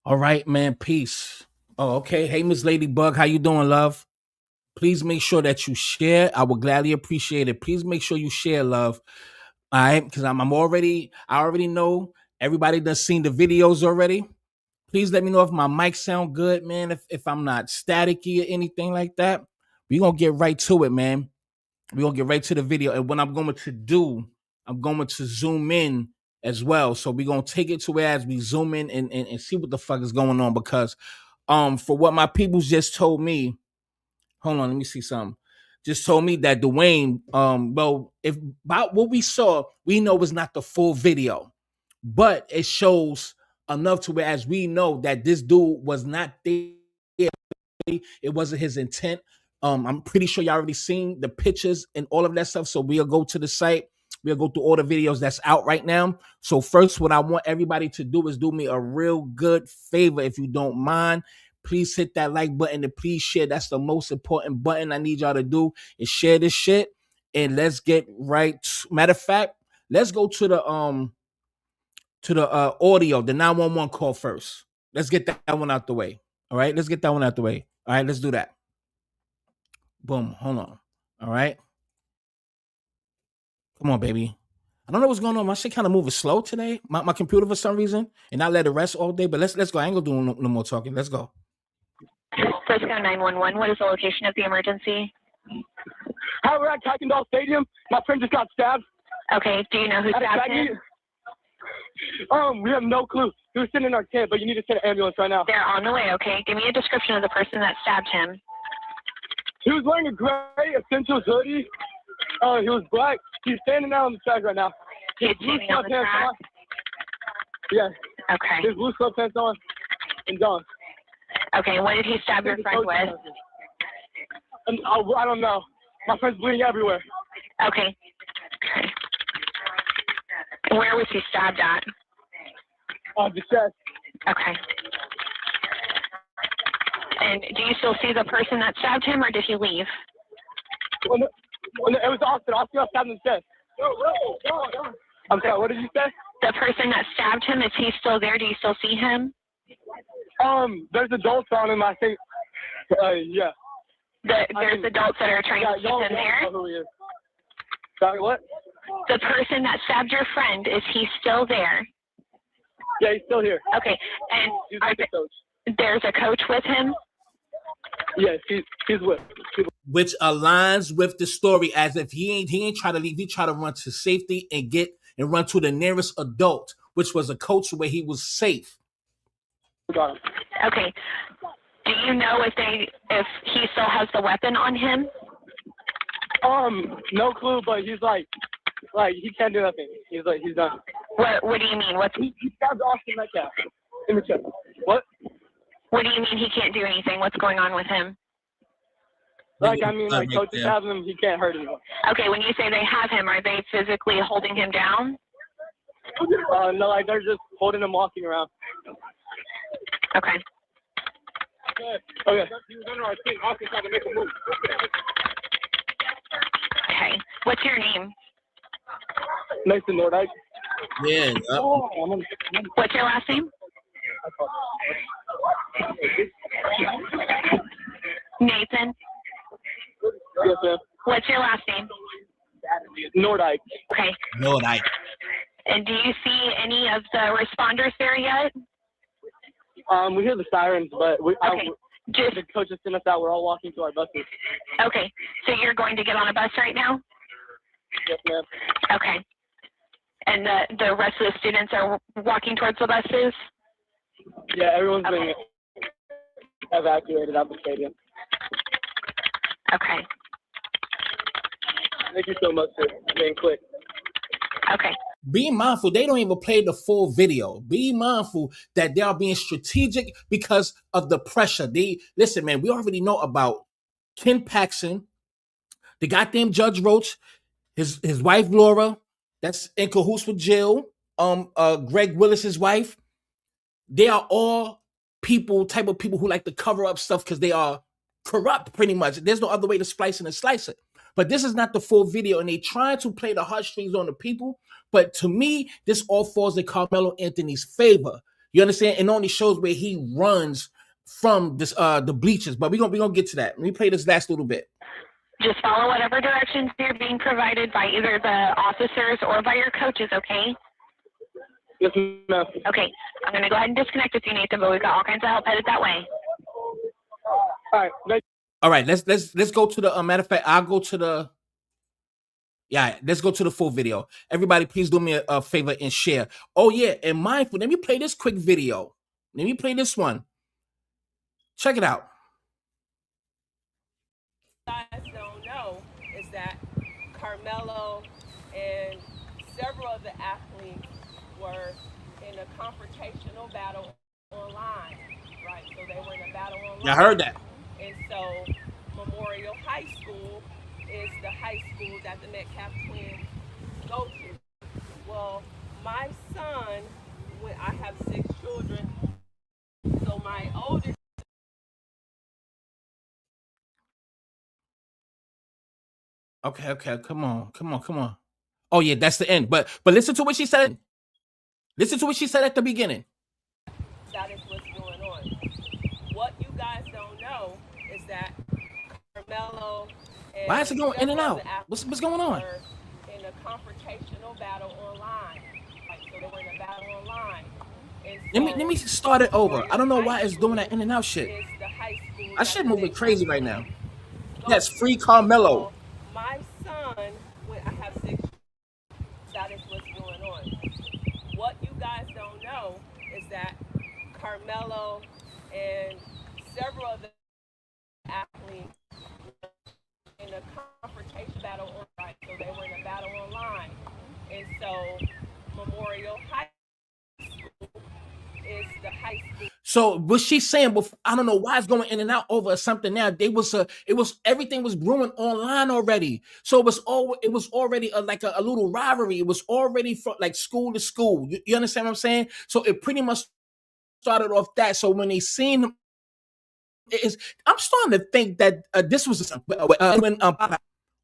All right, man. Peace. Oh, okay. Hey, Miss Ladybug, how you doing, love? Please make sure that you share. I would gladly appreciate it. Please make sure you share, love. All right, because I already know everybody that's seen the videos already. Please let me know if my mic sound good, man. If I'm not staticky or anything like that. We're gonna get right to it, man. We're gonna get right to the video. And what I'm going to do, I'm going to zoom in as well. So we're gonna take it to where as we zoom in and see what the fuck is going on. Because for what my peoples just told me, hold on, let me see something. Just told me that Dwayne, well, if about what we saw, we know it's not the full video, but it shows enough to where as we know that this dude was not there. It wasn't his intent. I'm pretty sure y'all already seen the pictures and all of that stuff. So we'll go to the site. We'll go through all the videos that's out right now. So first, what I want everybody to do is do me a real good favor, if you don't mind. Please hit that like button and please share. That's the most important button I need y'all to do is share this shit. And let's get right. Matter of fact, let's go to the audio, the 911 call first. Let's get that one out the way. All right, let's get that one out the way. All right, let's do that. Boom. Hold on. All right. Come on, baby. I don't know what's going on. My shit kind of moving slow today. My computer for some reason, and I let it rest all day. But let's go. I ain't gonna do no more talking. Let's go. Frisco 911. What is the location of the emergency? Hi, we're at Kuykendall Stadium. My friend just got stabbed. Okay. Do you know who stabbed him? We have no clue. He was sitting in our tent, but you need to send an ambulance right now. They're on the way. Okay. Give me a description of the person that stabbed him. He was wearing a gray Essentials hoodie. He was black. He's standing out on the track right now. He's standing on the track? Yeah. Okay. His blue sweatpants on and John. Okay. What did he stab your friend with? I don't know. My friend's bleeding everywhere. Okay. Okay. Where was he stabbed at? The chest. Okay. And do you still see the person that stabbed him, or did he leave? It was Austin. Austin got stabbed in the chest. I'm sorry, what did you say? The person that stabbed him, is he still there? Do you still see him? There's adults on him, I think. Yeah. There's adults that are trying to keep him there? Sorry, what? The person that stabbed your friend, is he still there? Yeah, he's still here. Okay. And he's with the coach. There's a coach with him? Yes, he's with. Which aligns with the story, as if he ain't try to leave. He tried to run to safety and run to the nearest adult, which was a coach where he was safe. Got him. Okay. Do you know if he still has the weapon on him? No clue, but he's like he can't do nothing. He's done. What do you mean? He stabbed Austin Metcalf in the chest. What? What do you mean he can't do anything? What's going on with him? Coach is having him. He can't hurt anyone. Okay, when you say they have him, are they physically holding him down? No, they're just holding him, walking around. Okay. Okay. He was under our team. Austin tried to make a move. Okay. What's your name? Nathan Nordyke. Yeah. What's your last name? Nathan. Yes, ma'am. What's your last name? Nordyke. Okay. Nordyke. And do you see any of the responders there yet? We hear the sirens, but Okay. The coach just sent us out. We're all walking to our buses. Okay. So you're going to get on a bus right now? Yes, ma'am. Okay. And the rest of the students are walking towards the buses? Yeah, everyone's being evacuated out the stadium. Okay. Thank you so much for being quick. Okay. Be mindful, they don't even play the full video. Be mindful that they are being strategic because of the pressure. Listen, man, we already know about Ken Paxson, the goddamn Judge Roach, his wife Laura, that's in cahoots with Jill, Greg Willis's wife. They are all type of people who like to cover up stuff because they are corrupt, pretty much. There's no other way to slice it and slice it. But this is not the full video, and they trying to play the heartstrings on the people. But to me, this all falls in Carmelo Anthony's favor. You understand? It only shows where he runs from this the bleachers. But we're gonna get to that. Let me play this last little bit. Just follow whatever directions you're being provided by either the officers or by your coaches, okay? Yes, ma'am. Okay, I'm going to go ahead and disconnect with you, Nathan, but we've got all kinds of help headed that way. All right. All right, let's go to the matter of fact, I'll go to the let's go to the full video. Everybody, please do me a favor and share. Oh, yeah, and mindful, let me play this quick video. Let me play this one. Check it out. Guys don't know is that Karmelo and several of the athletes were in a confrontational battle online, right? So they were in a battle online. I heard that. And so Memorial High School is the high school that the Metcalf twins go to. Well, my son, when I have 6 children, so my oldest. Okay, come on. Oh yeah, that's the end. But listen to what she said. Listen to what she said at the beginning. That is what's going on. What you guys don't know is that Karmelo and Why is it going in and out? What's going on? In a confrontational battle online. Like, so they were in a battle online. And Let me start it over. I don't know why it's doing that in and out shit. I should move it crazy right now. Yes, free Karmelo. My son, when I have 6, that is what's going on. What you guys don't know is that Karmelo and several of the athletes in a confrontation battle online. So they were in a battle online. And so Memorial High School is the high school. So what she's saying, before, I don't know why it's going in and out over something now. Everything was brewing online already. So it was already like a little rivalry. It was already from like school to school. You understand what I'm saying? So it pretty much started off that. So when they seen him, I'm starting to think that this was when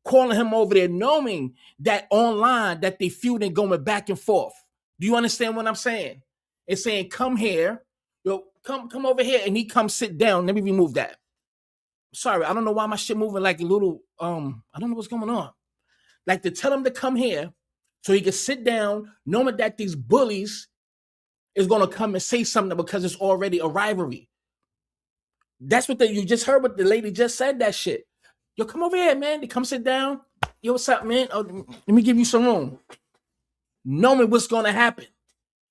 calling him over there, knowing that online that they feuding going back and forth. Do you understand what I'm saying? It's saying, come here, come over here, and he comes sit down. Let me remove that. Sorry, I don't know why my shit moving like a little, I don't know what's going on. Like to tell him to come here so he can sit down, knowing that these bullies is going to come and say something because it's already a rivalry. That's what you just heard what the lady just said, that shit. Yo, come over here, man. They come sit down. Yo, what's up, man? Oh, let me give you some room. Knowing what's going to happen.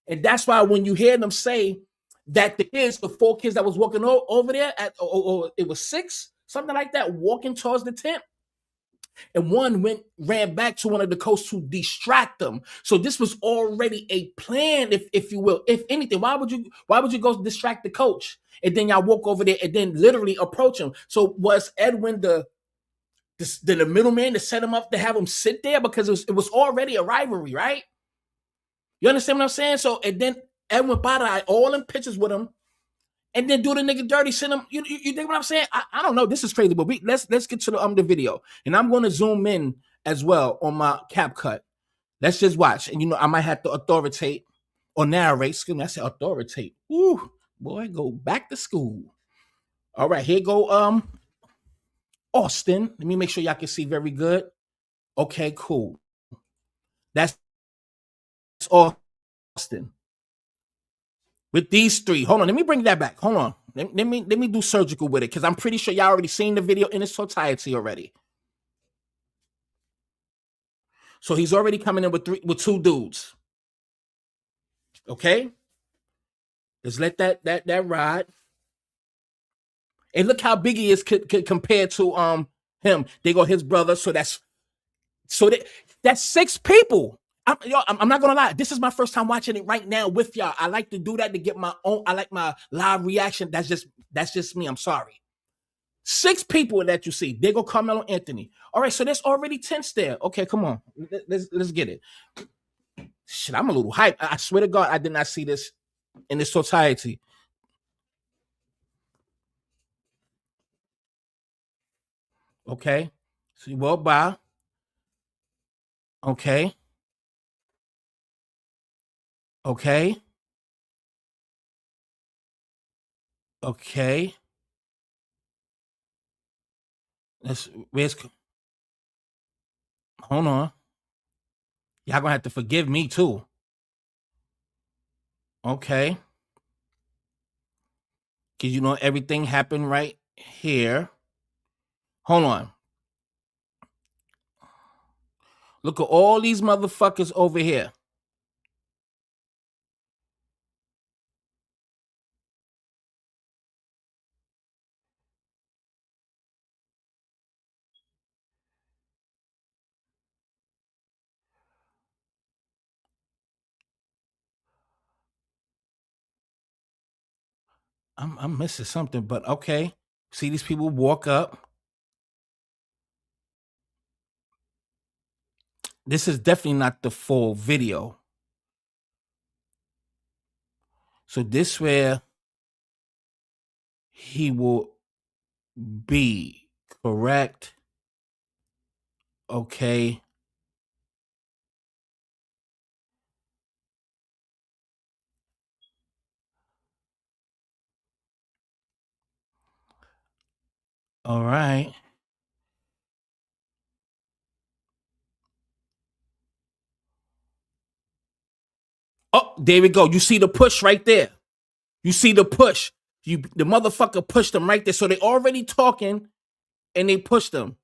And that's why when you hear them say that the 4 kids that was walking over there, it was 6, something like that, walking towards the tent. And one ran back to one of the coaches to distract them. So this was already a plan, if you will. If anything, why would you go distract the coach? And then y'all walk over there and then literally approach him. So was Edwin the middleman to set him up to have him sit there? Because it was already a rivalry, right? You understand what I'm saying? So, and then Edwin Bada all in pictures with him, and then do the nigga dirty, send him. You think what I'm saying? I don't know. This is crazy, but let's get to the video, and I'm going to zoom in as well on my cap cut. Let's just watch, and I might have to authoritate or narrate. Excuse me, I said authoritate. Ooh, boy, go back to school. All right, here go Austin. Let me make sure y'all can see very good. Okay, cool. That's Austin. With these 3. Hold on, let me bring that back. Hold on. Let me do surgical with it, because I'm pretty sure y'all already seen the video in its totality already. So he's already coming in with 2 dudes. Okay? Let's let that ride. And look how big he is compared to him. They go his brother, so that's 6 people. I'm not gonna lie. This is my first time watching it right now with y'all. I like to do that to get my own. I like my live reaction. That's just me. I'm sorry. 6 people that you see. They go Carmelo Anthony. All right, so there's already 10 there. Okay, come on. Let's get it. Shit, I'm a little hyped. I swear to God, I did not see this in its totality. Okay. So you walk by. Okay. Okay. Okay. Where's hold on. Y'all gonna have to forgive me too. Okay. Cause you know everything happened right here. Hold on. Look at all these motherfuckers over here. I'm missing something, but okay. See these people walk up. This is definitely not the full video. So this where he will be, correct? Okay. All right. Oh, there we go. You see the push right there. You see the push. The motherfucker pushed them right there. So they already talking and they pushed them.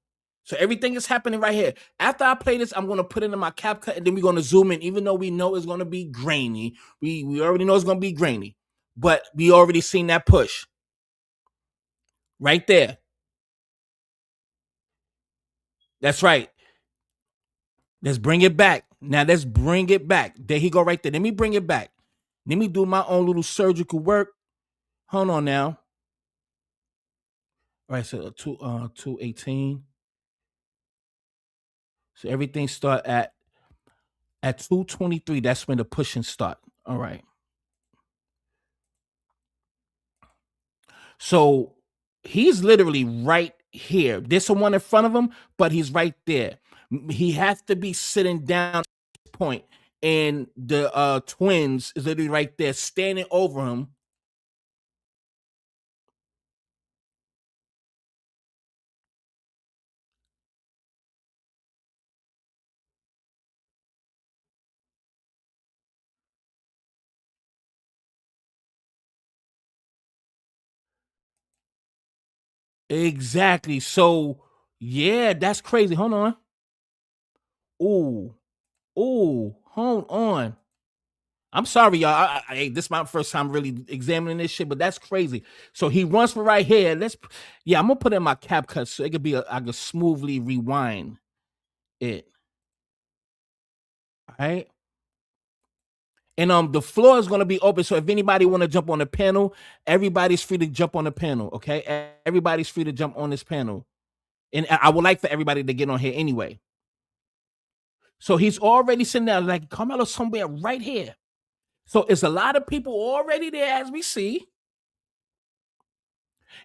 So everything is happening right here. After I play this, I'm gonna put it in my CapCut and then we're gonna zoom in, even though we know it's gonna be grainy. We already know it's gonna be grainy, but we already seen that push right there. That's right. Let's bring it back. Now let's bring it back. There he go right there. Let me bring it back. Let me do my own little surgical work. Hold on now. All right, so 218. So everything start at 223. That's when the pushing start. All right. So he's literally right here. There's someone in front of him, but he's right there. He has to be sitting down at this point, and the twins is literally right there, standing over him. Exactly. So yeah, that's crazy. Hold on. Ooh, ooh, hold on. I'm sorry, y'all. This is my first time really examining this shit, but that's crazy. So he runs for right here. I'm gonna put in my cap cut so it could be I could smoothly rewind it. All right. And the floor is gonna be open. So if anybody want to jump on the panel, everybody's free to jump on the panel. Okay. Everybody's free to jump on this panel. And I would like for everybody to get on here anyway. So he's already sitting there like Karmelo somewhere right here. So it's a lot of people already there as we see.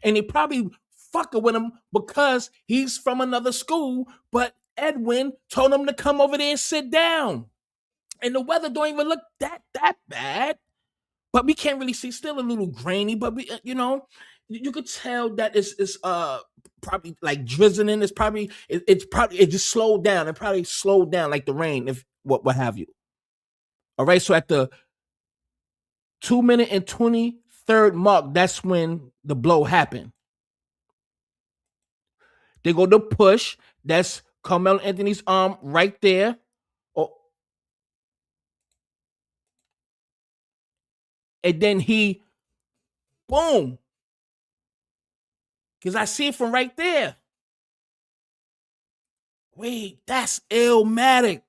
And they probably fucking with him because he's from another school, but Edwin told him to come over there and sit down. And the weather don't even look that bad. But we can't really see. Still a little grainy, but we, you could tell that it's probably like drizzling. It just slowed down. It probably slowed down like the rain, if what have you. All right, so at the 2 minute and 23rd mark, that's when the blow happened. They go to push. That's Carmelo Anthony's arm right there. Oh, and then he, boom. Because I see it from right there. Wait, that's Illmatic.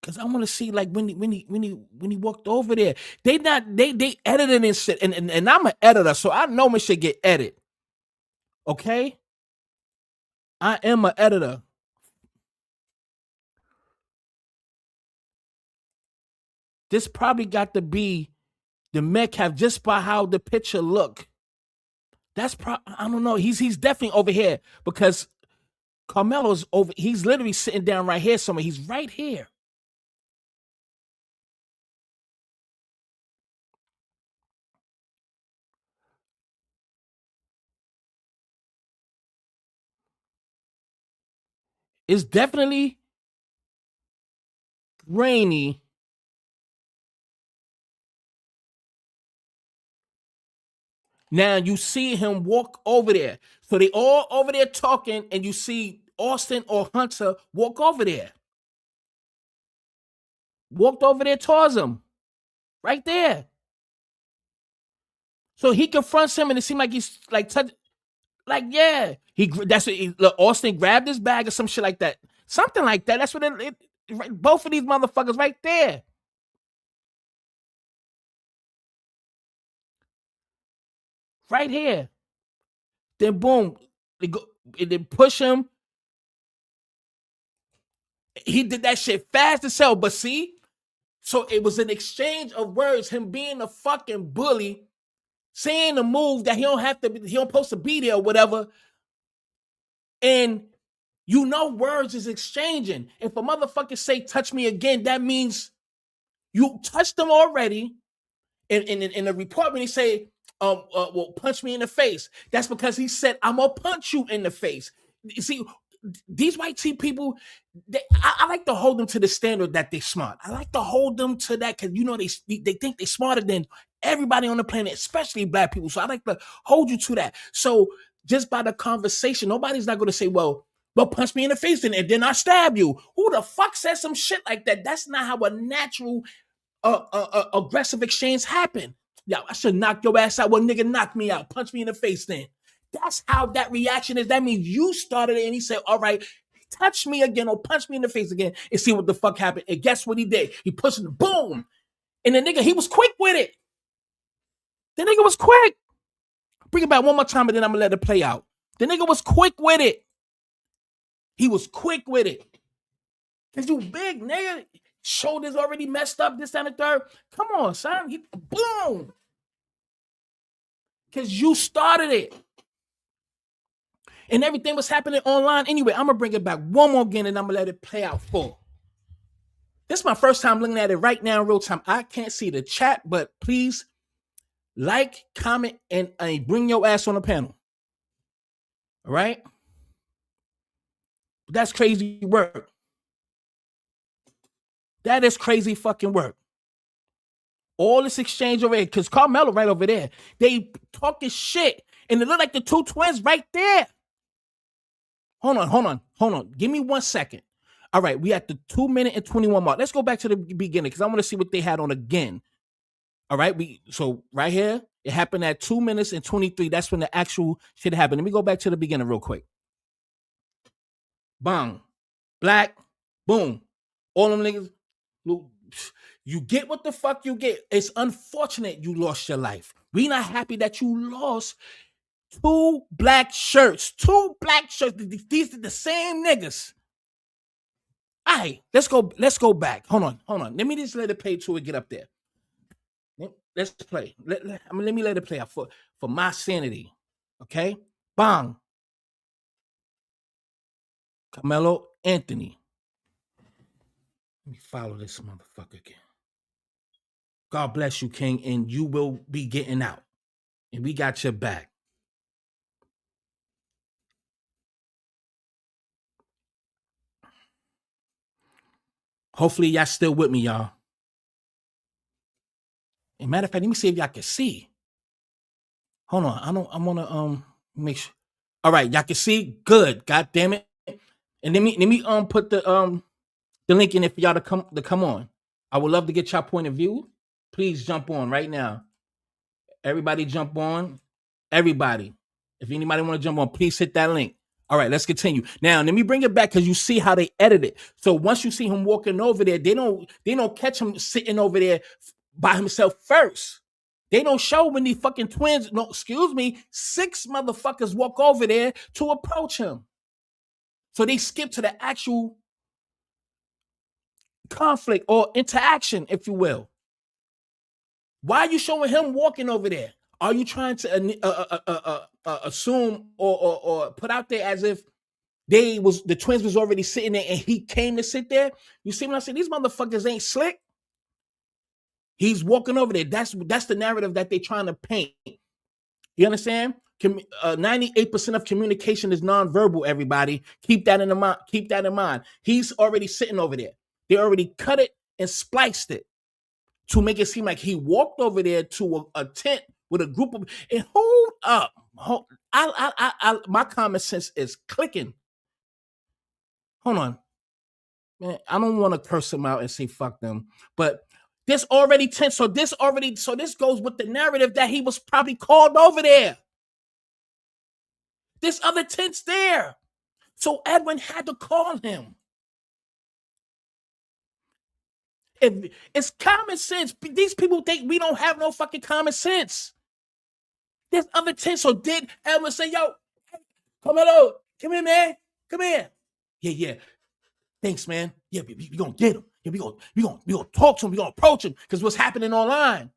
Cause I want to see like when he walked over there. They edited and shit, and I'm an editor, so I know when shit get edited. Okay, I am an editor. This probably got to be the Metcalf just by how the picture look. I don't know. He's definitely over here because Carmelo's over. He's literally sitting down right here somewhere. He's right here. It's definitely rainy. Now you see him walk over there. So they all over there talking, and you see Austin or Hunter walk over there. Walked over there towards him. Right there. So he confronts him, and it seemed like he's like yeah. Look, Austin grabbed his bag or some shit like that. Something like that. That's what both of these motherfuckers right there. Right here. Then boom. They push him. He did that shit fast as hell. But see, so it was an exchange of words, him being a fucking bully, saying the move that he don't supposed to be there or whatever. And words is exchanging. If a motherfucker say touch me again, that means you touched them already. In the report, when he say, well, punch me in the face, that's because he said, I'm gonna punch you in the face. You see, these white tea people, I like to hold them to the standard that they're smart. I like to hold them to that because they think they're smarter than everybody on the planet, especially black people. So I like to hold you to that. So just by the conversation, nobody's not going to say, well, punch me in the face and then I stab you. Who the fuck says some shit like that? That's not how a natural aggressive exchange happen. Yo, I should knock your ass out. Well, nigga, knock me out. Punch me in the face then. That's how that reaction is. That means you started it and he said, all right, touch me again or punch me in the face again and see what the fuck happened. And guess what he did? He pushed him, boom. And the nigga, he was quick with it. The nigga was quick. Bring it back one more time and then I'm going to let it play out. The nigga was quick with it. He was quick with it. Because you big, nigga. Shoulders already messed up, this, and the third. Come on, son. Boom. Because you started it. And everything was happening online. Anyway, I'm going to bring it back one more again and I'm going to let it play out full. This is my first time looking at it right now in real time. I can't see the chat, but please like, comment, and bring your ass on the panel. All right? That's crazy work. That is crazy fucking work. All this exchange over here, because Karmelo right over there, they talking shit, and it look like the two twins right there. Hold on. Give me 1 second. All right, we at the 2 minute and 21 mark. Let's go back to the beginning, because I want to see what they had on again. All right, so right here, it happened at 2 minutes and 23. That's when the actual shit happened. Let me go back to the beginning real quick. Bang. Black. Boom. All them niggas. You get what the fuck you get. It's unfortunate you lost your life. We not happy that you lost 2 black shirts. 2 black shirts. These are the same niggas. All right, let's go back. Hold on. Let me just let it play till it get up there. Let's play. Let me let it play out for my sanity. Okay? Bang. Karmelo Anthony. Let me follow this motherfucker again. God bless you, King, and you will be getting out. And we got your back. Hopefully, y'all still with me, y'all. And matter of fact, let me see if y'all can see. Hold on. I want to make sure. All right, y'all can see? Good. God damn it. And let me put the link in it for y'all to come on. I would love to get y'all point of view. Please jump on right now. Everybody jump on. Everybody. If anybody want to jump on, please hit that link. All right, let's continue. Now, let me bring it back because you see how they edit it. So once you see him walking over there, they don't catch him sitting over there by himself first. They don't show when the fucking twins, 6 motherfuckers walk over there to approach him. So they skip to the actual conflict or interaction, if you will. Why are you showing him walking over there? Are you trying to assume or put out there as if the twins was already sitting there and he came to sit there? You see what I'm saying? These motherfuckers ain't slick. He's walking over there. That's the narrative that they're trying to paint. You understand? 98% of communication is nonverbal, everybody. Keep that in mind. Keep that in mind. He's already sitting over there. They already cut it and spliced it to make it seem like he walked over there to a tent with a group of, and hold up. My common sense is clicking. Hold on. Man, I don't want to curse them out and say fuck them, but this already tense. So this goes with the narrative that he was probably called over there. This other tent's there. So Edwin had to call him. It's common sense. These people think we don't have no fucking common sense. There's other tents. So did Edwin say, yo, Karmelo, come here, man. Come here. Yeah. Thanks, man. Yeah, we gonna get him. Yeah, we gonna talk to him. We gonna approach him because what's happening online.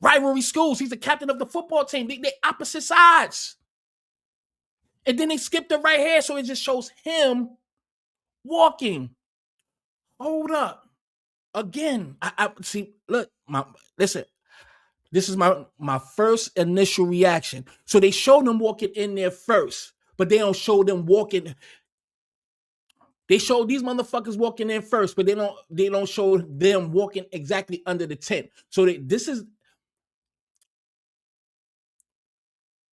Rivalry schools. He's the captain of the football team. They opposite sides. And then they skipped it right here, so it just shows him walking. Hold up. Again, I see. Look, listen. This is my first initial reaction. So they showed them walking in there first, but they don't show them walking. They show these motherfuckers walking in first, but they don't show them walking exactly under the tent. So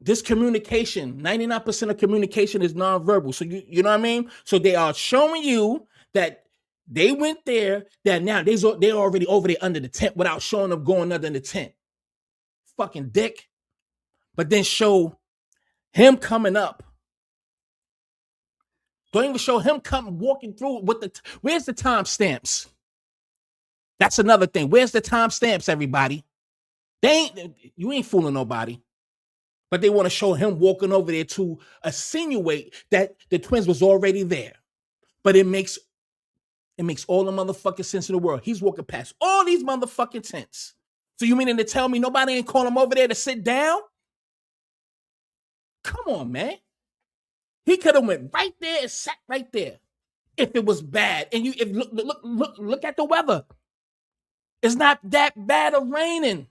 this communication, 99% of communication is nonverbal. So you know what I mean? So they are showing you that they went there, that now they're already over there under the tent without showing them going under the tent. Fucking dick. But then show him coming up. Don't even show him walking through with where's the timestamps? That's another thing. Where's the timestamps, everybody? You ain't fooling nobody. But they want to show him walking over there to insinuate that the twins was already there. But it makes all the motherfucking sense in the world. He's walking past all these motherfucking tents. So you meaning to tell me nobody ain't calling him over there to sit down? Come on, man. He could have went right there and sat right there if it was bad. And look at the weather. It's not that bad of raining.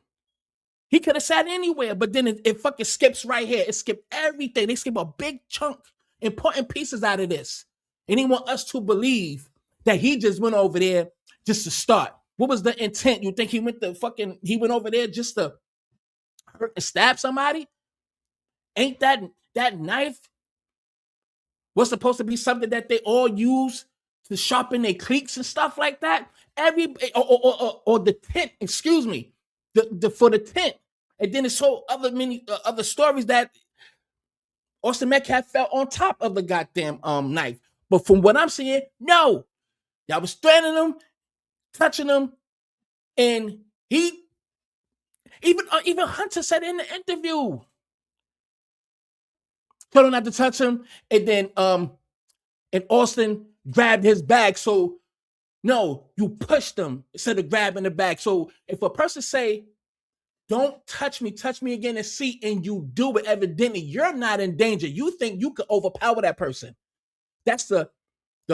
He could have sat anywhere, but then it fucking skips right here. It skipped everything. They skip a big chunk, important pieces out of this. And he want us to believe that he just went over there just to start. What was the intent? You think he went over there just to hurt and stab somebody? Ain't that knife was supposed to be something that they all use to sharpen their cleats and stuff like that? Or the tent, excuse me, for the tent. And then it's so other stories that Austin Metcalf fell on top of the goddamn knife. But from what I'm seeing, no. Y'all was threatening him, touching him, and he even Hunter said in the interview, told him not to touch him, and then and Austin grabbed his bag. So no, you pushed him instead of grabbing the bag. So if a person say, don't touch me again and see, and you do it, evidently you're not in danger. You think you could overpower that person. That's the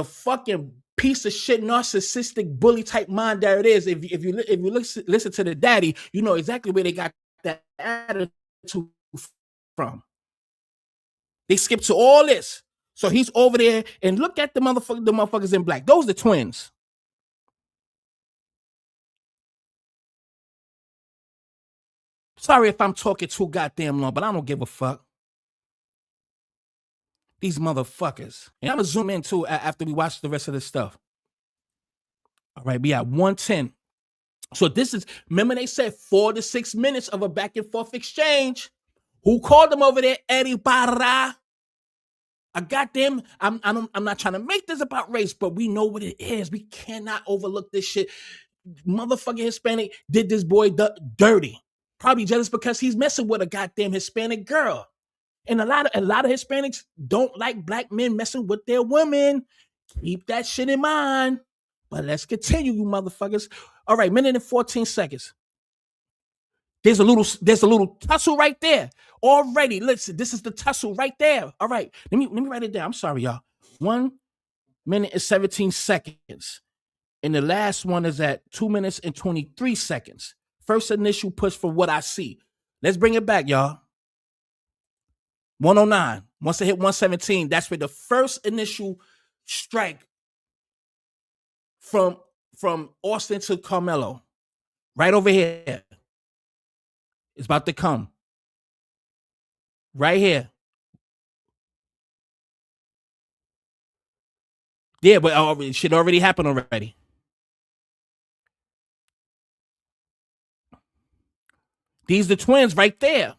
fucking piece of shit, narcissistic bully type mind that it is. If you listen to the daddy, you know exactly where they got that attitude from. They skipped to all this. So he's over there, and look at the motherfuckers in black. Those are the twins. Sorry if I'm talking too goddamn long, but I don't give a fuck. These motherfuckers. And I'm going to zoom in too after we watch the rest of this stuff. All right, we at 110. So this is, remember they said 4 to 6 minutes of a back and forth exchange. Who called them over there? Eddie Barra. I got them. I'm not trying to make this about race, but we know what it is. We cannot overlook this shit. Motherfucking Hispanic did this boy dirty. Probably just because he's messing with a goddamn Hispanic girl. And a lot of Hispanics don't like black men messing with their women. Keep that shit in mind. But let's continue, you motherfuckers. All right, minute and 14 seconds. There's a little tussle right there. Already, listen, this is the tussle right there. All right, let me write it down. I'm sorry, y'all. 1 minute and 17 seconds. And the last one is at 2 minutes and 23 seconds. First initial push for what I see. Let's bring it back, y'all. 109. Once they hit 117, that's where the first initial strike from Austin to Karmelo, right over here, is about to come. Right here. Yeah, but it should already happen already. These the twins right there.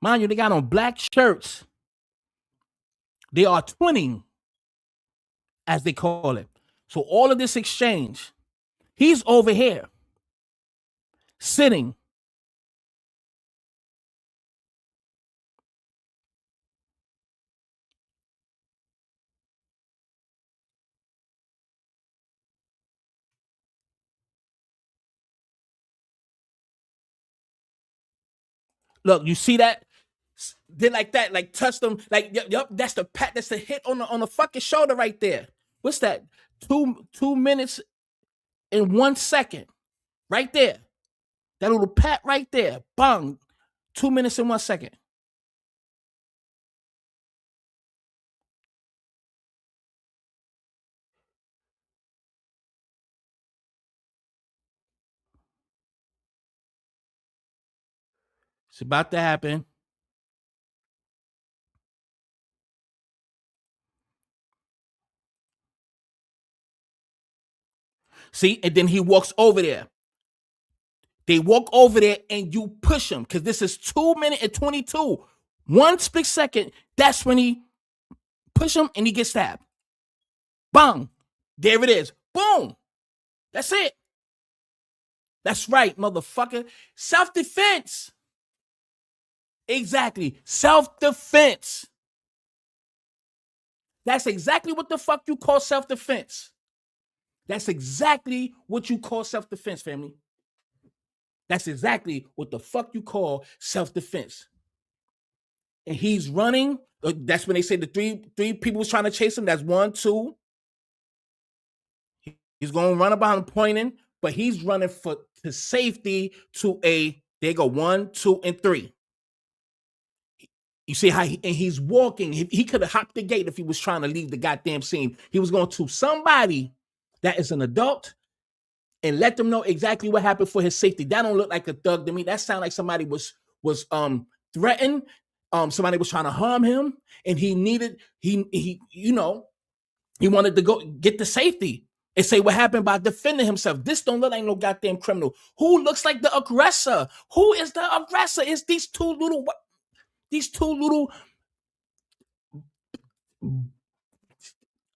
Mind you, they got on black shirts. They are twinning, as they call it. So all of this exchange, he's over here, sitting. Look, you see that? Did like that, like touch them, like yep, that's the pat, that's the hit on the fucking shoulder right there. What's that? 2 minutes and 1 second, right there. That little pat right there, bang, 2 minutes and 1 second. It's about to happen. See, and then he walks over there. They walk over there and you push him because this is 2 minutes and 22. 1 split second, that's when he push him and he gets stabbed. Bang. There it is. Boom. That's it. That's right, motherfucker. Self-defense. Exactly. Self-defense. That's exactly what the fuck you call self-defense. That's exactly what you call self-defense, family. That's exactly what the fuck you call self-defense. And he's running. That's when they say the three people was trying to chase him. That's 1, 2. He's going to run about him pointing, but he's running to safety to there go 1, 2, and 3. You see how he's walking. He could have hopped the gate if he was trying to leave the goddamn scene. He was going to somebody that is an adult and let them know exactly what happened for his safety. That don't look like a thug to me. That sounds like somebody was threatened. Somebody was trying to harm him, and he wanted to go get the safety and say what happened by defending himself. This don't look like no goddamn criminal. Who looks like the aggressor? Who is the aggressor? It's these two little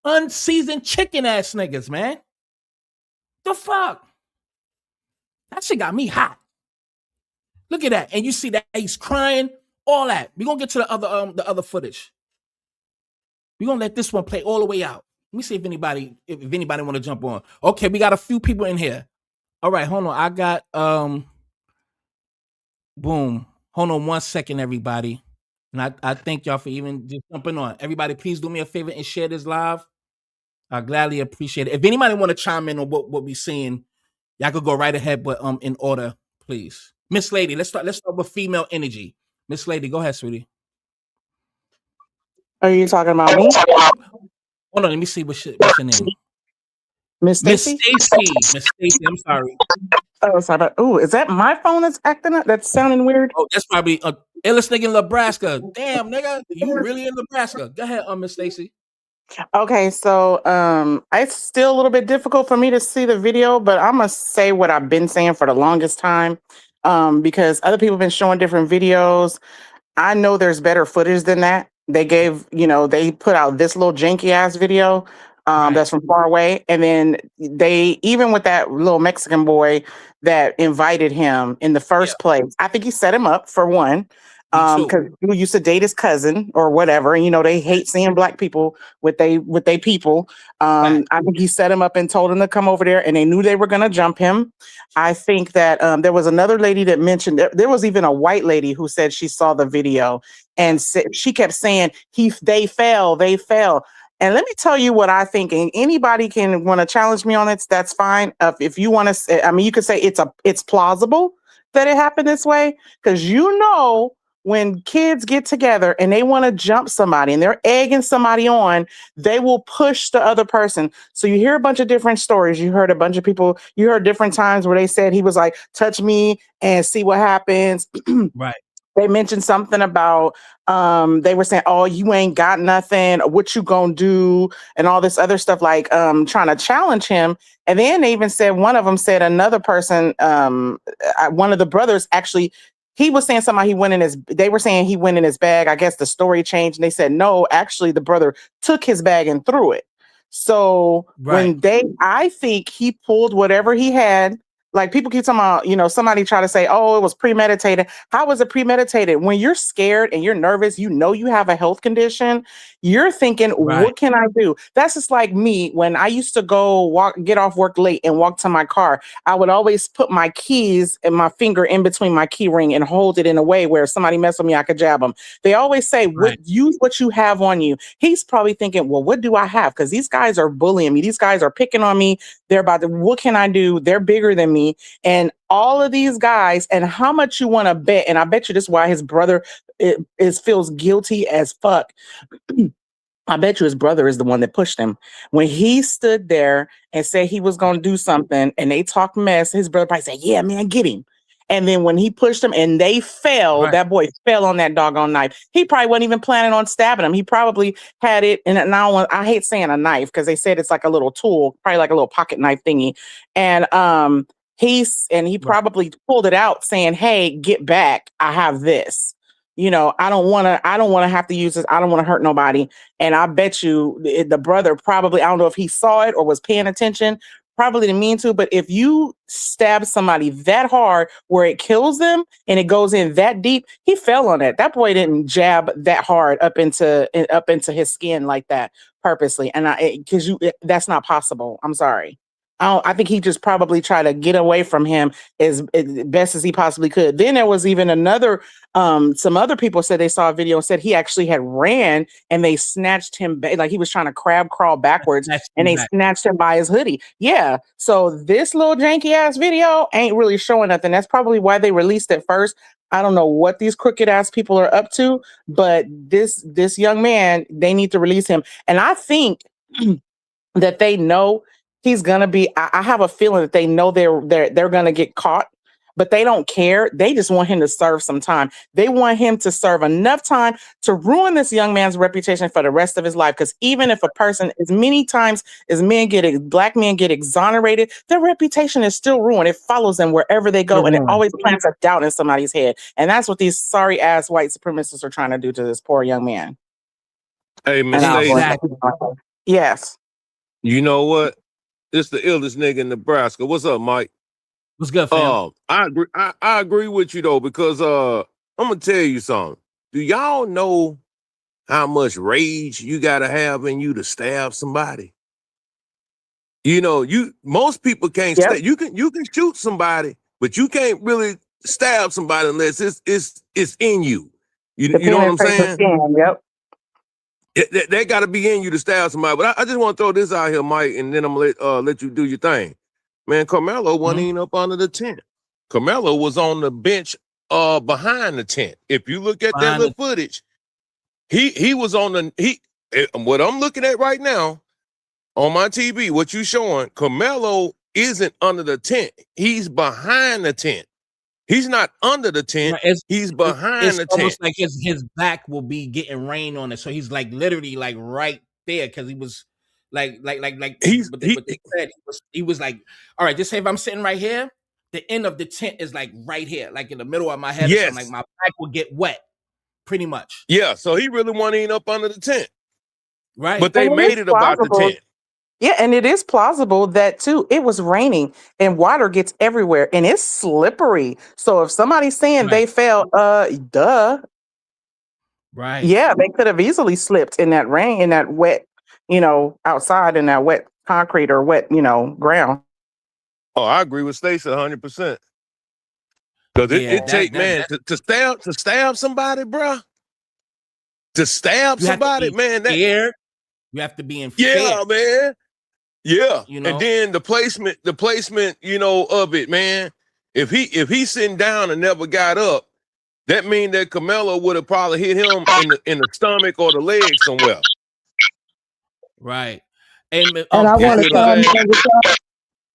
unseasoned chicken ass niggas, man. The fuck? That shit got me hot. Look at that. And you see that he's crying, all that. We're gonna get to the other footage. We're gonna let this one play all the way out. Let me see if anybody want to jump on. Okay, we got a few people in here. All right, hold on. I got boom. Hold on 1 second, everybody. And I thank y'all for even just jumping on. Everybody, please do me a favor and share this live. I gladly appreciate it. If anybody want to chime in on what we're seeing, y'all could go right ahead, but in order, please. Miss Lady, let's start with female energy. Miss Lady, go ahead, sweetie. Are you talking about me? Hold on, let me see what's your name. Miss Stacy? Miss Stacy, I'm sorry. Oh, sorry. Oh, is that my phone that's acting up? That's sounding weird. Oh, that's probably illest nigga in Nebraska. Damn, nigga, you really in Nebraska? Go ahead, Miss Stacy. Okay, so it's still a little bit difficult for me to see the video, but I'm gonna say what I've been saying for the longest time, because other people have been showing different videos. I know there's better footage than that. They put out this little janky ass video that's from far away, and then they even with that little Mexican boy that invited him in the first place. I think he set him up for one. Because he used to date his cousin or whatever, and they hate seeing black people with they people. I think he set him up and told him to come over there, and they knew they were going to jump him. I think that there was another lady that mentioned there was even a white lady who said she saw the video and she kept saying they fell. And let me tell you what I think. And anybody can want to challenge me on it. That's fine. If you want to, you could say it's plausible that it happened this way? Because you know, when kids get together and they want to jump somebody and they're egging somebody on, they will push the other person. So you hear a bunch of different stories. You heard a bunch of people, you heard different times where they said he was like, touch me and see what happens. Right. They mentioned something about they were saying, oh, you ain't got nothing, what you gonna do, and all this other stuff, like trying to challenge him. And then they even said, one of them said another person, one of the brothers actually, he was saying somehow they were saying he went in his bag. I guess the story changed and they said, no, actually the brother took his bag and threw it. So Right. I think he pulled whatever he had. Like people keep talking about, somebody try to say, oh, it was premeditated. How was it premeditated? When you're scared and you're nervous, you have a health condition, you're thinking, Right. what can I do? That's just like me when I used to get off work late and walk to my car. I would always put my keys and my finger in between my key ring and hold it in a way where if somebody mess with me, I could jab them. They always say, Right. use what you have on you. He's probably thinking, well, what do I have? Because these guys are bullying me. These guys are picking on me. What can I do? They're bigger than me. And all of these guys, and how much you want to bet, and I bet you this is why his brother feels guilty as fuck. I bet you his brother is the one that pushed him. When he stood there and said he was going to do something and they talked mess, his brother probably said, yeah, man, get him. And then when he pushed him and they fell, Right. that boy fell on that doggone knife. He probably wasn't even planning on stabbing him. He probably had it. And now I hate saying a knife because they said it's like a little tool, probably like a little pocket knife thingy. And he Right. probably pulled it out saying, hey, get back. I have this. I don't want to have to use this. I don't want to hurt nobody. And I bet you the brother probably, I don't know if he saw it or was paying attention, probably didn't mean to, but if you stab somebody that hard where it kills them and it goes in that deep, he fell on it. That boy didn't jab that hard up into his skin like that purposely. And that's not possible. I'm sorry. I think he just probably tried to get away from him as best as he possibly could. Then there was even some other people said they saw a video and said he actually had ran and they snatched him back, like he was trying to crab crawl backwards and they snatched him by his hoodie. Yeah. So this little janky ass video ain't really showing nothing. That's probably why they released it first. I don't know what these crooked ass people are up to, but this young man, they need to release him. And I think that they know he's gonna be. I have a feeling that they know they're gonna get caught, but they don't care. They just want him to serve some time. They want him to serve enough time to ruin this young man's reputation for the rest of his life. Because even if a person, as many times as black men get exonerated, their reputation is still ruined. It follows them wherever they go, and it always plants a doubt in somebody's head. And that's what these sorry ass white supremacists are trying to do to this poor young man. Hey, Miss Stacey. Exactly. Yes. You know what? It's the illest nigga in Nebraska. What's up, Mike? What's good, fam? I agree. I agree with you though, because I'm gonna tell you something. Do y'all know how much rage you gotta have in you to stab somebody? Most people can't stab. You can shoot somebody, but you can't really stab somebody unless it's in you. You know what I'm saying? Yep. That got to be in you to stab somebody. But I just want to throw this out here, Mike, and then I'm gonna let you do your thing. Man, Karmelo wasn't even up under the tent. Karmelo was on the bench behind the tent. If you look at that little footage, he was on what I'm looking at right now on my TV, what you showing, Karmelo isn't under the tent. He's behind the tent. He's not under the tent. He's behind the tent. It's almost like his back will be getting rain on it. So he's like literally like right there because he was like what they said. He was like, all right, just say if I'm sitting right here, the end of the tent is like right here, like in the middle of my head. Yes. Or something, like my back will get wet, pretty much. Yeah, so he really wasn't up under the tent. Right. But they made it about the tent. Yeah, and it is plausible that too, it was raining and water gets everywhere and it's slippery. So if somebody's saying they fell, duh. Right. Yeah, they could have easily slipped in that rain, in that wet, outside in that wet concrete or wet, ground. Oh, I agree with Stacey 100%. Because it take to stab somebody, bruh. To stab somebody, man. You have to be in fear. Yeah, man. Yeah. And then the placement, of it, man. If he's sitting down and never got up, that means that Karmelo would have probably hit him in the stomach or the leg somewhere. Right. And And I You want see to what I'm comment saying? on what y'all.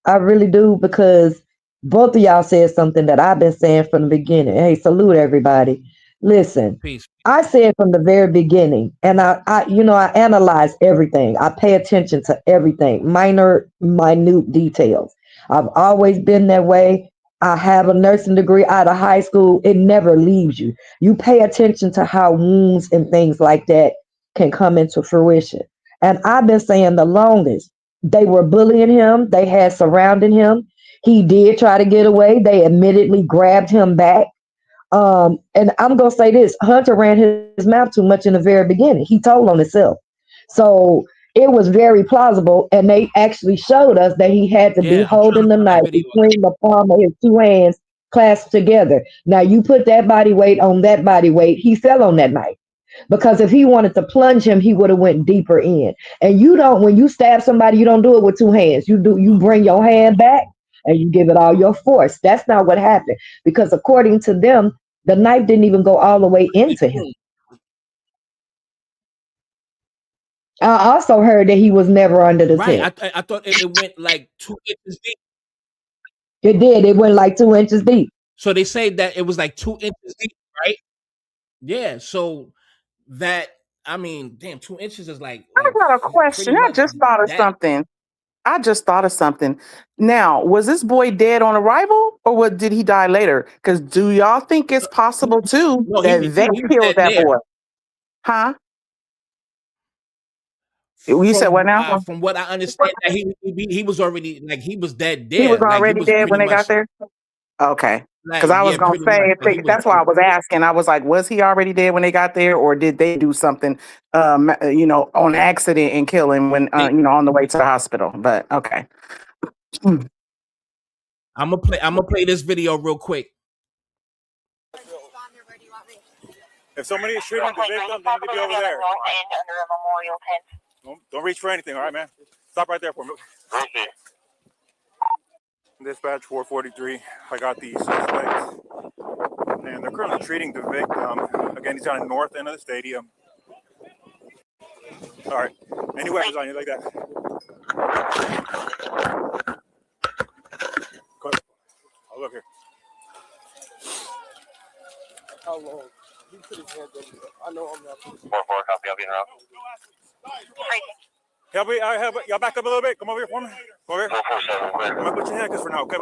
I really do, because both of y'all said something that I've been saying from the beginning. Hey, salute everybody. Listen, peace. I said from the very beginning, and I analyze everything. I pay attention to everything, minute details. I've always been that way. I have a nursing degree out of high school. It never leaves you. You pay attention to how wounds and things like that can come into fruition. And I've been saying the longest, they were bullying him. They had surrounded him. He did try to get away. They admittedly grabbed him back. And I'm gonna say this: Hunter ran his mouth too much in the very beginning. He told on himself, so it was very plausible. And they actually showed us that he had to be Yeah, I'm trying holding to the find that knife video. between the palm of his two hands clasped together. Now you put that body weight on that body weight, he fell on that knife. Because if he wanted to plunge him, he would have went deeper in. And you don't, when you stab somebody, you don't do it with two hands. You bring your hand back and you give it all your force. That's not what happened. Because according to them, the knife didn't even go all the way into him. I also heard that he was never under the Right. tent. I thought it went like 2 inches deep. It did. It went like 2 inches deep. So they say that it was like 2 inches deep, right? Yeah. So that, I mean, damn, 2 inches is like I got a pretty question. I much just thought of that. something. I just thought of something. Now, was this boy dead on arrival, or what? Did he die later? Because do y'all think it's possible too No, that they he was killed dead that there. boy? Huh? You said what now? From what I understand, that he was already like he was dead He was there. Like he already was dead pretty when they got much there. Okay. like, Because I was yeah, gonna pretty say, much. if Like he was that's why I was asking. I was like, was he already dead when they got there, or did they do something, on accident and kill him when, they, on the way to the hospital? But okay. I'm gonna play this video real quick. If somebody is shooting the victim, they need to be over there. Don't reach for anything, all right, man? Stop right there for me. Dispatch 443. I got the suspects, and they're currently treating the victim. Again, he's on the north end of the stadium. All right. Any weapons on you like that? Go ahead. Oh, look here. How long? He put his hands up. I know I'm not. 4-4, copy. I'll be in route. Help me. Y'all back up a little bit. Come over here for me. Come over here. 4-4-7. I'm gonna put your handcuffs for now, okay?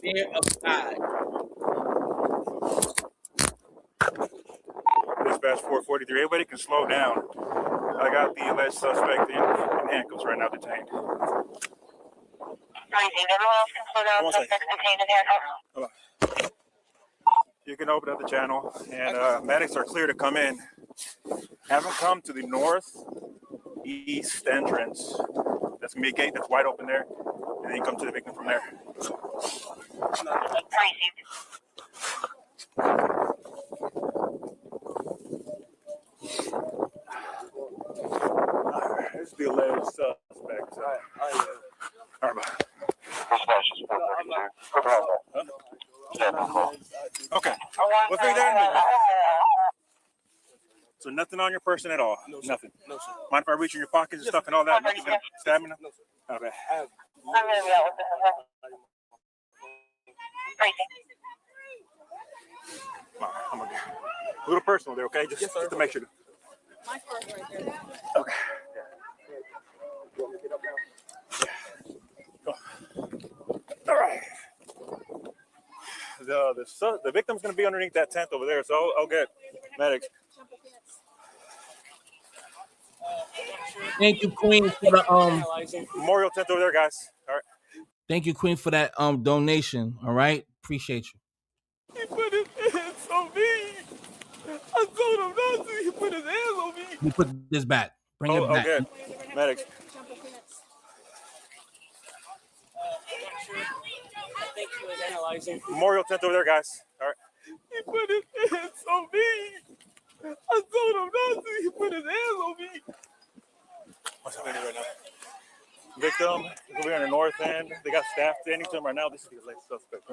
Fear of God. Dispatch 443. Everybody can slow down. I got the alleged suspect in handcuffs right now, detained. Everyone else can slow down. Suspect detained in handcuffs. You can open up the channel, and medics are clear to come in. Have them come to the northeast entrance. That's gonna be a gate that's wide open there, and then you come to the victim from there. This is the alleged suspect. All right. Okay. We'll figure that out. So nothing on your person at all? No, nothing? No, sir. Mind if I reach in your pockets and stuff and all that? Nothing gonna stab me? No, sir. Okay. I'm gonna be out with this. I'm gonna get a little personal there, okay? Just to make sure. My car's right there. Okay. You want me to get up now? Yeah. All right. The victim's going to be underneath that tent over there, so I'll get medics. Thank you, Queen, for the Memorial tent over there, guys. All right. thank you, Queen, for that donation. All right, appreciate you. He put his hands on me. I told him not to. He put his hands on me. You put this back. Bring it back. Okay. Medics. Memorial tent over there, guys. All right. He put his hands on me. I told him not to. He put his hands on me. What's happening right now? victim is over here in the north end. They got staff standing to him right now. This is the latest suspect.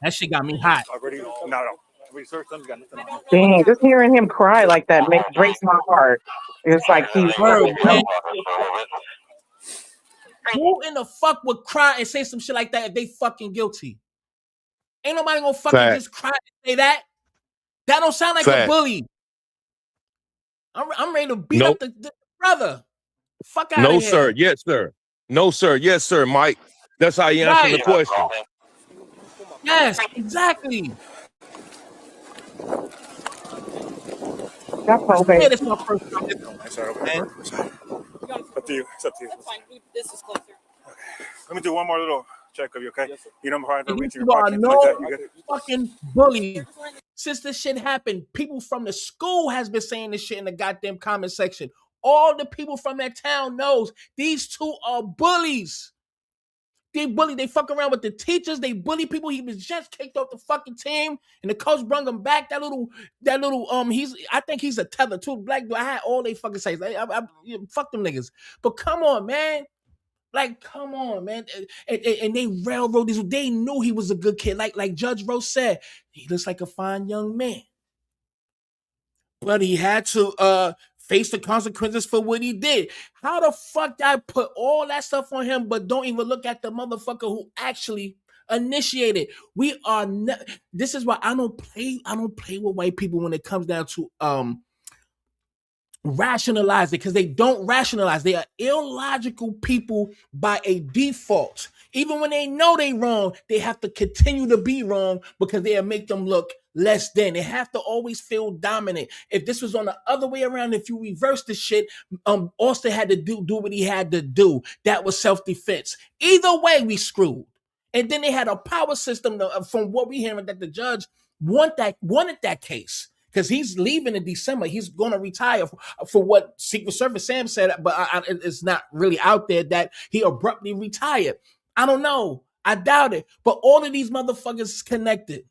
That shit got me hot. Already? No. We searched him. He's got nothing on him. Dang, just hearing him cry like that breaks my heart. It's like he's Word, man. Who in the fuck would cry and say some shit like that if they fucking guilty? Ain't nobody gonna fucking just cry and say that. That don't sound like a bully. I'm ready to beat up the brother. Fuck out of here. No, sir. Yes, sir. No, sir. Yes, sir, Mike. That's how you answer the question. Yes, exactly. That's okay. Yeah, that's my first time. It's up to you. It's up to you. This is closer. Okay. Let me do one more little check of you, okay? Yes, you know I'm hard for reaching You your are pocket. no fucking bully. Since this shit happened, people from the school has been saying this shit in the goddamn comment section. All the people from that town knows these two are bullies. They bully. They fuck around with the teachers. They bully people. He was just kicked off the fucking team, and the coach brought him back. That little. I think he's a tether too. Black dude. I had all they fucking say. Fuck them niggas. But come on, man. Like, come on, man. And they railroad these. They knew he was a good kid. Like Judge Rose said, he looks like a fine young man. But he had to face the consequences for what he did. How the fuck did I put all that stuff on him, but don't even look at the motherfucker who actually initiated? We are not. This is why I don't play with white people when it comes down to rationalize it, because they don't rationalize. They are illogical people by a default. Even when they know they wrong, they have to continue to be wrong because they'll make them look less than. They have to always feel dominant. If this was on the other way around, if you reverse the shit, Austin had to do what he had to do. That was self-defense. Either way, we screwed. And then they had a power system from what we hearing that the judge wanted that case. Because he's leaving in December. He's going to retire for what Secret Service Sam said, but it's not really out there that he abruptly retired. I don't know. I doubt it. But all of these motherfuckers is connected.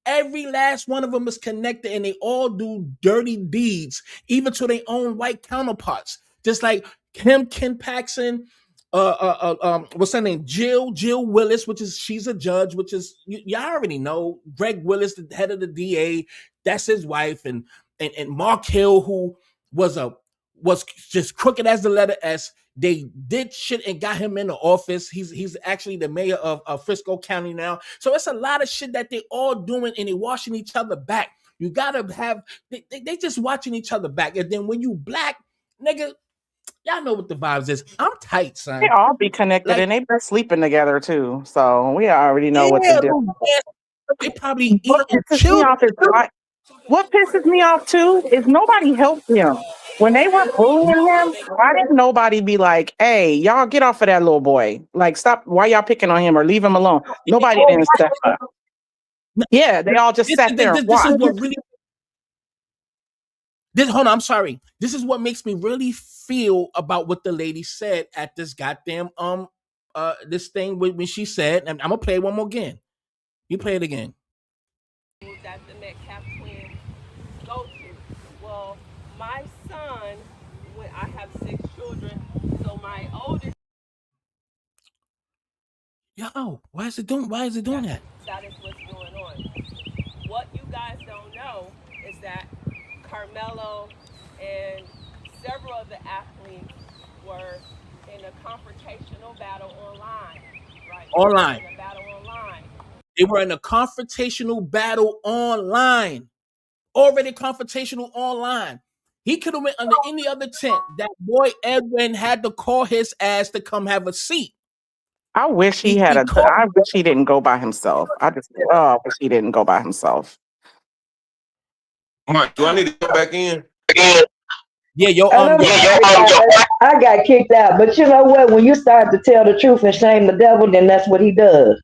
Every last one of them is connected, and they all do dirty deeds, even to their own white counterparts. Just like him, Ken Paxson, what's her name? Jill Willis, she's a judge, which is y'all already know. Greg Willis, the head of the DA, that's his wife, and Mark Hill, who was just crooked as the letter S. They did shit and got him in the office. He's actually the mayor of Frisco County now. So it's a lot of shit that they all doing, and they washing each other back. You gotta have they just watching each other back, and then when you black nigga. Y'all know what the vibes is. I'm tight, son. They all be connected, and they been sleeping together too. So we already know what to do. They probably eating children. What pisses me off too is nobody helped him. When they were bullying him, why didn't nobody be like, hey, y'all get off of that little boy? Like, stop. Why y'all picking on him or leave him alone? Nobody didn't step up. Yeah, they all just sat there and watched. This is what really... hold on, I'm sorry. This is what makes me really feel about what the lady said at this goddamn this thing when she said, and I'm gonna play it one more again. You play it again. That the Metcalf twins go to. Well, my son, when I have 6 children, so my oldest. Yo, why is it doing that? That is what's going on. What you guys don't know is that Karmelo and several of the athletes were in a confrontational battle online. Right? Online. In a battle online. They were in a confrontational battle online. Already confrontational online. He could have went under any other tent. That boy Edwin had to call his ass to come have a seat. I wish I wish he didn't go by himself. I wish he didn't go by himself. Mike, do I need to go back in? Yeah, I got kicked out. But you know what? When you start to tell the truth and shame the devil, then that's what he does.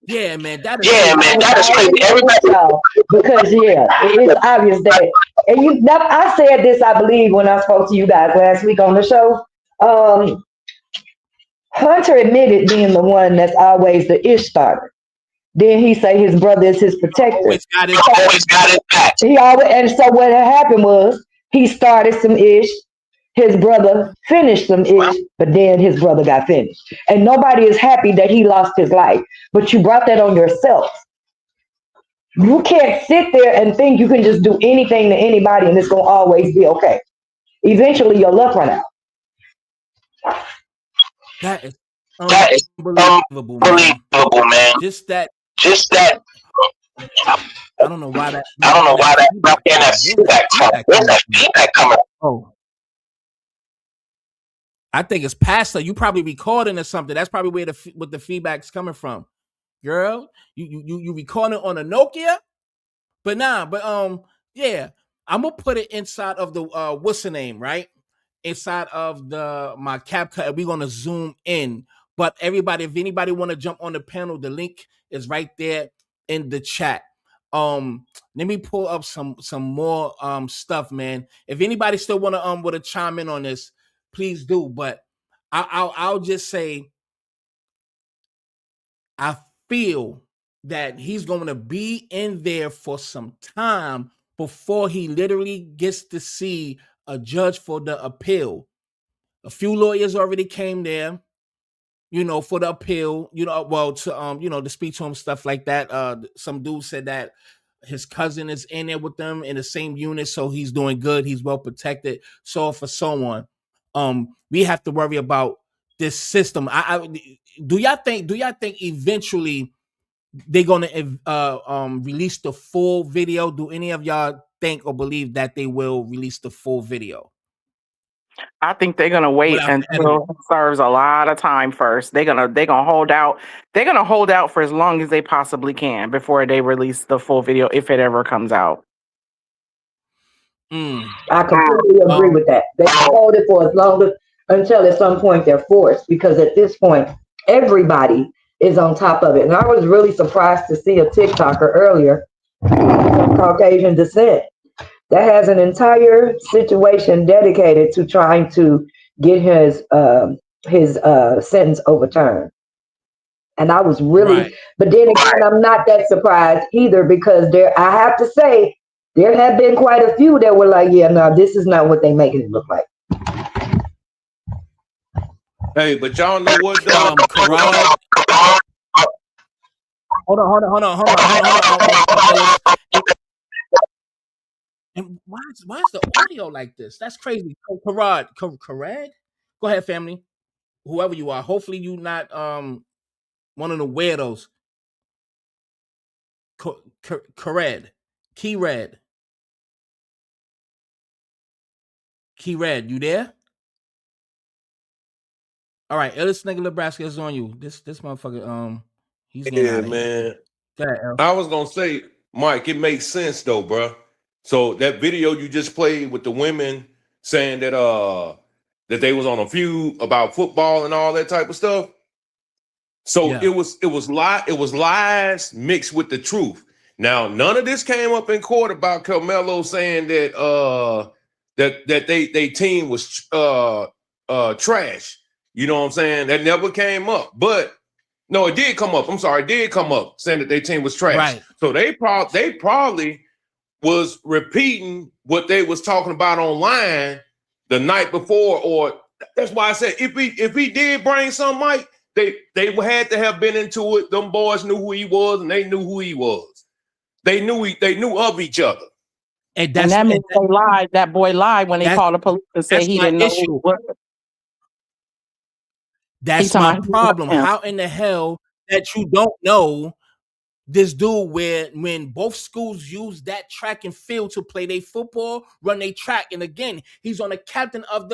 Yeah, man. That is crazy. Because it's obvious that, and I said this, I believe, when I spoke to you guys last week on the show. Hunter admitted being the one that's always the ish starter. Then he say his brother is his protector. Always got his back. And so what had happened was he started some ish. his brother finished some ish, but then his brother got finished. And nobody is happy that he lost his life. But you brought that on yourself. You can't sit there and think you can just do anything to anybody and it's gonna always be okay. Eventually your luck run out. That is That is unbelievable, man. unbelievable, man. Just that. I I don't know why that. don't know why that Feedback. in that feedback coming. Where's that feedback coming? Oh, I think it's Pastor. You probably recording or something. That's probably where what the feedback's coming from, girl. You recording on a Nokia, but yeah. I'm gonna put it inside of the what's the name, right? Inside of my CapCut, we're gonna zoom in. But everybody, if anybody want to jump on the panel, the link is right there in the chat. Let me pull up some more stuff, man. If anybody still want to chime in on this, please do. But I'll just say I feel that he's going to be in there for some time before he literally gets to see a judge for the appeal. A few lawyers already came there, for the appeal, to speak to him, stuff like that. Some dude said that his cousin is in there with them in the same unit, so he's doing good. He's well protected, so for so on. We have to worry about this system. Do y'all think eventually they're gonna release the full video? Do any of y'all think or believe that they will release the full video? I think they're gonna wait until it serves a lot of time first. They're gonna hold out. They're gonna hold out for as long as they possibly can before they release the full video, if it ever comes out. I completely agree with that. They hold it for as long as until at some point they're forced, because at this point everybody is on top of it. And I was really surprised to see a TikToker earlier from Caucasian descent that has an entire situation dedicated to trying to get his sentence overturned. And I was really, but then again, I'm not that surprised either, because I have to say, there have been quite a few that were like, yeah, no, this is not what they making it look like. Hey, but y'all know what, though? Hold on. And why is the audio like this? That's crazy. Karad, go ahead, family. Whoever you are, hopefully you not one of the weirdos. Kared, Key Red, you there? All right, this nigga Nebraska is on you. This motherfucker, he's getting out of man. Here. I was gonna say, Mike, it makes sense though, bro. So that video you just played with the women saying that they was on a feud about football and all that type of stuff. So it was lies mixed with the truth. Now, none of this came up in court about Karmelo saying that they team was trash. You know what I'm saying? That never came up. But no, it did come up. I'm sorry, it did come up saying that their team was trash. Right. So they probably was repeating what they was talking about online the night before, or that's why I said if he did bring some, Mike, they had to have been into it. Them boys knew who he was, and they knew who he was. They knew of each other. And that means they lied. That boy lied when they called the police and said he didn't know who it was. That's my problem. How in the hell that you don't know this dude when both schools use that track and field to play their football, run their track, and again, he's the captain of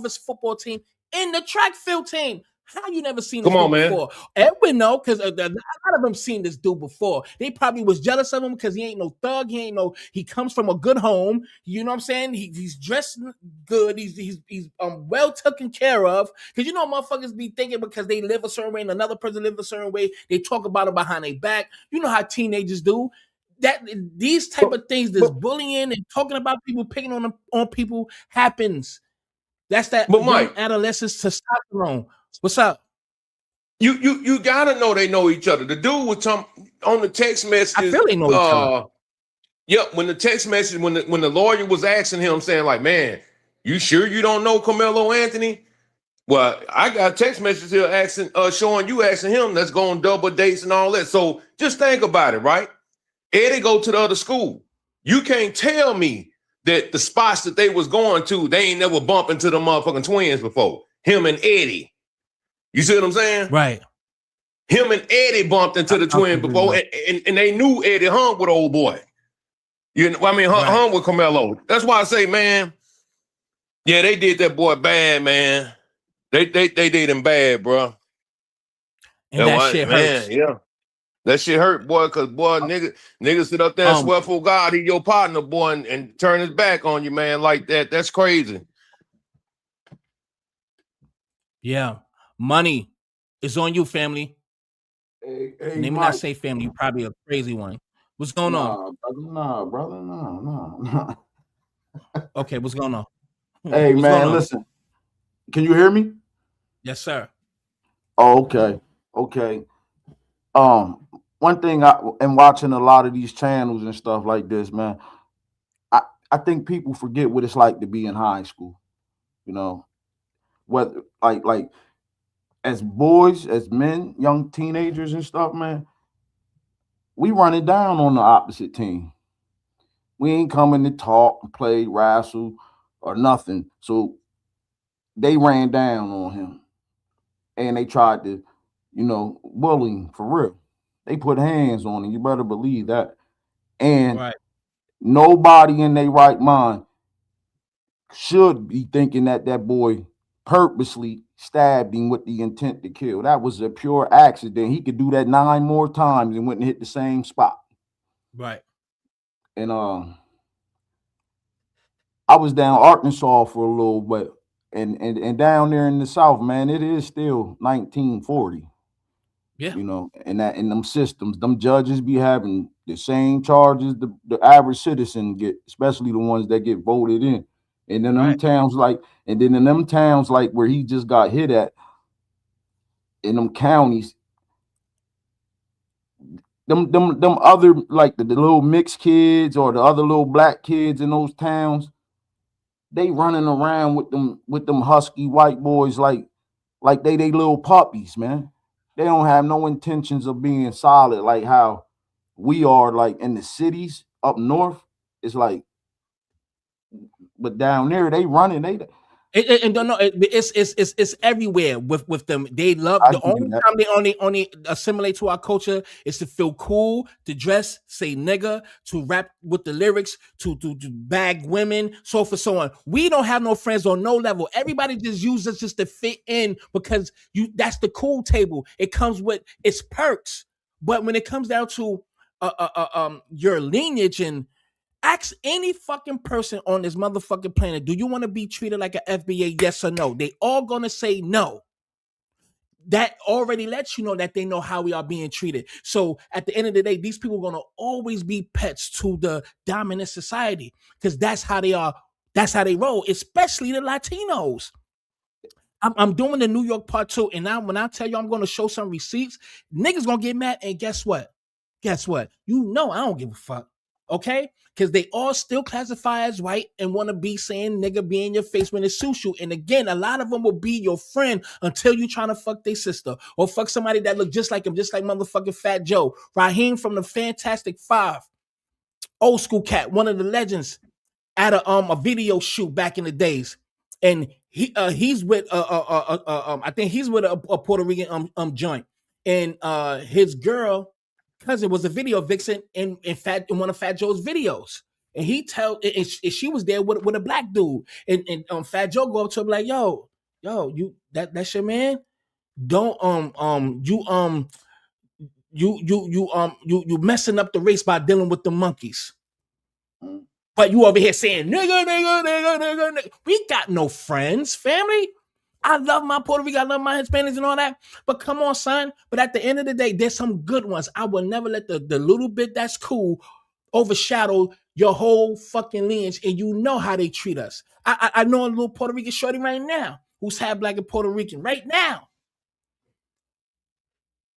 his football team in the track field team. How you never seen this dude before? Edwin, no, because a lot of them seen this dude before. They probably was jealous of him because he ain't no thug. He comes from a good home. You know what I'm saying? He's dressed good. He's well taken care of. Because motherfuckers be thinking because they live a certain way and another person live a certain way, they talk about it behind their back. You know how teenagers do. That these type of things, this bullying and talking about people, picking on people happens. That's that young adolescent testosterone. What's up? You gotta know they know each other. The dude was on the text messages. I feel they know each other. Yep, when the text message, when the lawyer was asking him, saying like, man, You sure you don't know Carmelo Anthony? Well, I got text messages here asking, showing you asking him that's going double dates and all that. So just think about it, right? Eddie go to the other school. You can't tell me that the spots that they was going to, they ain't never bumped into the motherfucking twins before. Him and Eddie. You see what I'm saying? Right. Him and Eddie bumped into the twins before, and they knew Eddie hung with old boy. You know, I mean, hung with Carmelo. That's why I say, man, yeah, they did that boy bad, man. They did him bad, bro. And that shit hurts. Yeah. That shit hurt, boy, because, boy, nigga sit up there and swear for God, he your partner, boy, and turn his back on you, man, like that. That's crazy. Yeah. Money is on you, family. Hey, Let me not say family. You probably a crazy one. What's going on? Nah, brother. Nah. Okay, what's going on? Hey, man, listen. Can you hear me? Yes, sir. Oh, okay. One thing I am watching a lot of these channels and stuff like this, man. I think people forget what it's like to be in high school. You know, whether like as boys, as men, young teenagers and stuff, man, we run it down on the opposite team. We ain't coming to talk, play, wrestle, or nothing. So they ran down on him and they tried to, bully him for real. They put hands on him. You better believe that. And nobody in their right mind should be thinking that boy purposely stabbed him with the intent to kill. That was a pure accident. He could do that 9 more times and wouldn't hit the same spot. Right. And I was down Arkansas for a little bit, and down there in the South, man, it is still 1940. Yeah. And that in them systems, them judges be having the same charges the average citizen get, especially the ones that get voted in. And then them towns like where he just got hit at, in them counties, them other like the little mixed kids or the other little black kids in those towns, they running around with them husky white boys like they little puppies, man. They don't have no intentions of being solid like how we are, like in the cities up north. It's like, but down there they running. It's everywhere with them. They love the only time they only assimilate to our culture is to feel cool, to dress, say nigga, to rap with the lyrics, to bag women, so for so on. We don't have no friends on no level. Everybody just uses us just to fit in because that's the cool table. It comes with its perks, but when it comes down to your lineage and ask any fucking person on this motherfucking planet, do you want to be treated like an FBA? Yes or no? They all gonna say no. That already lets you know that they know how we are being treated. So at the end of the day, these people are gonna always be pets to the dominant society because that's how they are. That's how they roll, especially the Latinos. I'm doing the New York part 2, and now when I tell you I'm gonna show some receipts, niggas gonna get mad. And guess what? You know I don't give a fuck. Okay? Because they all still classify as white and want to be saying nigga be in your face when it suits you. And again, a lot of them will be your friend until you trying to fuck their sister or fuck somebody that look just like him, just like motherfucking Fat Joe. Raheem from the Fantastic Five. Old school cat, one of the legends at a video shoot back in the days. And he's with I think he's with a Puerto Rican joint. And his girl cousin was a video vixen in one of Fat Joe's videos. And she was there with a black dude. And Fat Joe go up to him like, yo, you that's your man? Don't you messing up the race by dealing with the monkeys. But you over here saying nigga. We got no friends, family. I love my Puerto Rico, I love my Hispanics and all that. But come on, son. But at the end of the day, there's some good ones. I will never let the little bit that's cool overshadow your whole fucking lineage. And you know how they treat us. I know a little Puerto Rican shorty right now who's half black and Puerto Rican right now.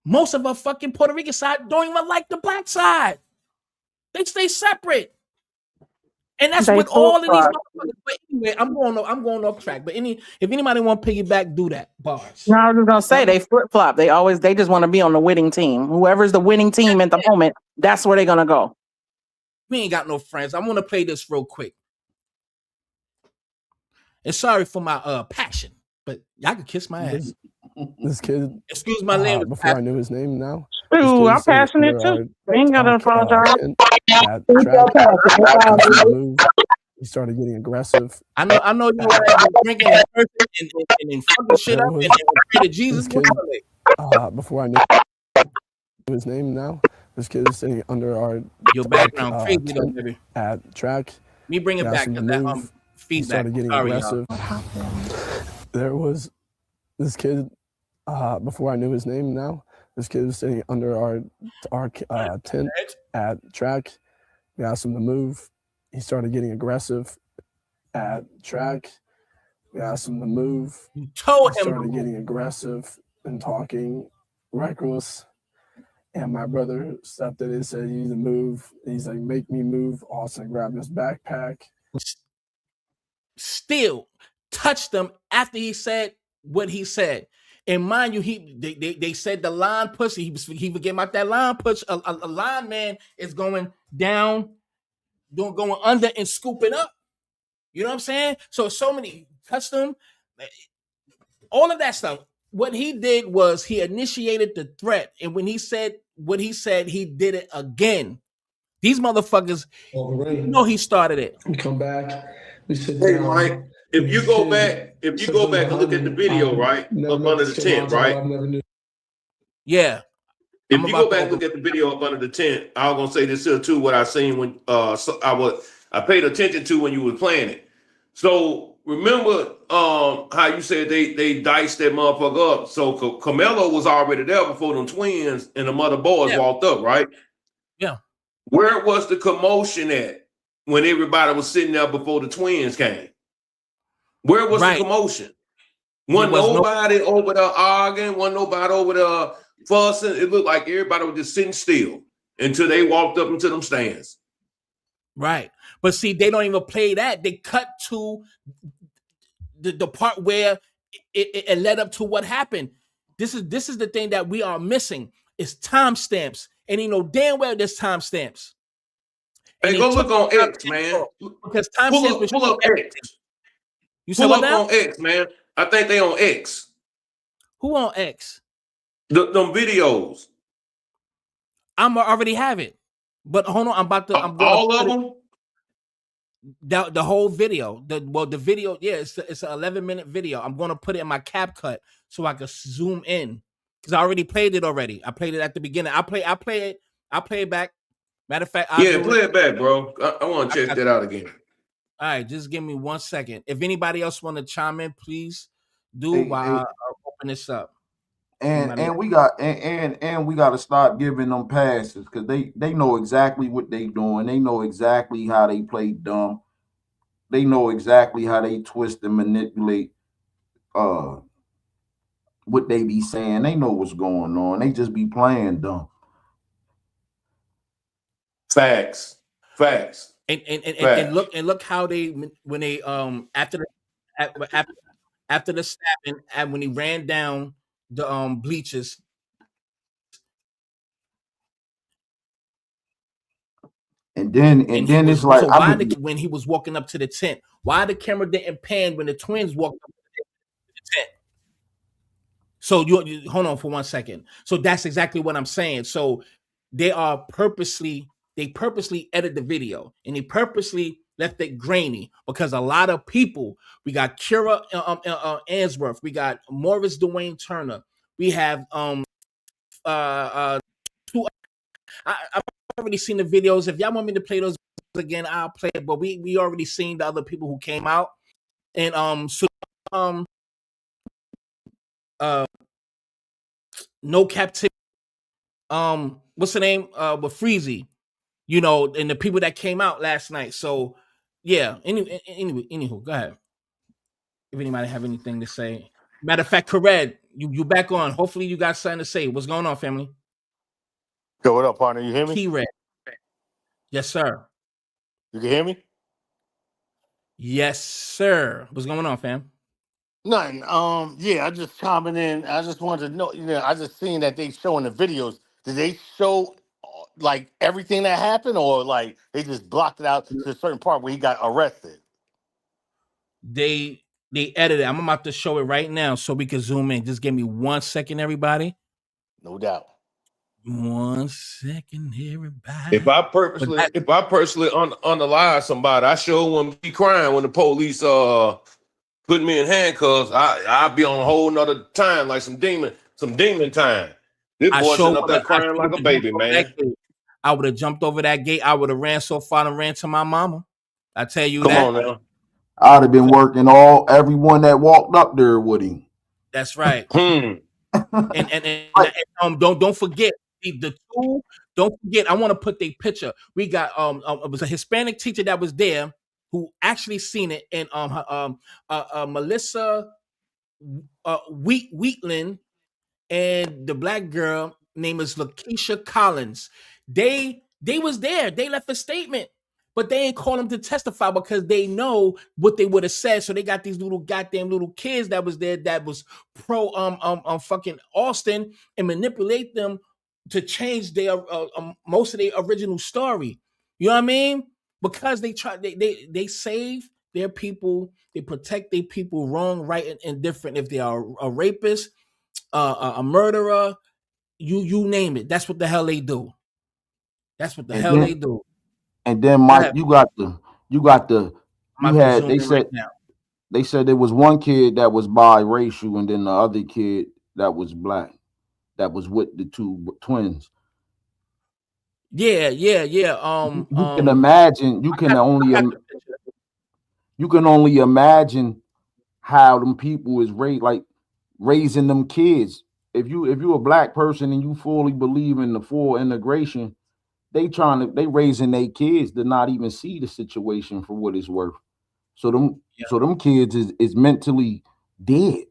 Most of our fucking Puerto Rican side don't even like the black side. They stay separate. And that's They with all of these flip-flop. motherfuckers. But anyway, I'm going off track. But if anybody want to piggyback, do that. Bars. No, I was just gonna say they flip flop. They just want to be on the winning team. Whoever's the winning team at the moment, that's where they're gonna go. We ain't got no friends. I want to play this real quick. And sorry for my passion, but y'all can kiss my ass. This kid. Excuse my language. Before I knew his name, now. Ooh, I'm passionate too. I ain't gotta apologize. He started getting aggressive. I know you were drinking and cursing and fucking shit up and pray to Jesus. Before I knew his name, now this kid is sitting under our your background crazy though, baby. At track. Me bring it back because that feedback. He started getting aggressive. What happened? There was this kid. Before I knew his name, now this kid was sitting under our tent at track. We asked him to move. He started getting aggressive at track. We asked him to move. You told him. He started getting aggressive and talking reckless. And my brother stepped in and said, "You need to move." And he's like, "Make me move." Austin grabbed his backpack. Still touched him after he said what he said. And mind you, they said the line push. He was getting out that line push. A lineman is going down, going under and scooping up. You know what I'm saying? So many touched him. All of that stuff. What he did was he initiated the threat. And when he said what he said, he did it again. These motherfuckers, you know he started it. We come back. We sit hey, down. Mike, if you go back and look at the video, right, up under the tent, right? Yeah. If you go back and look at the video up under the tent, I was gonna say this here too. What I seen when I paid attention to when you were playing it. So remember how you said they diced that motherfucker up. So Karmelo was already there before them twins and the mother boys walked up, right? Yeah. Where was the commotion at when everybody was sitting there before the twins came? Where was the commotion? Wasn't nobody over there arguing, wasn't nobody over there fussing. It looked like everybody was just sitting still until they walked up into them stands. Right. But see, they don't even play that. They cut to the part where it led up to what happened. This is the thing that we are missing. It's timestamps. And you know damn well there's timestamps. Hey, go look on X, man. Because timestamps pull up X. You said pull what up now? on X, man. I think they on X. Who on X? Them videos. I'm already have it. But hold on, I'm gonna all of them. The whole video. The video, yeah, it's an 11-minute video. I'm gonna put it in my CapCut so I can zoom in. Because I already played it already. I played it at the beginning. I'll play it back. Matter of fact, play it back, bro. I want to check that out again. All right, just give me 1 second. If anybody else want to chime in, please do while I open this up. And we got to start giving them passes because they know exactly what they doing. They know exactly how they play dumb. They know exactly how they twist and manipulate what they be saying. They know what's going on. They just be playing dumb. Facts. And look how they when they after the stabbing and when he ran down the bleachers. And then it's like so why when he was walking up to the tent, why the camera didn't pan when the twins walked up to the tent? So you hold on for 1 second. So that's exactly what I'm saying. So they purposely edit the video and they purposely left it grainy because a lot of people, we got Kira Answorth, we got Morris Dwayne Turner, we have I've already seen the videos. If y'all want me to play those again, I'll play it. But we already seen the other people who came out and no captivity. What's the name? With Freezy, you know, and the people that came out last night. So yeah. Anywho, go ahead. If anybody have anything to say. Matter of fact, Kared, you back on. Hopefully you got something to say. What's going on, family? Yo, what up, partner? You hear me? T-Red. Yes, sir. You can hear me? Yes, sir. What's going on, fam? Nothing. Yeah, I just chiming in. I just wanted to know. I just seen that they showing the videos. Did they show like everything that happened, or like they just blocked it out to a certain part where he got arrested? They edited. I'm about to show it right now so we can zoom in. Just give me 1 second, everybody. No doubt. 1 second, If everybody. I But purposely, that, if I purposely unalive somebody, I sure wouldn't be crying when the police put me in handcuffs. I'd be on a whole nother time, like some demon time. This I boy sure sitting up would there have. I crying sure like would a have jumped baby, over that man. gate. I would have jumped over that gate. I would have ran so far and ran to my mama. I tell you Come that. on now. I'd have been working everyone that walked up there with him. That's right. Hmm. And don't forget the two. Don't forget. I want to put the picture. We got it was a Hispanic teacher that was there who actually seen it, and Melissa Wheatland and the black girl name is Lakeisha Collins. They was there. They left a statement, but they ain't call them to testify because they know what they would have said. So they got these little goddamn little kids that was there that was pro fucking Austin and manipulate them to change their most of their original story. You know what I mean? Because they save their people, they protect their people wrong, right, and indifferent. If they are a rapist, a murderer, you name it. That's what the hell they do. That's what the And hell then they do. and then Go Mike, ahead. you got the I'm you about to had zoom in right now. they said there was one kid that was biracial and then the other kid that was black that was with the two twins. Yeah. You can imagine I got the picture. you can only imagine how them people is raising them kids. If you a black person and you fully believe in the full integration, they raising their kids to not even see the situation for what it's worth. So them Yeah. so them kids is mentally dead.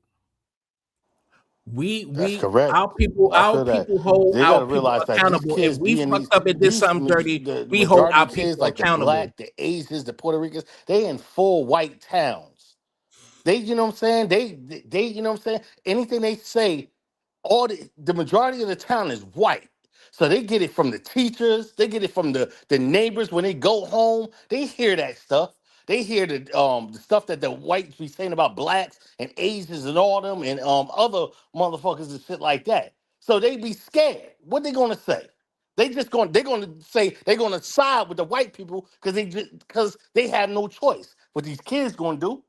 That's We correct. I our feel that people hold they got our to people realize that these accountable. If kids we being fucked up and did something dirty, the we hold majority our of kids, people like the accountable. black, the Asians, the Puerto Ricans, they in full white towns. They, you know what I'm saying? They, you know what I'm saying? Anything they say, all the majority of the town is white. So they get it from the teachers, they get it from the neighbors when they go home. They hear that stuff. They hear the stuff that the whites be saying about blacks and Asians and all them and other motherfuckers and shit like that. So they be scared. What they gonna say? They're gonna say they're gonna side with the white people because they have no choice. What these kids gonna do?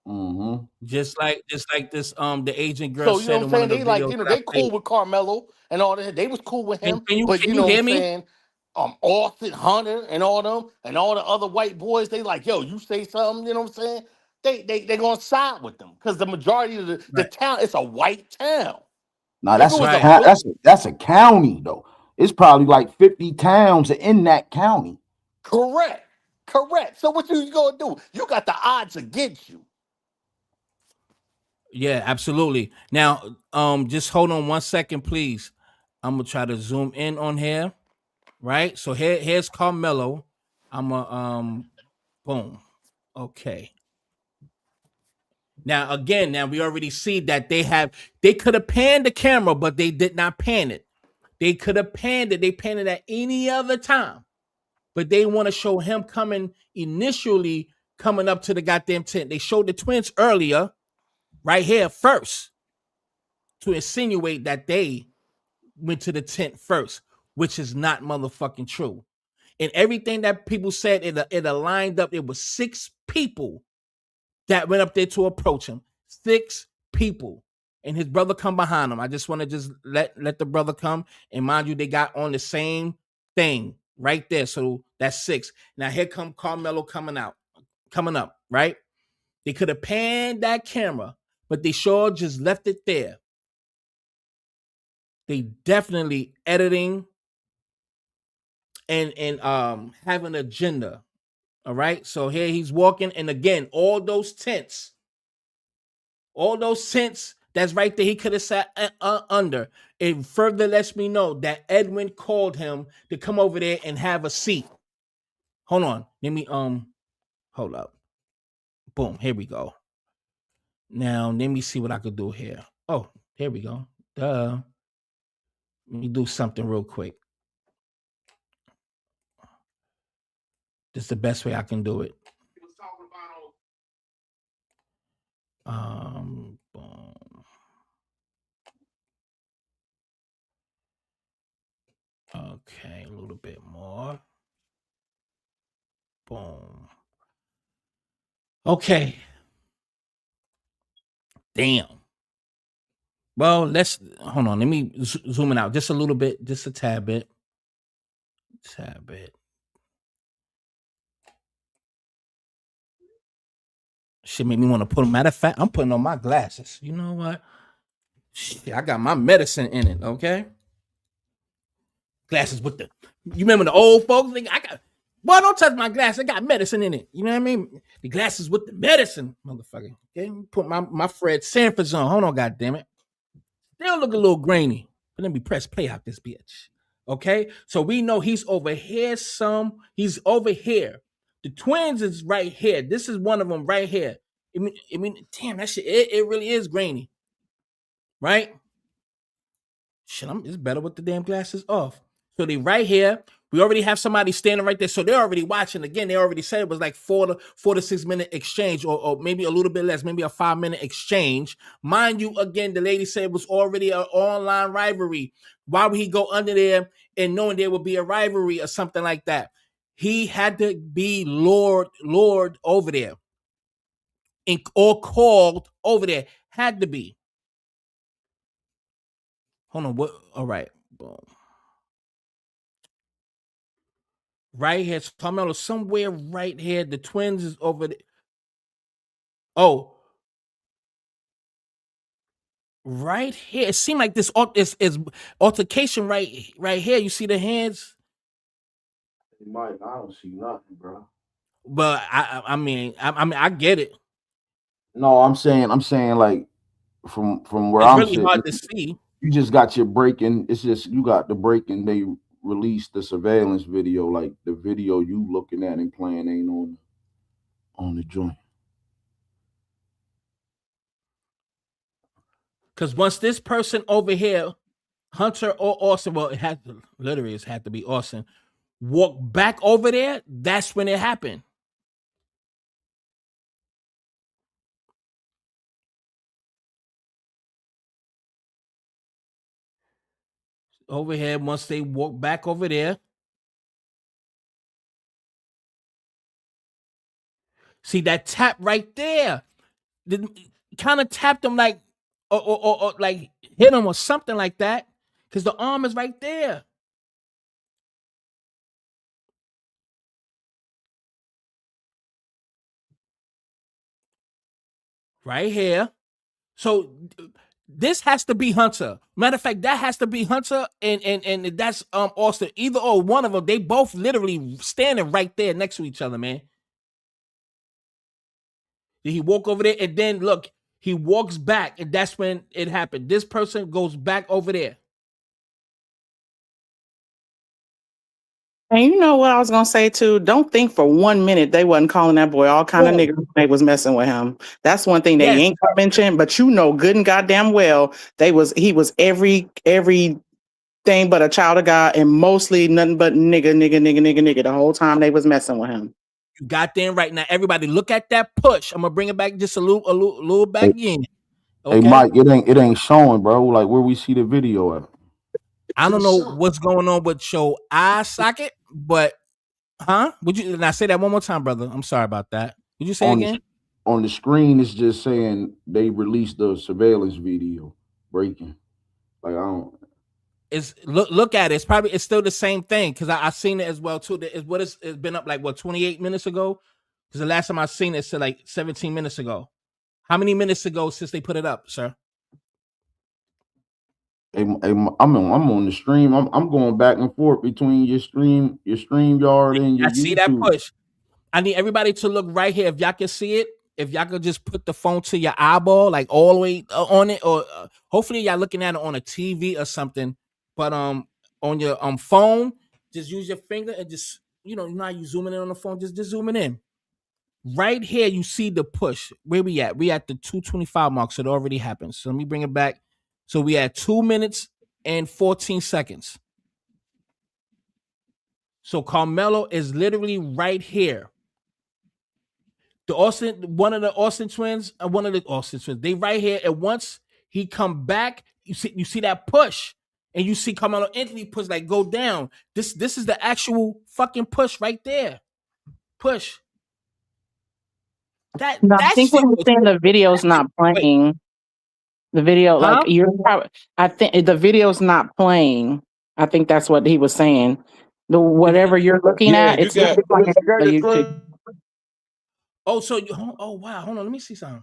Hmm. Just like this the agent girl So you know said what I'm in one saying? of the They like, videos that I they played. cool with Carmelo and all that. They was cool with Can, him, can you but can you you know what I'm hear me? saying? Austin Hunter and all them and all the other white boys, they like, yo, you say something, you know what I'm saying? They gonna side with them because the majority of the Right. town, it's a white town. Now If it that's a was a Right. count. black, That's a county though. It's probably like 50 towns in that county. correct, correct. So what you gonna do? You got the odds against you. Yeah, absolutely. Now, just hold on 1 second, please. I'm gonna try to zoom in on here. Right. So here's Carmelo. I'm a boom. Okay. Now again, now we already see that they could have panned the camera, but they did not pan it. They could have panned it. They panned it at any other time, but they want to show him initially coming up to the goddamn tent. They showed the twins earlier, right here first, to insinuate that they went to the tent first, which is not motherfucking true. And everything that people said, it aligned up. It was 6 people that went up there to approach him. 6 people. And his brother come behind him. I just want to just let the brother come. And mind you, they got on the same thing right there. So that's 6. Now here come Carmelo coming up, right? They could have panned that camera, but they sure just left it there. They definitely editing and have an agenda. All right. So here he's walking, and again, all those tents that's right there, he could have sat under. It further lets me know that Edwin called him to come over there and have a seat. Hold on. Let me hold up. Boom. Here we go. Now let me see what I could do here. Oh, here we go. Duh. Let me do something real quick. This is the best way I can do it. Boom. Okay, a little bit more. Boom. Okay. Damn. Well, let's hold on. Let me zoom it out just a little bit, just a tad bit. Shit make me want to put them. Matter of fact, I'm putting on my glasses. You know what? Shit, I got my medicine in it. Okay. Glasses with the. You remember the old folks? I got. Boy, don't touch my glass. I got medicine in it. You know what I mean? The glasses with the medicine, motherfucker. Okay, put my Fred Sanford on. Hold on, goddamn it. They'll look a little grainy. But let me press play out this bitch. Okay, so we know he's over here. He's over here. The twins is right here. This is one of them right here. I mean, damn, that shit. It really is grainy, right? Shit, it's better with the damn glasses off. So they right here. We already have somebody standing right there. So they're already watching. Again, they already said it was like 4 to 6 minute exchange, or maybe a little bit less, maybe a 5-minute exchange. Mind you, again, the lady said it was already an online rivalry. Why would he go under there and knowing there would be a rivalry or something like that? He had to be lured over there or called over there. Had to be. Hold on. What? All right. Boom. Right here, Carmelo, somewhere right here. The twins is over there. Oh, right here. It seemed like this is altercation right here. You see the hands? Mike, I don't see nothing, bro. But I mean, I get it. No, I'm saying like from where It's I'm really sitting, hard to see. you just got your breaking. It's just you got the breaking. They released the surveillance video, like the video you looking at and playing ain't on the joint. Because once this person over here, Hunter or Austin, well, it had to literally it had to be Austin, walk back over there. That's when it happened. Over here, once they walk back over there. See that tap right there? Kind of tapped him like, or like hit him or something like that, because the arm is right there. Right here. So this has to be Hunter. Matter of fact, that has to be Hunter, and that's Austin. Either or one of them. They both literally standing right there next to each other, man. Did he walk over there and then look? He walks back, and that's when it happened. This person goes back over there. And you know what I was gonna say too? Don't think for 1 minute they wasn't calling that boy all kind of Oh, niggas when they was messing with him. That's one thing they yes. ain't mentioned, but you know good and goddamn well he was everything but a child of God and mostly nothing but nigga the whole time they was messing with him. You got there right now. Everybody, look at that push. I'm gonna bring it back just a little back in. Hey Okay. Mike, it ain't showing, bro. Like where we see the video at. I don't know what's going on with your eye socket, but Would you? And I say that one more time, brother. I'm sorry about that. Would you say On again? on the screen, it's just saying they released the surveillance video breaking. Like I don't. It's look at it. It's still the same thing because I seen it as well too. It's been up like 28 minutes ago. Because the last time I seen it said like 17 minutes ago. How many minutes ago since they put it up, sir? I'm on the stream. I'm going back and forth between your stream yard and your I see that YouTube. push. I need everybody to look right here. If y'all can see it, if y'all could just put the phone to your eyeball, like all the way on it, or hopefully y'all looking at it on a TV or something. But on your phone, just use your finger and just you know how you zooming in on the phone, just zoom it in. Right here, you see the push. Where we at? We at the 2:25 mark, so it already happened. So let me bring it back. So we at 2 minutes and 14 seconds. So Karmelo is literally right here. One of the Austin twins, they right here. And once he come back, you see that push, and you see Carmelo Anthony push like go down. This is the actual fucking push right there. Push. That No, I think shit what he's was saying, the video's not wait, playing. The video, huh? like you're probably, I think the video's not playing. I think that's what he was saying. The whatever you're looking Yeah, at, you it's not got playing on the YouTube. Oh, so oh wow, hold on, let me see something.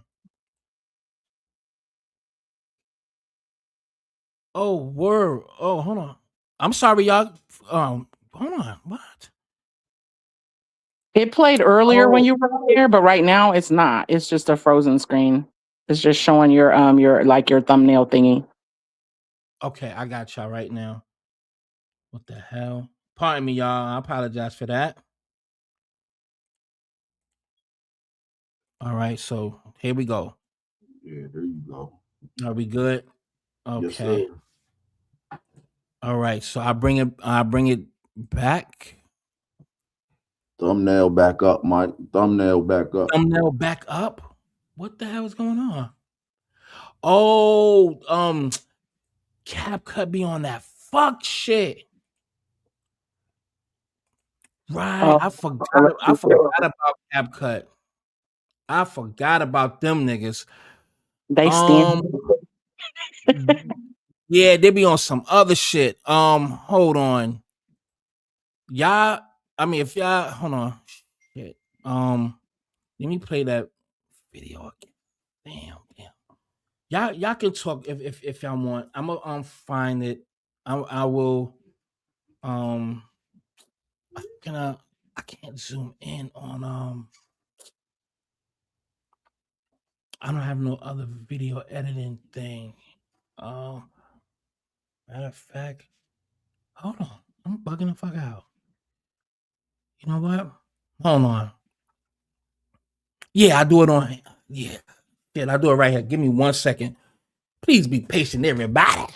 Oh word. Oh, hold on. I'm sorry, y'all. Hold on. What? It played earlier when Oh, you were there, but right now it's not. It's just a frozen screen. It's just showing your like your thumbnail thingy. okay, I got y'all right now. What the hell? Pardon me, y'all. I apologize for that. All right, so here we go. Yeah, there you go. Are we good? Yes, Okay. sir. All right. So I bring it back. Thumbnail back up, Mike. Thumbnail back up. Thumbnail back up. What the hell is going on? Oh, Cap Cut be on that fuck shit. Right. Oh, I forgot about Cap Cut. I forgot about them niggas. they stand. Um yeah, they be on some other shit. Hold on. Y'all, I mean if y'all hold on. Shit. Let me play that video again. Damn. Y'all can talk if y'all want. I'm gonna find it. I will I can't zoom in on I don't have no other video editing thing. Matter of fact, hold on. I'm bugging the fuck out. You know what? Hold on. Yeah, I do it on yeah. I do it right here. Give me 1 second. Please be patient, everybody.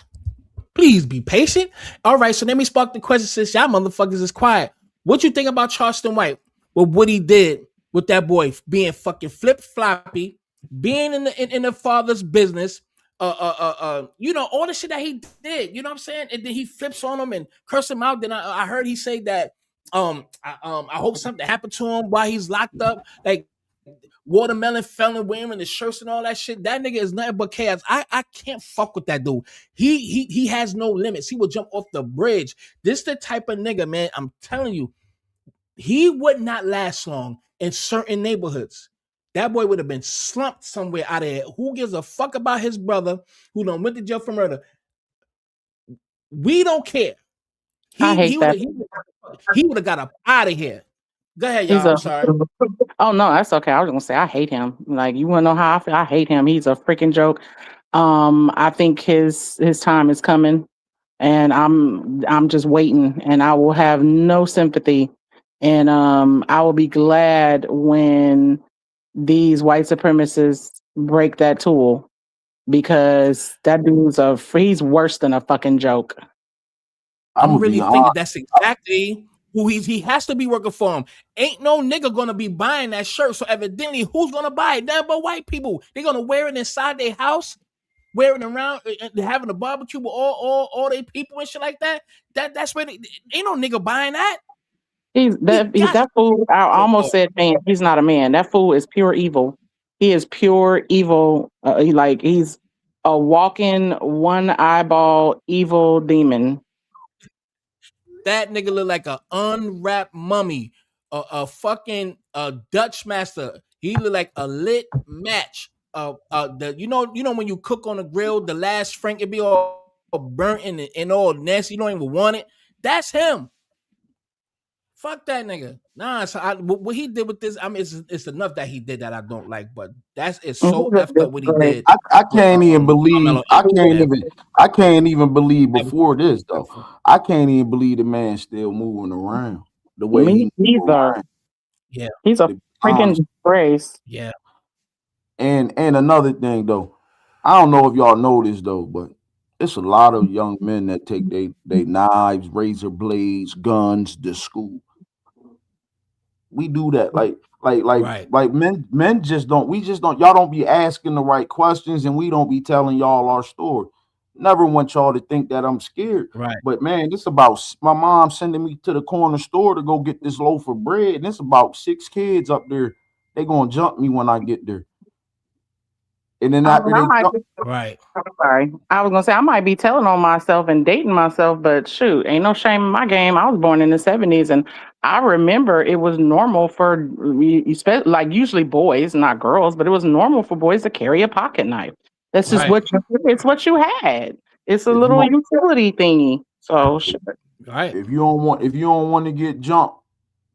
Please be patient. All right, so let me spark the question since y'all motherfuckers is quiet. What you think about Charleston White? With what he did with that boy being fucking flip floppy, being in the father's business, you know, all the shit that he did. You know what I'm saying? And then he flips on him and curse him out. Then I heard he say that I hope something happened to him while he's locked up. Like Watermelon felon wearing the shirts and all that shit. That nigga is nothing but chaos. I can't fuck with that dude. He has no limits. He will jump off the bridge. This the type of nigga, man. I'm telling you, he would not last long in certain neighborhoods. That boy would have been slumped somewhere out of here. Who gives a fuck about his brother who done went to jail for murder? We don't care. I He hate that. would have got up out of here. Go ahead, He's y'all. a. I'm sorry. Oh no, that's okay. I was gonna say I hate him. Like you wanna know how I feel? I hate him. He's a freaking joke. I think his time is coming, and I'm just waiting, and I will have no sympathy, and I will be glad when these white supremacists break that tool because that he's worse than a fucking joke. I'm I'm gonna be really honest. thinking that's exactly who he has to be working for him. Ain't no nigga gonna be buying that shirt. So evidently, who's gonna buy it? Nothing but white people. They're gonna wear it inside their house, wearing around, and having a barbecue with all their people and shit like that. That's where ain't no nigga buying that. That fool. I almost said man. He's not a man. That fool is pure evil. He is pure evil. He's a walking one eyeball evil demon. That nigga look like a unwrapped mummy, fucking Dutch master. He look like a lit match. You know when you cook on the grill, the last Frank it be all burnt and all nasty. You don't even want it. That's him. Fuck that nigga. Nah, so what he did with this, I mean, it's enough that he did that I don't like, but it's so effed up what he did. I With, can't even believe. Carmelo Anthony. I can't even believe before this though. I can't even believe the man still moving around the way Me he moving neither. around. Yeah, He's a freaking Honestly. disgrace. Yeah. And another thing though, I don't know if y'all know this though, but it's a lot of young men that take they knives, razor blades, guns to school. We do that Right. like men just don't, we just don't, y'all don't be asking the right questions, and we don't be telling y'all our story. Never want y'all to think that I'm scared. Right. But man, this about my mom sending me to the corner store to go get this loaf of bread, and it's about 6 kids up there. They gonna jump me when I get there. And then I mean, after I they might jump, be, Right. I'm sorry. I was gonna say I might be telling on myself and dating myself, but shoot, ain't no shame in my game. I was born in the '70s, and I remember it was normal for like usually boys, not girls, but it was normal for boys to carry a pocket knife. That's just Right. what you. It's what you had. It's a if you little don't utility thingy. So sure. Right. if you don't want to get jumped,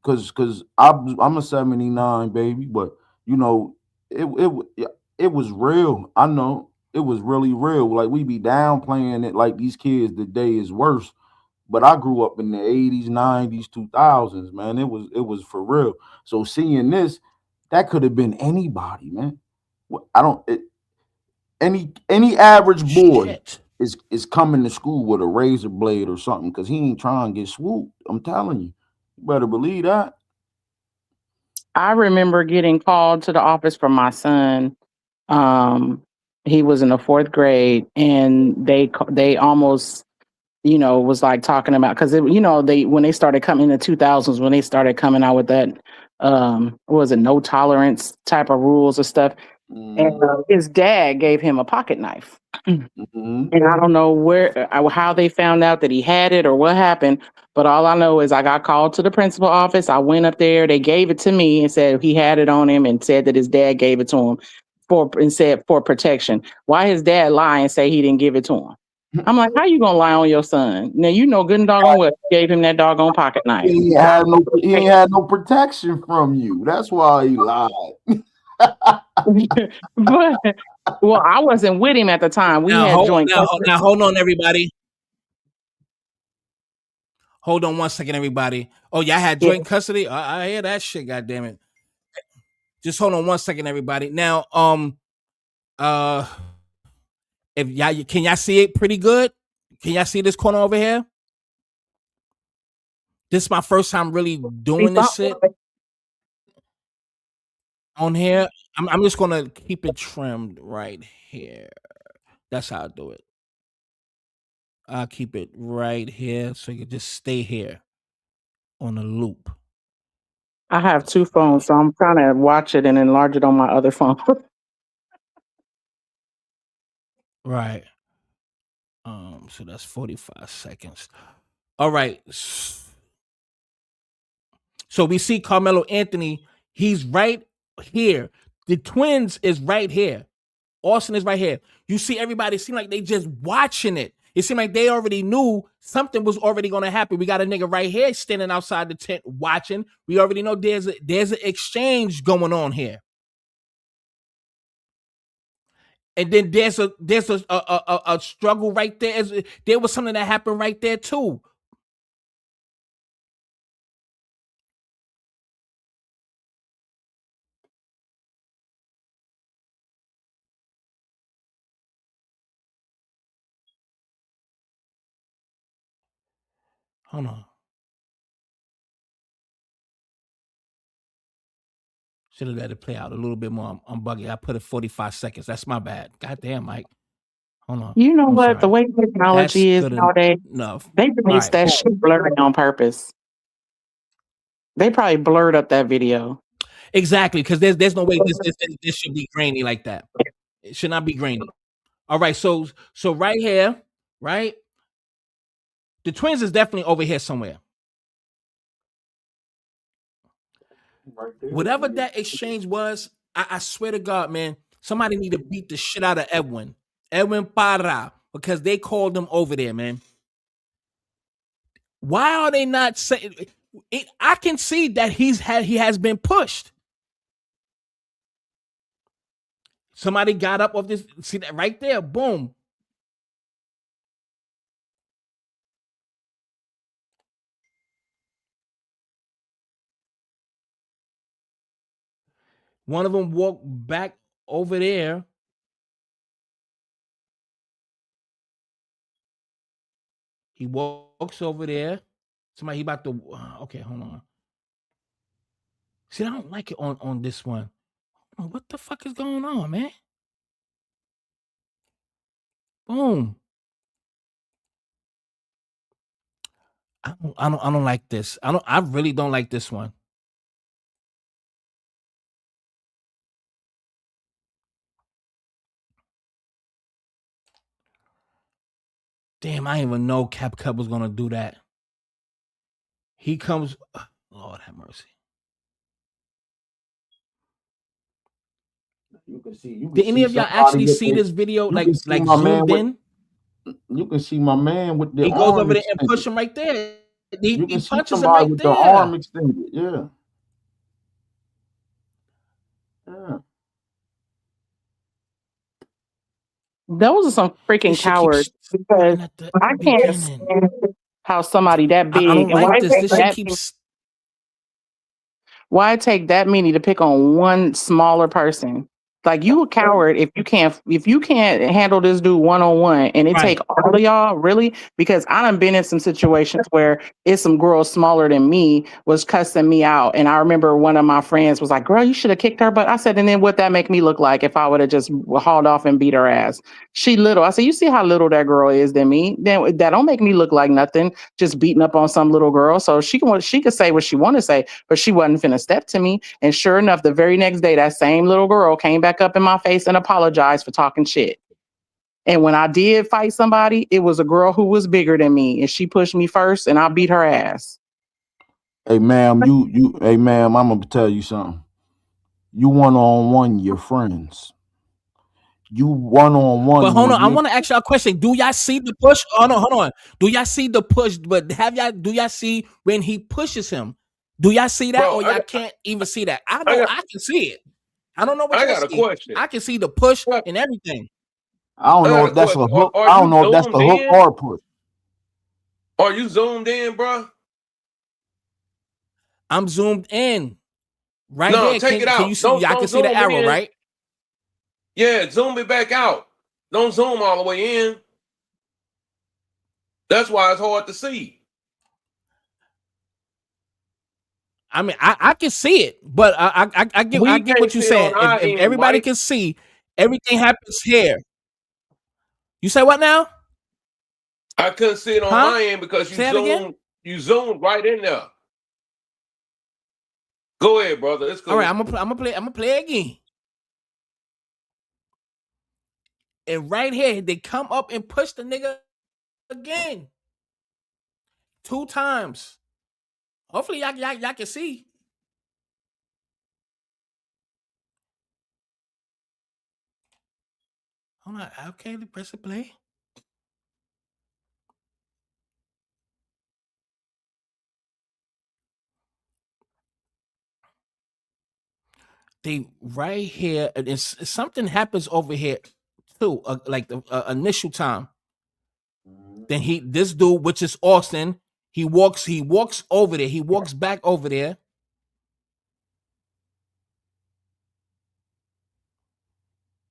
I'm a 79 baby, but you know it was real. I know it was really real. Like we be downplaying it like these kids today is worse. But I grew up in the 80s, 90s, 2000s, man. It was for real. So seeing this, that could have been anybody, man. I don't it, any average boy Shit. is coming to school with a razor blade or something because he ain't trying to get swooped. I'm telling you. You better believe that. I remember getting called to the office for my son. Um, he was in the fourth grade, and they almost was like talking about because they when they started coming in the 2000s when they started coming out with that what was it, no tolerance type of rules or stuff, and Mm, his dad gave him a pocket knife. mhm. And I don't know how they found out that he had it or what happened, but all I know is I got called to the principal office. I went up there. They gave it to me and said he had it on him and said that his dad gave it to him and said for protection. Why his dad lie and say he didn't give it to him? I'm like, how you gonna lie on your son? Now you know good and doggone well you gave him that doggone pocket knife. He ain't had no protection from you. That's why he lied. But well, I wasn't with him at the time. We Now had hold joint custody. now hold on everybody. Hold on one second, everybody. Oh, y'all had Yeah. joint custody? I hear that shit, god damn it. Just hold on one second, everybody. Now, uh if y'all can y'all see it pretty good? Can y'all see this corner over here? This is my first time really doing this shit on here. I'm just gonna keep it trimmed right here. That's how I do it. I'll keep it right here so you can just stay here on a loop. I have two phones, so I'm trying to watch it and enlarge it on my other phone. Right. So that's 45 seconds. All right. So we see Carmelo Anthony. He's right here. The twins is right here. Austin is right here. You see everybody, it seemed like they just watching it. It seemed like they already knew something was already going to happen. We got a nigga right here standing outside the tent watching. We already know there's an exchange going on here. And then there's a struggle right there. There was something that happened right there too. Hold on. Should have let it play out a little bit more. I'm buggy. I put it 45 seconds. That's my bad. God damn, Mike. Hold on. You know I'm what? The sorry. way That's technology is good nowadays, enough. they All released right, that boom. shit blurry on purpose. They probably blurred up that video. Exactly, because there's no way this should be grainy like that. It should not be grainy. All right, so right here, right? The twins is definitely over here somewhere. Right there. Whatever that exchange was, I swear to God, man, somebody need to beat the shit out of Edwin Parra, because they called him over there, man. Why are they not saying it? I can see that he has been pushed. Somebody got up off this. See that right there? Boom. One of them walked back over there. He walks over there. Somebody he about to okay, hold on. See, I don't like it on this one. What the fuck is going on, man? Boom. I don't like this. I really don't like this one. Damn, I didn't even know Cap Cut was gonna do that. He comes, Lord have mercy. You can see. You can Did any see of y'all somebody actually with see the. this video You can see like my man zoomed with. in? You can see my man with the He goes arm over there and extended. push him right there. You He can see punches him somebody right with the arm there. extended. Yeah. Yeah. Those are some freaking This shit keeps cowards because starting at the I can't beginning. stand how somebody that I big don't and like why this. This shit that keeps why take that many to pick on one smaller person? Like you a coward if you can't handle this dude one on one and it right. take all of y'all really because I done been in some situations where it's some girls smaller than me was cussing me out and I remember one of my friends was like, "Girl, you should have kicked her." But I said, "And then what that make me look like if I would have just hauled off and beat her ass?" She little. I said, "You see how little that girl is than me? Then that don't make me look like nothing. Just beating up on some little girl. So she could say what she want to say, but she wasn't finna step to me." And sure enough, the very next day, that same little girl came back up in my face and apologized for talking shit. And when I did fight somebody, it was a girl who was bigger than me, and she pushed me first, and I beat her ass. Hey, ma'am. Hey, ma'am. I'm gonna tell you something. You one on one, your friends. You one on But one hold when on, I you. want to ask y'all a question. Do y'all see the push? Oh no, hold on. Do y'all see the push? But do y'all see when he pushes him? Do y'all see that, Bro, or y'all can't even see that? I I know got I can see it. I don't know what I y'all got a see. question. I can see the push I and everything. I don't know got a if that's a question. hook. Are I don't you know if that's the zoomed hook in? or push. Are you zoomed in, bro? I'm zoomed in right No, here. take it Can you out. see? Y'all can Don't see the zoom arrow, in. right? Yeah, zoom it back out. Don't zoom all the way in. That's why it's hard to see. I mean, I can see it, but I We get what can't you're see it on saying. our If end, everybody Mike. can see, everything happens here. You say what now? I couldn't see it on Huh? my end because Say that again. you zoomed right in there. Go ahead, brother. It's All right, cool. I'm gonna play again. And right here, they come up and push the nigga again. 2 times. Hopefully y'all can see. Hold on. Okay, press the play. They right here, and something happens over here too, like the initial time. Then this dude, which is Austin, he walks over there. He walks back over there.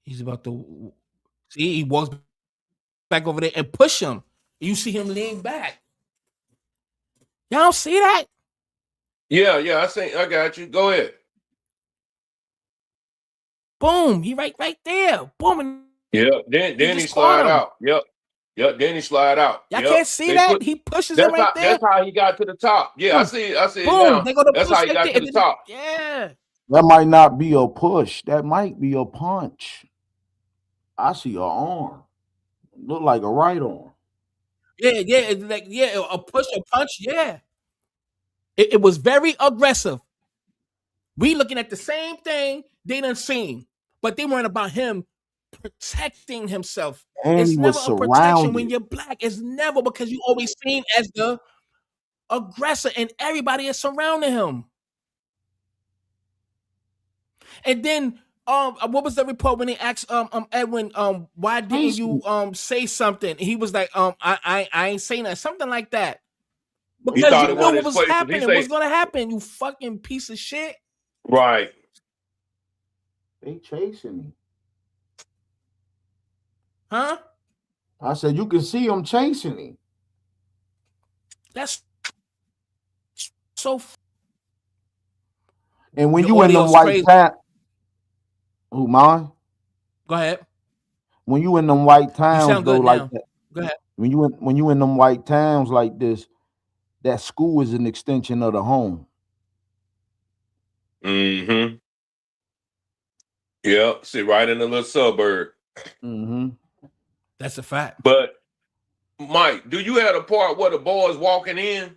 He's about to see. He walks back over there and push him. You see him lean back. Y'all don't see that? Yeah, I got you. Go ahead. Boom. He right there. Boom. And Yeah. he Then he just caught slide him. out. Yep. Yep. Then he slide out. Y'all Yep. can't see They that? put He pushes him right there. that's how he got to the top. Yeah, Boom. I see it Boom. now. They go to That's push how he right got there. to And the then, top. yeah. That might not be a push. That might be a punch. I see a arm. Look like a right arm. Yeah. It's like, a push, a punch. Yeah. It was very aggressive. We looking at the same thing they done seen, but they weren't about him protecting himself. And It's he never was a protection when surrounded. you're black. It's never because you always seen as the aggressor and everybody is surrounding him. And then what was the report when they asked Edwin why didn't you Crazy. say something? He was like I ain't saying that, something like that. He Because thought you it knew wasn't what his was place. He happening, say, what's gonna happen, you fucking piece of shit. right. They chasing him. Huh? I said you can see them chasing him. That's so. And when Your you in them audio's white crazy. towns, who mine? Go ahead. When you in them white You towns sound though, good like now. that. Go ahead. When you in them white towns like this, that school is an extension of the home. Mm-hmm. Yep. See, right in the little suburb. Mm-hmm. That's a fact. But Mike, do you have a part where the boys walking in?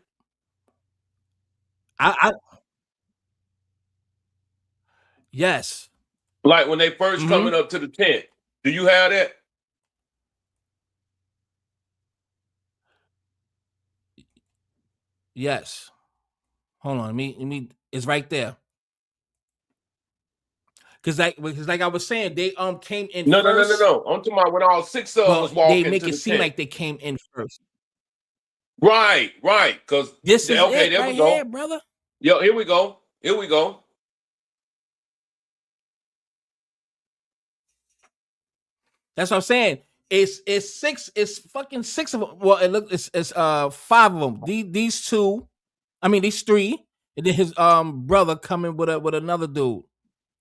I yes. Like when they 1st coming up to the tent. Do you have that? Yes. Hold on. Let me. It's right there. Because like I was saying, they came in No. first. I'm talking about when all 6 of them Well, was they walking make to it the seem tent. like they came in first. Right. Because This is okay, it there right we go. here, brother. Yo, here we go. That's what I'm saying. It's six. It's fucking six of them. Well, it's 5 of them. These two. I mean these 3, and then his brother coming with another dude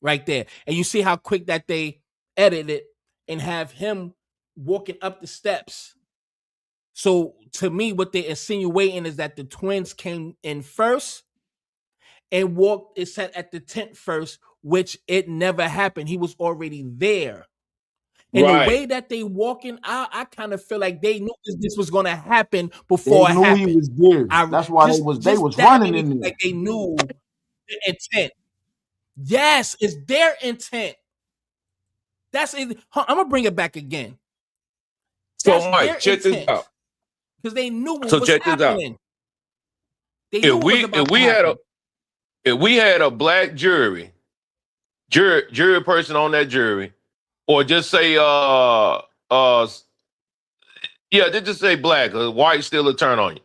right there. And you see how quick that they edit it and have him walking up the steps. So to me, what they're insinuating is that the twins came in first and walked. It sat at the tent first, which it never happened. He was already there. And the Right. way that they walking, I kind of feel like they knew this was going to happen They before it knew he happened. was there. That's why they was That running made me in feel there. like they knew the intent. Yes, it's their intent. That's it. I'm gonna bring it back again. So That's their Mike, check this intent out. because they knew what So was check this out. happening. They knew what was about to happen. If we had a black jury person on that jury, or just say yeah, they just say black, white still a turn on you.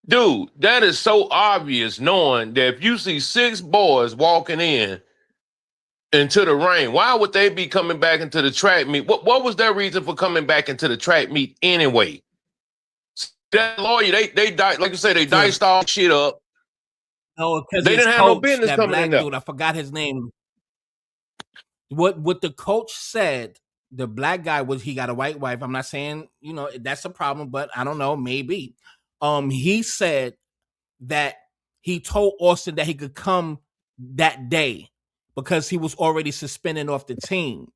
Dude, that is so obvious knowing that if you see 6 boys walking into the rain, why would they be coming back into the track meet? What was their reason for coming back into the track meet anyway? That lawyer, they like you say, they diced all shit up. No, because They his didn't have no coach, business that coming in black there. dude, I forgot his name. What the coach said, the black guy was he got a white wife. I'm not saying, that's a problem, but I don't know, maybe. He said that he told Austin that he could come that day because he was already suspended off the team.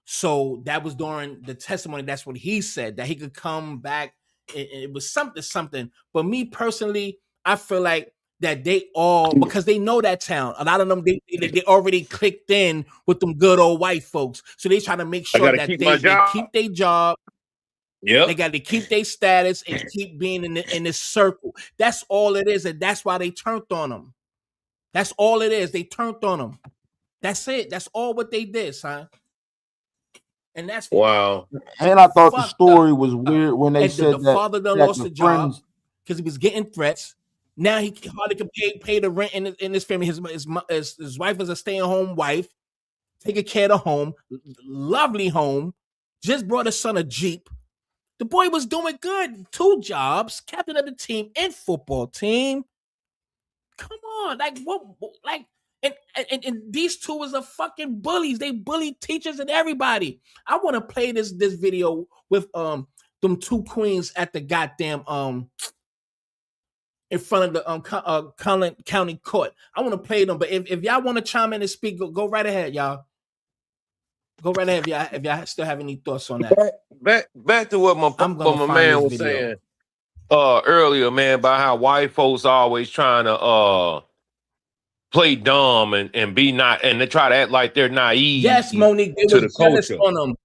So that was during the testimony. That's what he said, that he could come back. It was something. But me personally, I feel like that they all, because they know that town. A lot of them, they already clicked in with them good old white folks. So they try to make I sure gotta that keep my they job. keep their job. Yep. They got to keep their status and keep being in this circle. That's all it is, and that's why they turned on them. That's all it is. They turned on them. That's it. That's all what they did, son. And that's wow. And I thought the fucked up. story was weird when they And the said that father done that lost the the job friends. because he was getting threats. Now he hardly can pay the rent in his family. His wife is a stay-at-home wife, taking care of the home, lovely home. Just brought his son a Jeep. The boy was doing good. 2 jobs, captain of the team and football team. Come on, like what? Like, and these 2 is a fucking bullies. They bully teachers and everybody. I want to play this video with them 2 queens at the goddamn in front of the Collin County Court. I want to play them, but if y'all want to chime in and speak, go right ahead, y'all. Go right ahead if y'all still have any thoughts on that. Back to what I'm gonna my find man this was video. saying earlier, man, about how white folks always trying to play dumb and be not, and they try to act like they're naive. Yes, Monique, they to was the jealous culture. on them.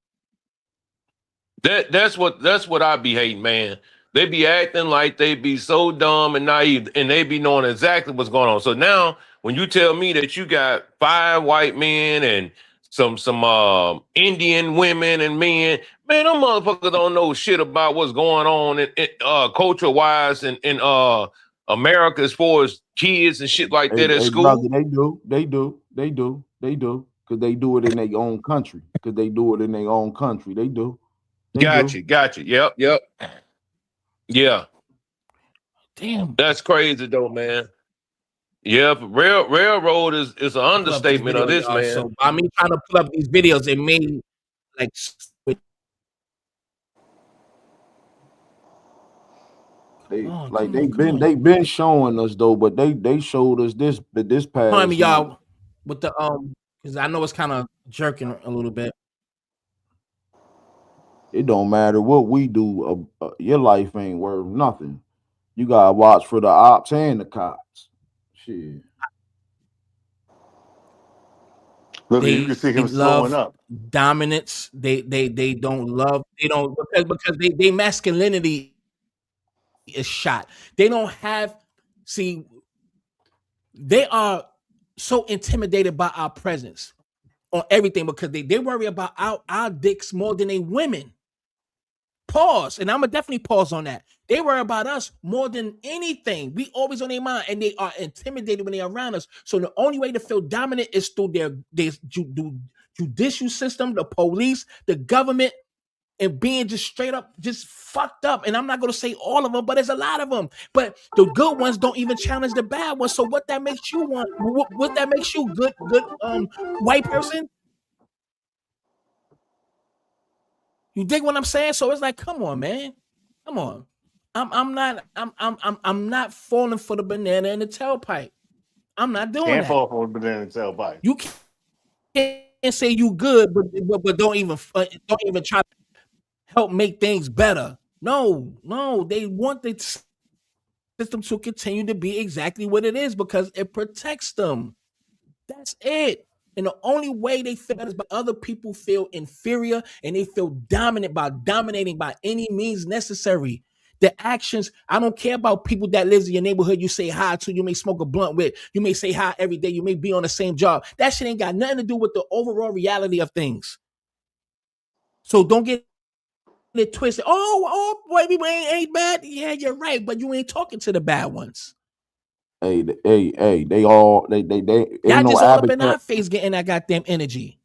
That's what I be hating, man. They be acting like they be so dumb and naive, and they be knowing exactly what's going on. So now, when you tell me that you got 5 white men and some Indian women and men, man, them motherfuckers don't know shit about what's going on in culture wise in America as far as kids and shit like that at Hey, school. brother, they do. because they do it in their own country. Because they do it in their own country. They do. They do. Got you. Yep. Yeah. Damn. That's crazy though, man. Yeah, railroad is an Pull up this understatement video, of this, y'all. man. So by me trying to pull up these videos, it made like They've been showing us though, but they showed us this pardon me, past month. y'all, with the because I know it's kind of jerking a little bit. It don't matter what we do. Your life ain't worth nothing. You gotta watch for the ops and the cops. Shit. Look, you can see him slowing love up. dominance. They don't love. They don't because they masculinity is shot. They don't have. See, they are so intimidated by our presence on everything because they worry about our dicks more than they women. Pause. And I'm gonna definitely pause on that. They worry about us more than anything. We always on their mind, and they are intimidated when they're around us. So the only way to feel dominant is through their judicial system, the police, the government, and being just straight up just fucked up. And I'm not gonna say all of them, but there's a lot of them. But the good ones don't even challenge the bad ones. So what that makes you want? What that makes you good white person? You dig what I'm saying? So it's like, come on, man. Come on. I'm not falling for the banana in the tailpipe. I'm not doing Can't that. fall for a banana in the tailpipe. You can't say you good, but don't even try to help make things better. No, they want the system to continue to be exactly what it is because it protects them. That's it. And the only way they feel that is by other people feel inferior and they feel dominant by dominating by any means necessary. The actions, I don't care about people that lives in your neighborhood you say hi to, you may smoke a blunt with, you may say hi every day, you may be on the same job. That shit ain't got nothing to do with the overall reality of things. So don't get it twisted. Oh, boy, we ain't bad. Yeah, you're right, but you ain't talking to the bad ones. Hey, they all they y'all just all up in our face getting that goddamn energy.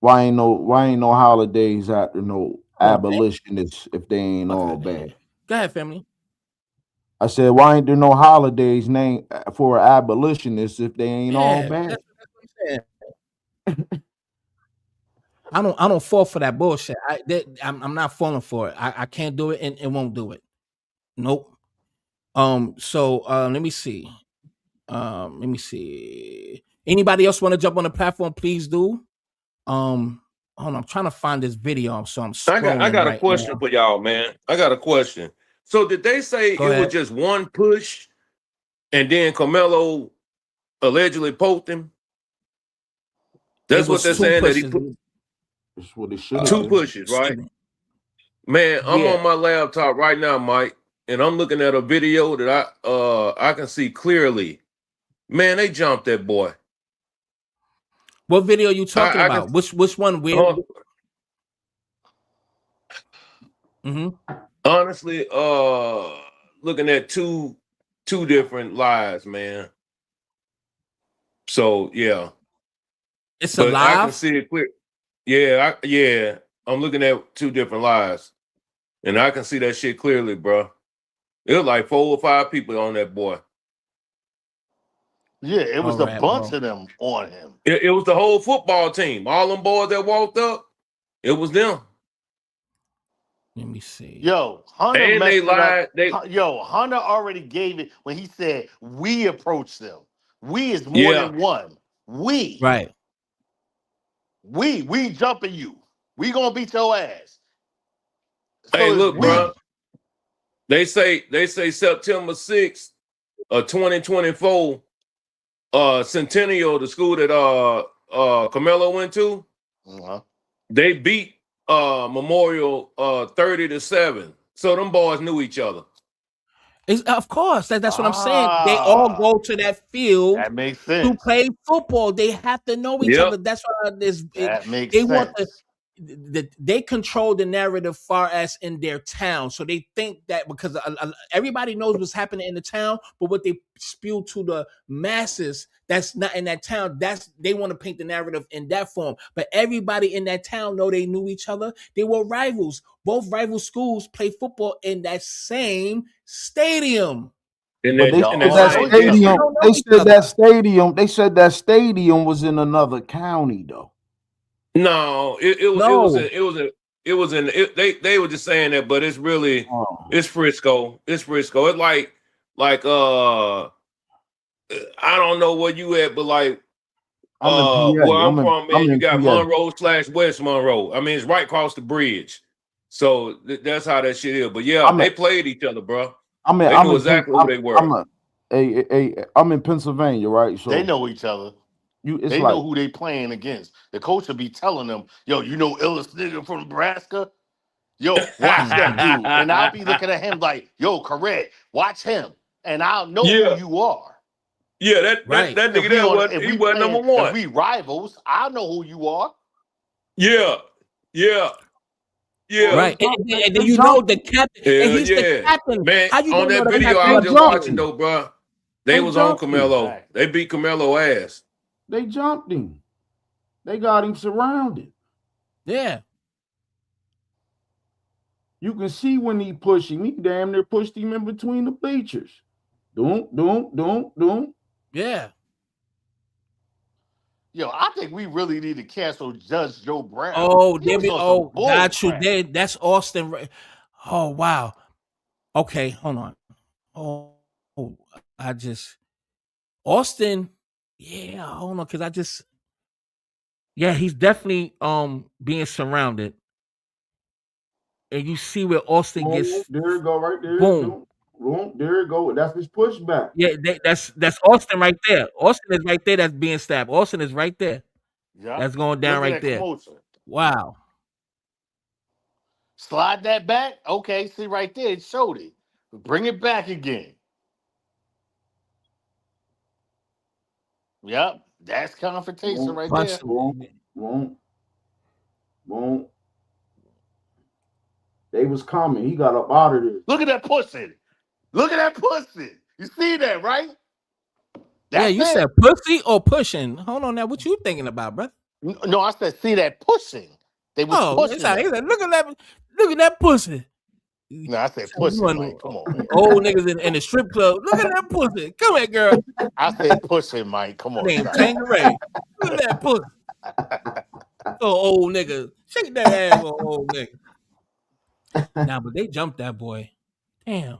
Why ain't no holidays after no abolitionists if they ain't all bad? Go ahead, family. I said, why ain't there no holidays named for abolitionists if they ain't all bad? That's what I'm saying. I don't fall for that bullshit. I'm not falling for it. I can't do it and won't do it. Nope. So let me see. Anybody else want to jump on the platform? Please do. Hold on, I'm trying to find this video. So I'm scrolling. I got a question for y'all, man. I got a question. So did they say was just one push and then Karmelo allegedly poked him? That's what they're saying that he put. That's what it should. 2 pushes, right? Man, I'm on my laptop right now, Mike, and I'm looking at a video that I can see clearly. Man, they jumped that boy. What video are you talking about? Which one? Where? Honestly, looking at two different lives, man. So yeah, it's a live. I can see it clear. Yeah, I'm looking at 2 different lives, and I can see that shit clearly, bro. It was like 4 or 5 people on that boy. Yeah, it was a bunch of them on him. It was the whole football team. All them boys that walked up, it was them. Let me see. Yo, Hunter and they lied. Hunter already gave it when he said we approached them. We is more than one. We. Right. We jumping you. We gonna beat your ass. So hey, look, bro. They say September 6th, 2024, Centennial, the school that Karmelo went to. They beat Memorial 30-7. So them boys knew each other. Of course, that's what I'm saying. They all go to that field. That makes sense. To play football, they have to know each other. That's why that makes sense. they control the narrative far as in their town. So they think that because everybody knows what's happening in the town, but what they spew to the masses that's not in that town, that's they want to paint the narrative in that form. But everybody in that town know they knew each other. They were rivals. Both rival schools play football in that same stadium. But they Y'all said all that know each They other. stadium. don't know They each said other. that stadium. They said that stadium was in another county though. No, No. they were just saying that, but it's really Oh, it's Frisco. It's Frisco. It's like I don't know where you at, but like I'm in PA. where I'm from, man, I'm you in got PA. Monroe / West Monroe. I mean, it's right across the bridge. So that's how that shit is. But yeah, I'm they in played each other, bro. I'm in They I'm knew in Pen- exactly who they I'm were. I'm in Pennsylvania, right? They So know each other. it's They like know who they playing against. The coach will be telling them, "Yo, you know illest nigga from Nebraska? Yo, watch that dude." And I'll be looking at him like, "Yo, correct. Watch him." And I'll know who Yeah, you are. yeah. That Right. nigga there was If he we was playing, number if one. we rivals, I'll know who you are. Yeah, yeah, oh yeah. Right. And then they you know jumped the captain, and Hell he's the yeah, captain. man. How you On gonna know that the video captain I they was of just the jumped player? watching him. though, bro, they They was on jumped him. Carmelo. Exactly. They beat Carmelo ass. They jumped him. They got him surrounded. Yeah. You can see when he pushed him. He damn near pushed him in between the bleachers. Doom, doom, doom, doom. Yeah. Yo, I think we really need to cancel Judge Joe Brown. Oh, He there was we on some oh bull got you. crap. There, that's Austin. Oh wow. Okay, hold on. Oh, I just Austin. Yeah, hold on, because I just he's definitely being surrounded. And you see where Austin Boom, gets there you go, right there. boom. Doom, boom, there you go. That's his pushback. Yeah, that's Austin right there. Austin is right there that's being stabbed. Austin is right there. Yeah. That's going down Look at right that there. commotion. Wow. Slide that back. Okay, see right there, it showed it. Bring it back again. Yep, that's confrontation Boom, right Punch there. boom, boom, boom. They was coming. He got up out of there. Look at that pussy. Look at that pussy. You see that, right? Yeah, That's you said it. pussy or pushing. Hold on now. What you thinking about, brother? No, I said see that pushing. They was Oh, it's pushing like, them. look at that pussy. No, I said So you pussy, want Mike. Come on. old niggas in the strip club. Look at that pussy. Come here, girl. I said pussy, Mike. Come Her on, name stop. Tangeray. Look at that pussy. Oh, old nigga. Shake that ass, old nigga. Nah, but they jumped that boy. Damn.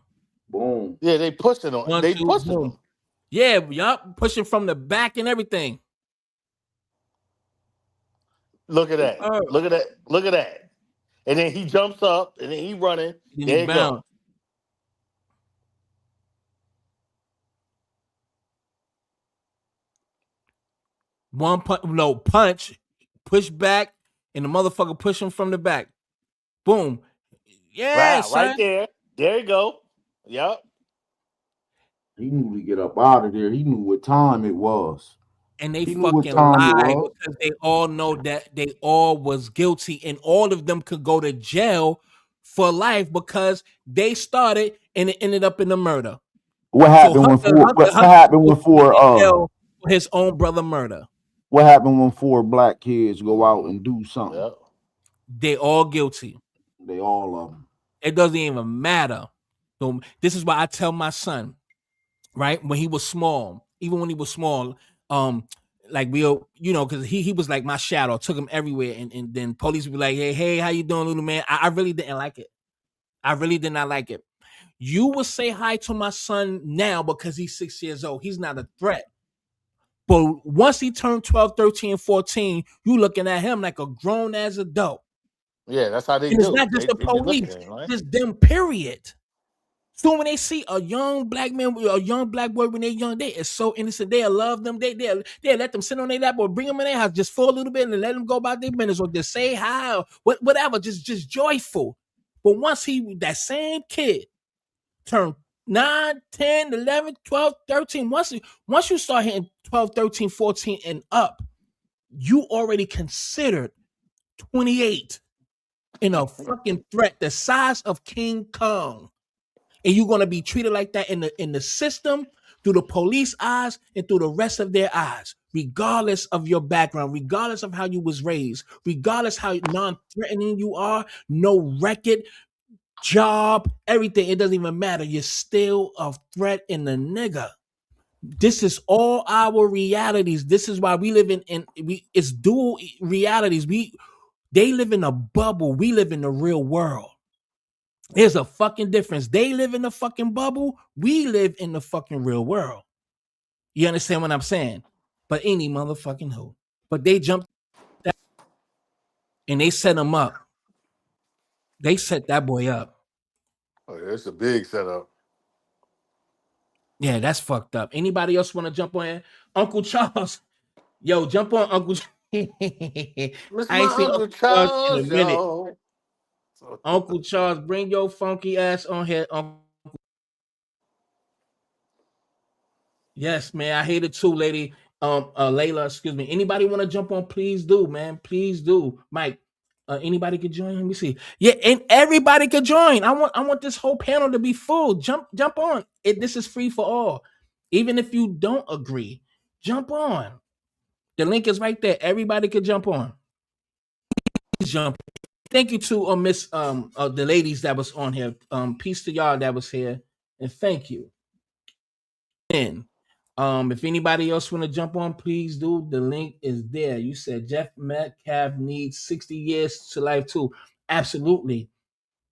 Boom. Yeah, they pushing on. One, They two, pushing boom. them. Yeah, yup. Pushing from the back and everything. Look at that. Oh, Look at that. Look at that. And then he jumps up, and then he running. then he There you bound. go. One punch, no punch, push back, and the motherfucker push him from the back. Boom. Yeah, Wow, right son. there. There you go. Yep. He knew to get up out of there. He knew what time it was. And they He knew what fucking time it lied was. because they all know that they all was guilty, and all of them could go to jail for life because they started and it ended up in a murder. What So happened when four? What happened when in four? jail for his own brother murder. What happened when four black kids go out and do something? Yep. They all guilty. They all of them. It doesn't even matter. So this is why I tell my son, right? When he was small, even when he was small, like we'll, because he was like my shadow, took him everywhere, and then police would be like, hey, how you doing, little man? I really didn't like it. I really did not like it. You will say hi to my son now because he's 6 years old. He's not a threat. But once he turned 12, 13, 14, you looking at him like a grown as adult. Yeah, that's how they And it's do. not just They the be looking police, at it, right? it's them, period. So when they see a young black man, a young black boy when they're young, they is so innocent. They'll love them. They'll let them sit on their lap or bring them in their house just for a little bit and let them go about their business or just say hi or whatever, just joyful. But once that same kid turned 9, 10, 11, 12, 13, once you start hitting 12, 13, 14 and up, you already considered 28 in a fucking threat the size of King Kong. And you're gonna be treated like that in the system, through the police eyes and through the rest of their eyes, regardless of your background, regardless of how you was raised, regardless how non-threatening you are, no record, job, everything. It doesn't even matter. You're still a threat in the nigga. This is all our realities. This is why we live it's dual realities. They live in a bubble. We live in the real world. There's a fucking difference. They live in the fucking bubble. We live in the fucking real world. You understand what I'm saying? But any motherfucking who. But they jumped that and they set him up. They set that boy up. Oh, yeah, it's a big setup. Yeah, that's fucked up. Anybody else want to jump on here? Uncle Charles. Yo, jump on Uncle. I Miss ain't my seen Uncle Uncle Charles in a Charles, minute. yo. Uncle Charles, bring your funky ass on here. Yes, man. I hate it too, lady. Layla, excuse me. Anybody want to jump on? Please do, man. Please do. Mike, anybody could join. Let me see. Yeah, and everybody could join. I want this whole panel to be full. Jump on. This is free for all. Even if you don't agree, jump on. The link is right there. Everybody could jump on. Please jump. Thank you to Miss the ladies that was on here. Peace to y'all that was here, and thank you. And if anybody else want to jump on, please do. The link is there. You said Jeff Metcalf needs 60 years to life too. Absolutely,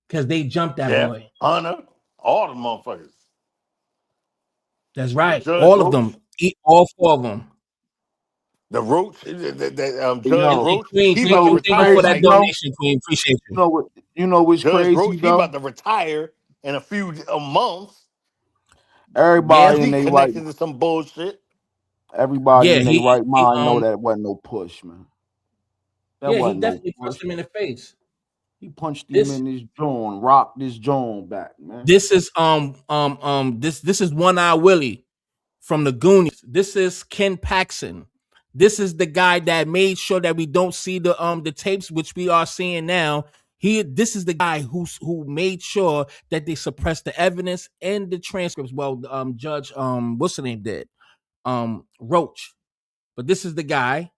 because they jumped that Jeff, boy. Hunter, all the motherfuckers. That's right. Judge All of Roach, them. All four of them. the Roach, You Judge know, And Roach, Queen, he you thank about know to you, what's thank you for retire that crazy like though? donation, Queen. Appreciate you. You know what's Judge crazy Roach. He about though? to retire in a few months. Everybody in Gamsey their right, connected to some bullshit. everybody Yeah, in their right mind know that wasn't no push, man. That he wasn't no definitely push. punched him in the face. He punched him This in his jaw and rocked his jaw back, man. this is this is One Eye Willie from the Goonies. This is Ken Paxson. This is the guy that made sure that we don't see the tapes, which we are seeing now. This is the guy who made sure that they suppressed the evidence and the transcripts. Well, Judge what's the name did? Roach. But this is the guy.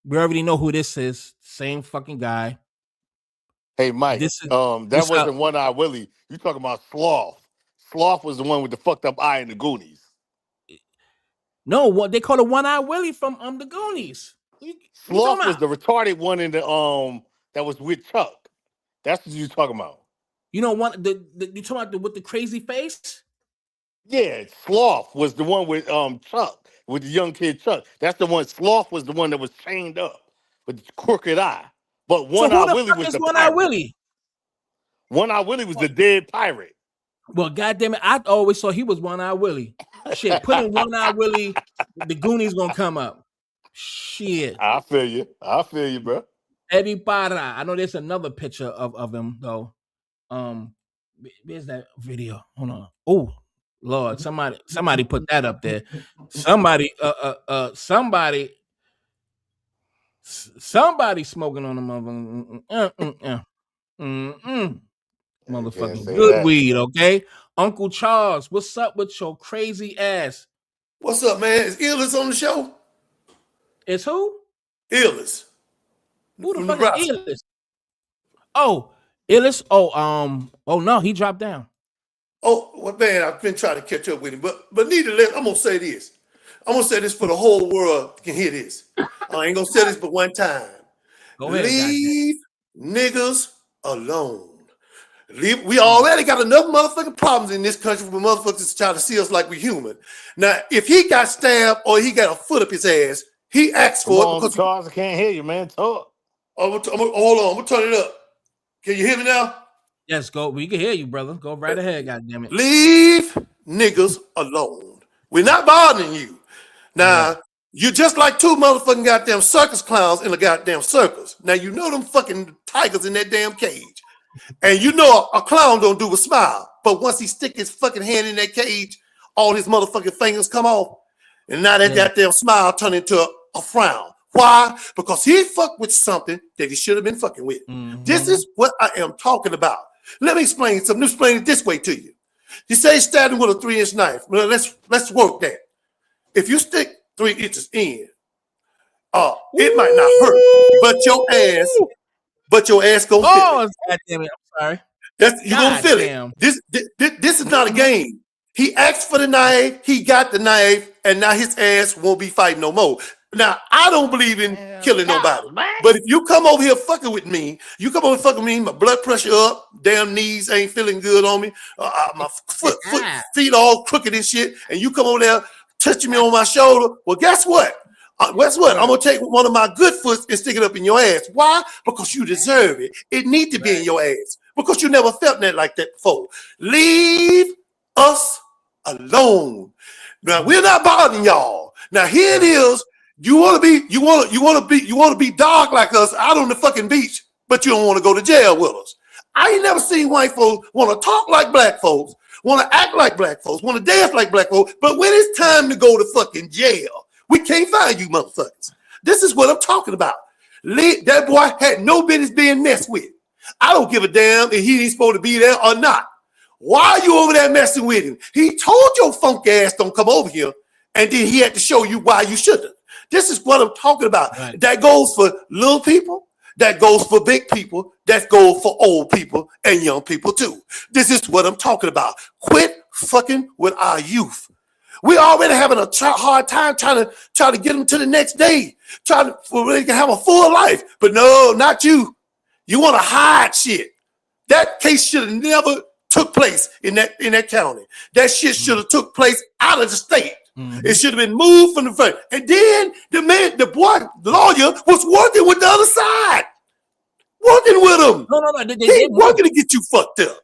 We already know who this is. Same fucking guy. Hey, Mike, This is that wasn't One Eye Willie. You talking about Sloth. Sloth was the one with the fucked up eye in the Goonies. no, what they call it One Eye Willie from the Goonies. You talking Sloth was about? the retarded one in the that was with Chuck. That's what you talking about. You know you talking about with the crazy face? Yeah, Sloth was the one with Chuck, with the young kid Chuck. That's the one. Sloth was the one that was chained up with the crooked eye. But So One Eye who the Willie fuck was is the One Eye pirate. Willie? One Eye Willie was the dead pirate. Well, goddamn it, I always thought he was One Eye Willie. Shit, put in One Eye Willie, the Goonies gonna come up. Shit. I feel you, bro. Eddie Parra. I know there's another picture of him though. Where's that video? Hold on. Oh, Lord, somebody put that up there. Somebody smoking on the motherfucker. You can't Motherfucking say good that. weed, okay? Uncle Charles, what's up with your crazy ass? What's up, man? Is Illis on the show? It's who? Illis. Who the From fuck is Nebraska. Illis? Oh, Illis. Oh no, he dropped down. Oh, well, man, I've been trying to catch up with him. But nevertheless, I'm gonna say this. I'm gonna say this for the whole world can hear this. I ain't gonna say this but one time. Go ahead, goddamn. Leave niggas alone. We already got enough motherfucking problems in this country for motherfuckers trying to see us like we human. Now, if he got stabbed or he got a foot up his ass, he asked for it because Charles, I can't hear you, man. Talk. hold on, I'm gonna turn it up. Can you hear me now? Yes, go. We can hear you, brother. Go right ahead, goddamn it. Leave niggas alone. We're not bothering you. Now, you're just like two motherfucking goddamn circus clowns in a goddamn circus. Now, you know them fucking tigers in that damn cage. And you know a clown don't do a smile. But once he stick his fucking hand in that cage, all his motherfucking fingers come off. And now that goddamn smile turn into a frown. Why? Because he fucked with something that he should have been fucking with. This is what I am talking about. Let me explain something. Let me explain it this way to you. You say he's stabbing with a 3-inch knife. Well, let's work that. If you stick 3 inches in, it might not hurt, but your ass gonna feel it. God damn it! I'm sorry. You gonna feel it. This is not a game. He asked for the knife, he got the knife, and now his ass won't be fighting no more. Now, I don't believe in killing nobody. But if you come over here fucking with me, my blood pressure up, damn knees ain't feeling good on me, my feet all crooked and shit, and you come over there touching me on my shoulder, well, guess what? I'm gonna take one of my good foots and stick it up in your ass. Why? Because you deserve it. It needs to be in your ass. Because you never felt that like that before. Leave us alone. Now we're not bothering y'all. Now here it is. You want to be dog like us out on the fucking beach, but you don't want to go to jail with us. I ain't never seen white folks want to talk like black folks, want to act like black folks, want to dance like black folks, but when it's time to go to fucking jail, we can't find you motherfuckers. This is what I'm talking about. That boy had no business being messed with. I don't give a damn if he ain't supposed to be there or not. Why are you over there messing with him? He told your funk ass don't come over here, and then he had to show you why you shouldn't. This is what I'm talking about. Right. That goes for little people. That goes for big people. That goes for old people and young people too. This is what I'm talking about. Quit fucking with our youth. We already having a hard time trying to get them to the next day, for they can have a full life. But no, not you. You want to hide shit. That case should have never took place in that county. That shit should have took place out of the state. It should have been moved from the front. And then the lawyer was working with the other side. Working with him. No. He working to get you fucked up.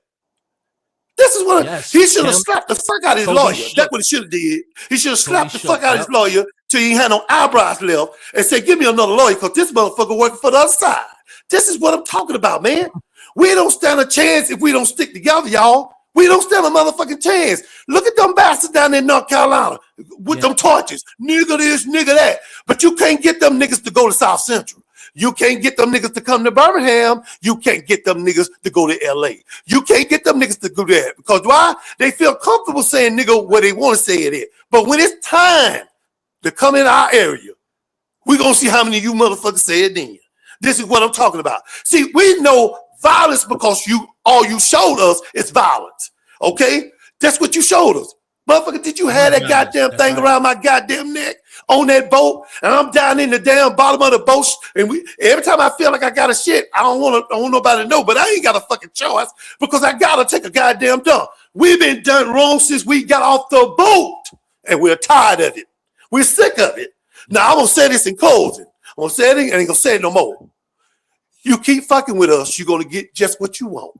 This is what he should have slapped the fuck out of his lawyer. That's what he should have did. He should have slapped the fuck out of his lawyer till he had no eyebrows left and said, give me another lawyer because this motherfucker working for the other side. This is what I'm talking about, man. We don't stand a chance if we don't stick together, y'all. We don't stand a motherfucking chance. Look at them bastards down there in North Carolina with them torches. Nigga this, nigga that. But you can't get them niggas to go to South Central. You can't get them niggas to come to Birmingham. You can't get them niggas to go to LA. You can't get them niggas to do that. Because why? They feel comfortable saying nigga where they want to say it at. But when it's time to come in our area, we're going to see how many of you motherfuckers say it then. This is what I'm talking about. See, we know violence because all you showed us is violence. Okay? That's what you showed us. Motherfucker, did you have that goddamn thing around my goddamn neck on that boat? And I'm down in the damn bottom of the boat. And every time I feel like I got a shit, I don't want nobody to know, but I ain't got a fucking choice because I gotta take a goddamn dump. We've been done wrong since we got off the boat. And we're tired of it. We're sick of it. Now I'm gonna say this in closing. I'm gonna say it and I ain't gonna say it no more. You keep fucking with us, you're going to get just what you want.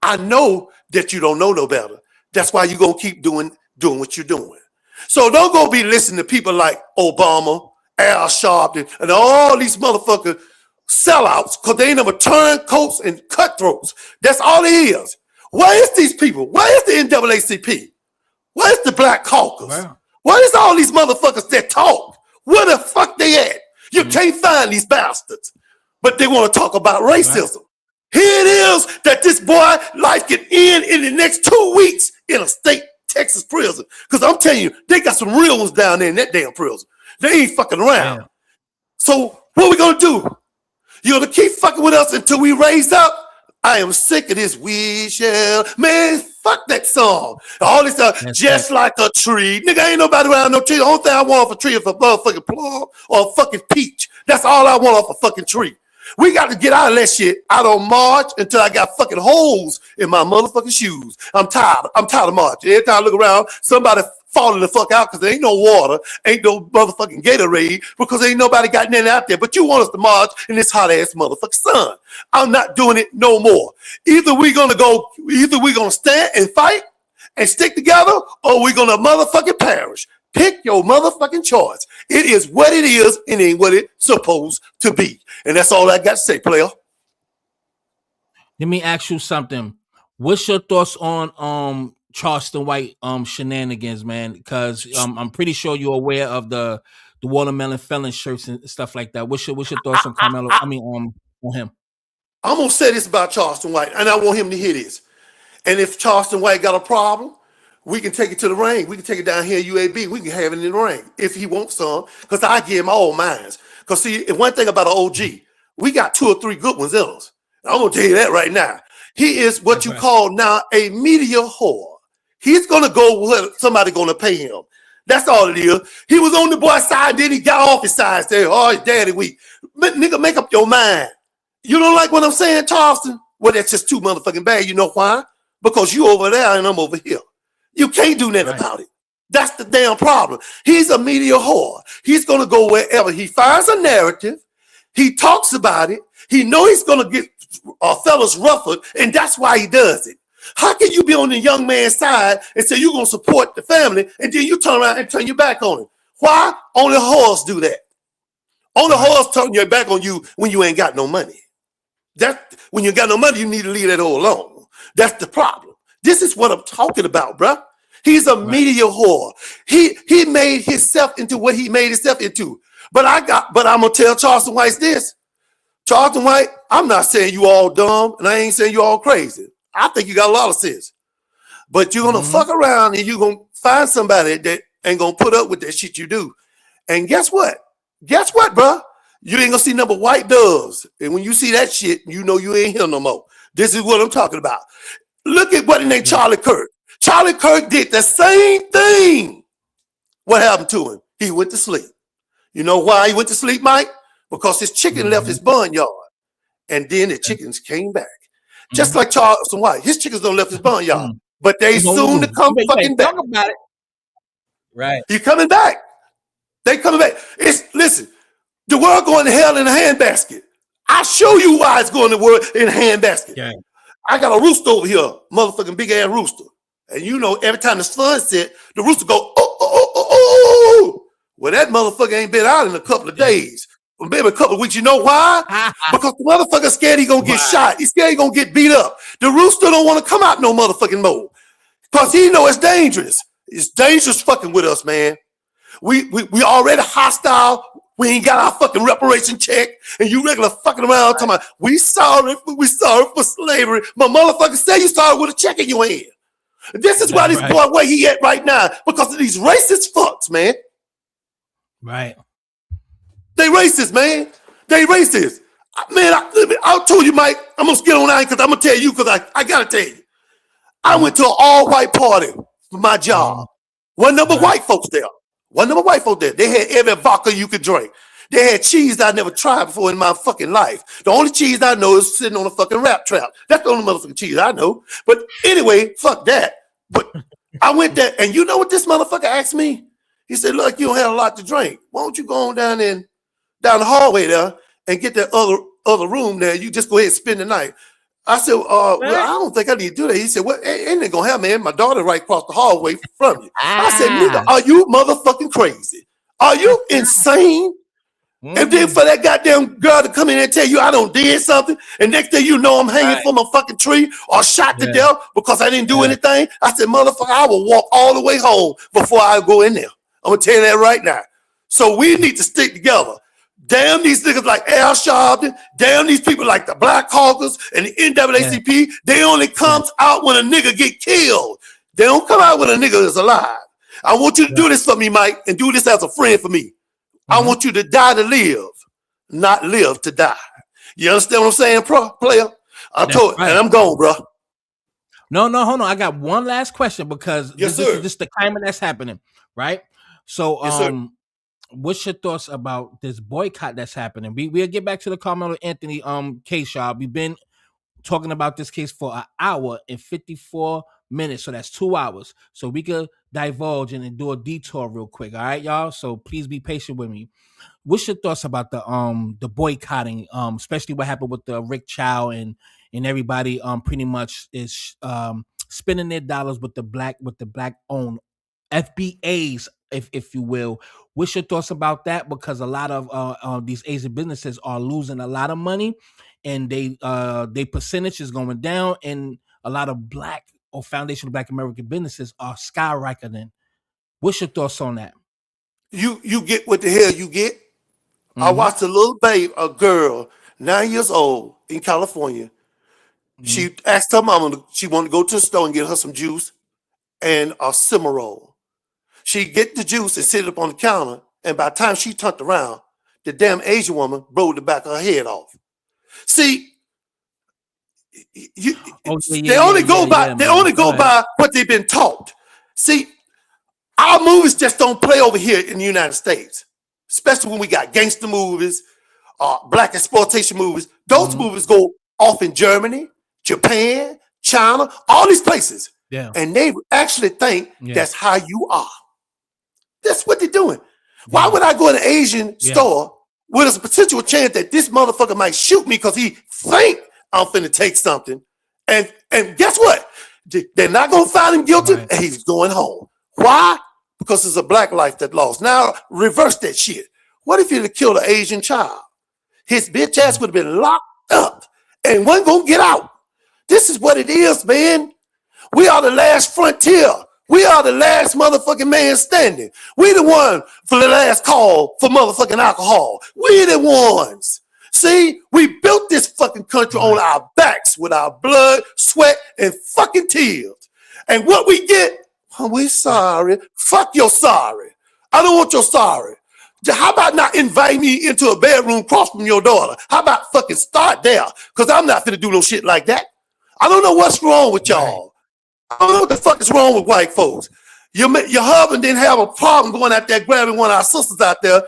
I know that you don't know no better. That's why you're going to keep doing what you're doing. So don't go be listening to people like Obama, Al Sharpton, and all these motherfuckers sellouts because they ain't never turncoats and cutthroats. That's all it is. Where is these people? Where is the NAACP? Where is the Black Caucus? Wow. Where is all these motherfuckers that talk? Where the fuck they at? You can't find these bastards. But they want to talk about racism. Right. Here it is that this boy life can end in the next 2 weeks in a state Texas prison. Because I'm telling you, they got some real ones down there in that damn prison. They ain't fucking around. Damn. So what we gonna do? You're gonna keep fucking with us until we raise up? I am sick of this. We shall, man, fuck that song. All this stuff, just like a tree. Nigga, ain't nobody around no tree. The only thing I want off a tree is a motherfucking plum or a fucking peach. That's all I want off a fucking tree. We got to get out of that shit. I don't march until I got fucking holes in my motherfucking shoes. I'm tired. I'm tired of marching. Every time I look around, somebody falling the fuck out because there ain't no water, ain't no motherfucking Gatorade, because ain't nobody got nothing out there. But you want us to march in this hot ass motherfucking sun. I'm not doing it no more. Either we're gonna stand and fight and stick together, or we're gonna motherfucking perish. Pick your motherfucking choice. It is what it is and ain't what it's supposed to be. And that's all I got to say, player. Let me ask you something. What's your thoughts on Charleston White shenanigans, man? Because I'm pretty sure you're aware of the the watermelon felon shirts and stuff like that. What's your thoughts on Karmelo? I mean, on him. I'm gonna say this about Charleston White, and I want him to hear this. And if Charleston White got a problem, we can take it to the ring. We can take it down here at UAB. We can have it in the ring if he wants some, because I give him all mines. Because see, one thing about an OG, we got 2 or 3 good ones in us. I'm gonna tell you that right now. He is what you call now a media whore. He's gonna go where somebody gonna pay him. That's all it is. He was on the boy's side, then he got off his side. Said, "Oh, his daddy weak." Nigga, make up your mind. You don't like what I'm saying, Charleston? Well, that's just too motherfucking bad. You know why? Because you over there and I'm over here. You can't do nothing about it. That's the damn problem. He's a media whore. He's gonna go wherever he finds a narrative. He talks about it. He know he's gonna get fellas ruffled, and that's why he does it. How can you be on the young man's side and say you're gonna support the family, and then you turn around and turn your back on him? Why? Only whores do that. Only whores turn your back on you when you ain't got no money. That when you got no money, you need to leave that all alone. That's the problem. This is what I'm talking about, bro. He's a media whore. He made himself into what he made himself into. But I'm gonna tell Charleston White this. Charleston White, I'm not saying you all dumb, and I ain't saying you all crazy. I think you got a lot of sense. But you're gonna fuck around and you're gonna find somebody that ain't gonna put up with that shit you do. And guess what? Guess what, bro? You ain't gonna see number white doves. And when you see that shit, you know you ain't here no more. This is what I'm talking about. Look at what he named Charlie Kirk. Charlie Kirk did the same thing. What happened to him? He went to sleep. You know why he went to sleep, Mike? Because his chicken left his barnyard. And then the chickens came back. Just like Charleston White. His chickens don't left his barnyard. But they soon to come fucking back. Talk about it. Right. He coming back. They coming back. Listen, the world going to hell in a handbasket. I show you why it's going to world in a handbasket. Yeah. I got a rooster over here, motherfucking big ass rooster. And you know, every time the sun set, the rooster go, oh, oh, oh, oh, oh. Well, that motherfucker ain't been out in a couple of days. Well, maybe a couple of weeks. You know why? Because the motherfucker scared he gonna get shot. He's scared he gonna get beat up. The rooster don't want to come out no motherfucking more. Because he know it's dangerous. It's dangerous fucking with us, man. We already hostile. We ain't got our fucking reparation check, and you regular fucking around talking about we sorry for slavery. My motherfucker say you sorry with a check in your hand. This is why this boy where he at right now, because of these racist fucks, man. Right. They racist, man. They racist. Man, I told you, Mike, I'm gonna get on that because I'm gonna tell you because I gotta tell you. I went to an all-white party for my job. One number white folks there. One number white folks there. They had every vodka you could drink. They had cheese I never tried before in my fucking life. The only cheese I know is sitting on a fucking rat trap. That's the only motherfucking cheese I know. But anyway, fuck that. But I went there, and you know what this motherfucker asked me? He said, look, you don't have a lot to drink. Why don't you go on down the hallway there and get that other room there? You just go ahead and spend the night. I said, well, I don't think I need to do that. He said, well, ain't it gonna happen, man? My daughter right across the hallway from you. I said, nigga, are you motherfucking crazy? Are you insane? And then for that goddamn girl to come in and tell you I don't did something, and next thing you know I'm hanging from a fucking tree or shot to death because I didn't do anything. I said, motherfucker, I will walk all the way home before I go in there. I'm gonna tell you that right now. So we need to stick together. Damn these niggas like Al Sharpton. Damn these people like the Black Caucus and the NAACP. They only comes out when a nigga get killed. They don't come out when a nigga is alive. I want you to do this for me, Mike, and do this as a friend for me. I want you to die to live, not live to die. You understand what I'm saying, player? I told you, and I'm gone, bro. No, hold on. I got one last question because this is the climate that's happening, right? So, what's your thoughts about this boycott that's happening? We'll get back to the Carmelo Anthony case, y'all. We've been talking about this case for an hour and 54 minutes, so that's 2 hours. So we could divulge and then do a detour real quick, all right, y'all? So please be patient with me. What's your thoughts about the boycotting, especially what happened with the Rick Chow and everybody pretty much is spending their dollars with the black owned FBAs, if you will. What's your thoughts about that? Because a lot of these Asian businesses are losing a lot of money, and they percentage is going down, and a lot of black or foundational black American businesses are skyrocketing. What's your thoughts on that? you get what the hell you get. I watched a little babe, a girl, 9 years old in California. She asked her mama, she wanted to go to the store and get her some juice and a Cimarron. She get the juice and sit it up on the counter, and by the time she turned around, the damn Asian woman blowed the back of her head off. See, they only go by what they've been taught. See, our movies just don't play over here in the United States, especially when we got gangster movies, black exploitation movies. Those movies go off in Germany, Japan, China, all these places. Yeah. And they actually think that's how you are. That's what they're doing. Why would I go in an Asian store where there's a potential chance that this motherfucker might shoot me because he think I'm finna take something? And guess what? They're not gonna find him guilty, and he's going home. Why? Because it's a black life that lost. Now reverse that shit. What if he'd have killed an Asian child? His bitch ass would have been locked up and wasn't gonna get out. This is what it is, man. We are the last frontier. We are the last motherfucking man standing. We the one for the last call for motherfucking alcohol. We the ones. See, we built this fucking country on our backs with our blood, sweat, and fucking tears. And what we get, we sorry. Fuck your sorry. I don't want your sorry. How about not invite me into a bedroom across from your daughter? How about fucking start there? Because I'm not finna do no shit like that. I don't know what's wrong with y'all. I don't know what the fuck is wrong with white folks. Your husband didn't have a problem going out there grabbing one of our sisters out there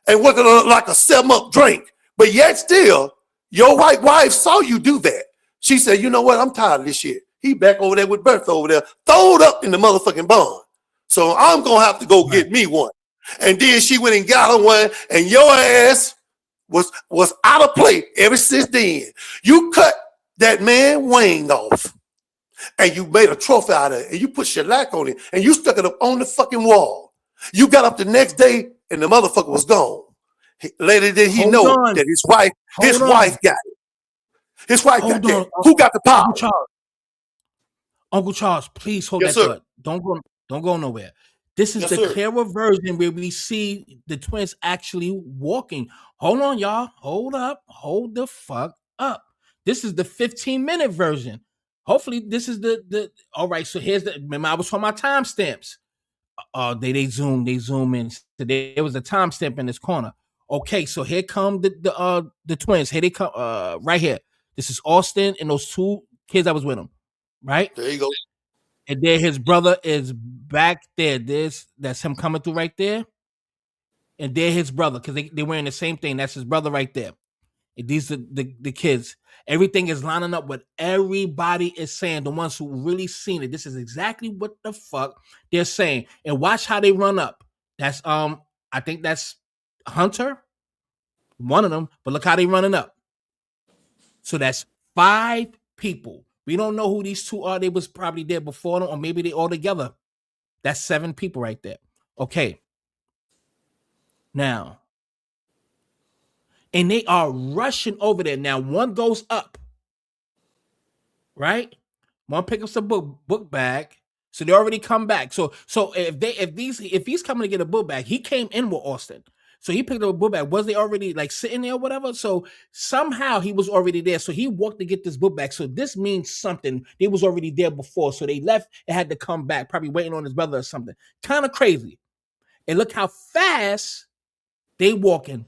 and working on like a 7-up drink. But yet still, your white wife saw you do that. She said, you know what? I'm tired of this shit. He back over there with Bertha over there, throwed up in the motherfucking barn. So I'm going to have to go get me one. And then she went and got her one, and your ass was out of play ever since then. You cut that man Wayne off, and you made a trophy out of it, and you put shellac on it, and you stuck it up on the fucking wall. You got up the next day, and the motherfucker was gone. Later did he know that his wife got it. His wife got that. Who got the power? Uncle Charles, please hold that thought. Don't go nowhere. This is the clearer version where we see the twins actually walking. Hold on, y'all. Hold up. Hold the fuck up. This is the 15-minute version. Hopefully, this is the all right. So here's the. Remember, I was talking about timestamps. They zoom in. So there was a timestamp in this corner. Okay, so here come the twins. Here they come. Right here. This is Austin and those two kids that was with him. Right there, you go. And then his brother is back there. That's him coming through right there. And there his brother, because they wearing the same thing. That's his brother right there. And these are the kids. Everything is lining up what everybody is saying. The ones who really seen it. This is exactly what the fuck they're saying. And watch how they run up. That's I think that's Hunter, one of them. But look how they running up. So that's 5 people. We don't know who these two are. They was probably there before them, or maybe they all together. That's 7 people right there. Okay. Now, and they are rushing over there. Now, one goes up, right? One picks up some book bag. So they already come back. So if he's coming to get a book bag, he came in with Austin. So he picked up a book bag. Was they already like sitting there or whatever? So somehow he was already there. So he walked to get this book bag. So this means something. They was already there before. So they left and had to come back, probably waiting on his brother or something. Kind of crazy. And look how fast they walking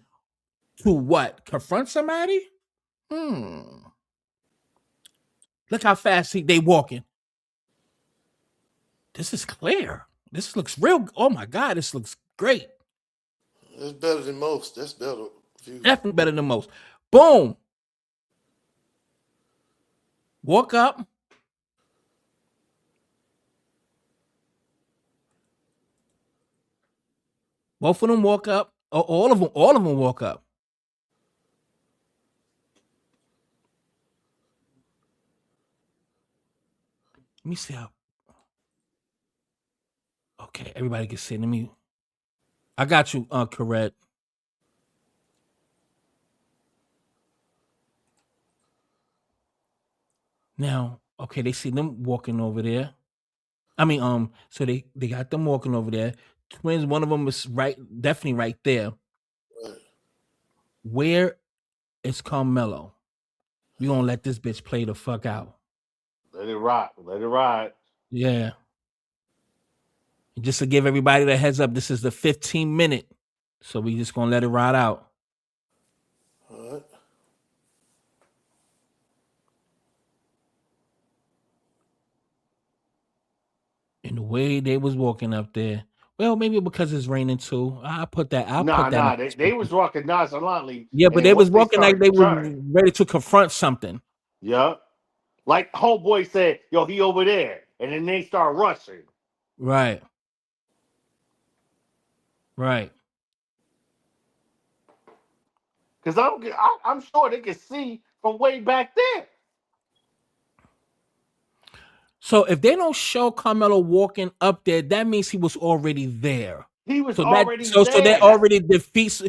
to what? Confront somebody? Look how fast they walking. This is clear. This looks real. Oh my God, this looks great. It's better than most. That's better. Definitely better than most. Boom. Walk up. Both of them walk up. All of them walk up. Let me see how. Okay, everybody can see. Let me. I got you, correct. Now, okay, they see them walking over there. I mean, so they got them walking over there. twins. One of them is definitely right there. Where is Carmelo? We gonna let this bitch play the fuck out. Let it rock. Let it ride. Yeah. Just to give everybody the heads up, this is the 15-minute. So we just gonna let it ride out. All right. And the way they was walking up there, well, maybe because it's raining too. I put that. Nah. They was walking nonchalantly, Yeah, but they and was once they walking like started they was turning, ready to confront something. yeah, like homeboy said, "Yo, he over there," and then they start rushing. Right. Right. Because I'm sure they can see from way back there. So if they don't show Carmelo walking up there, that means he was already there. He was So that already so that there. That's already defeats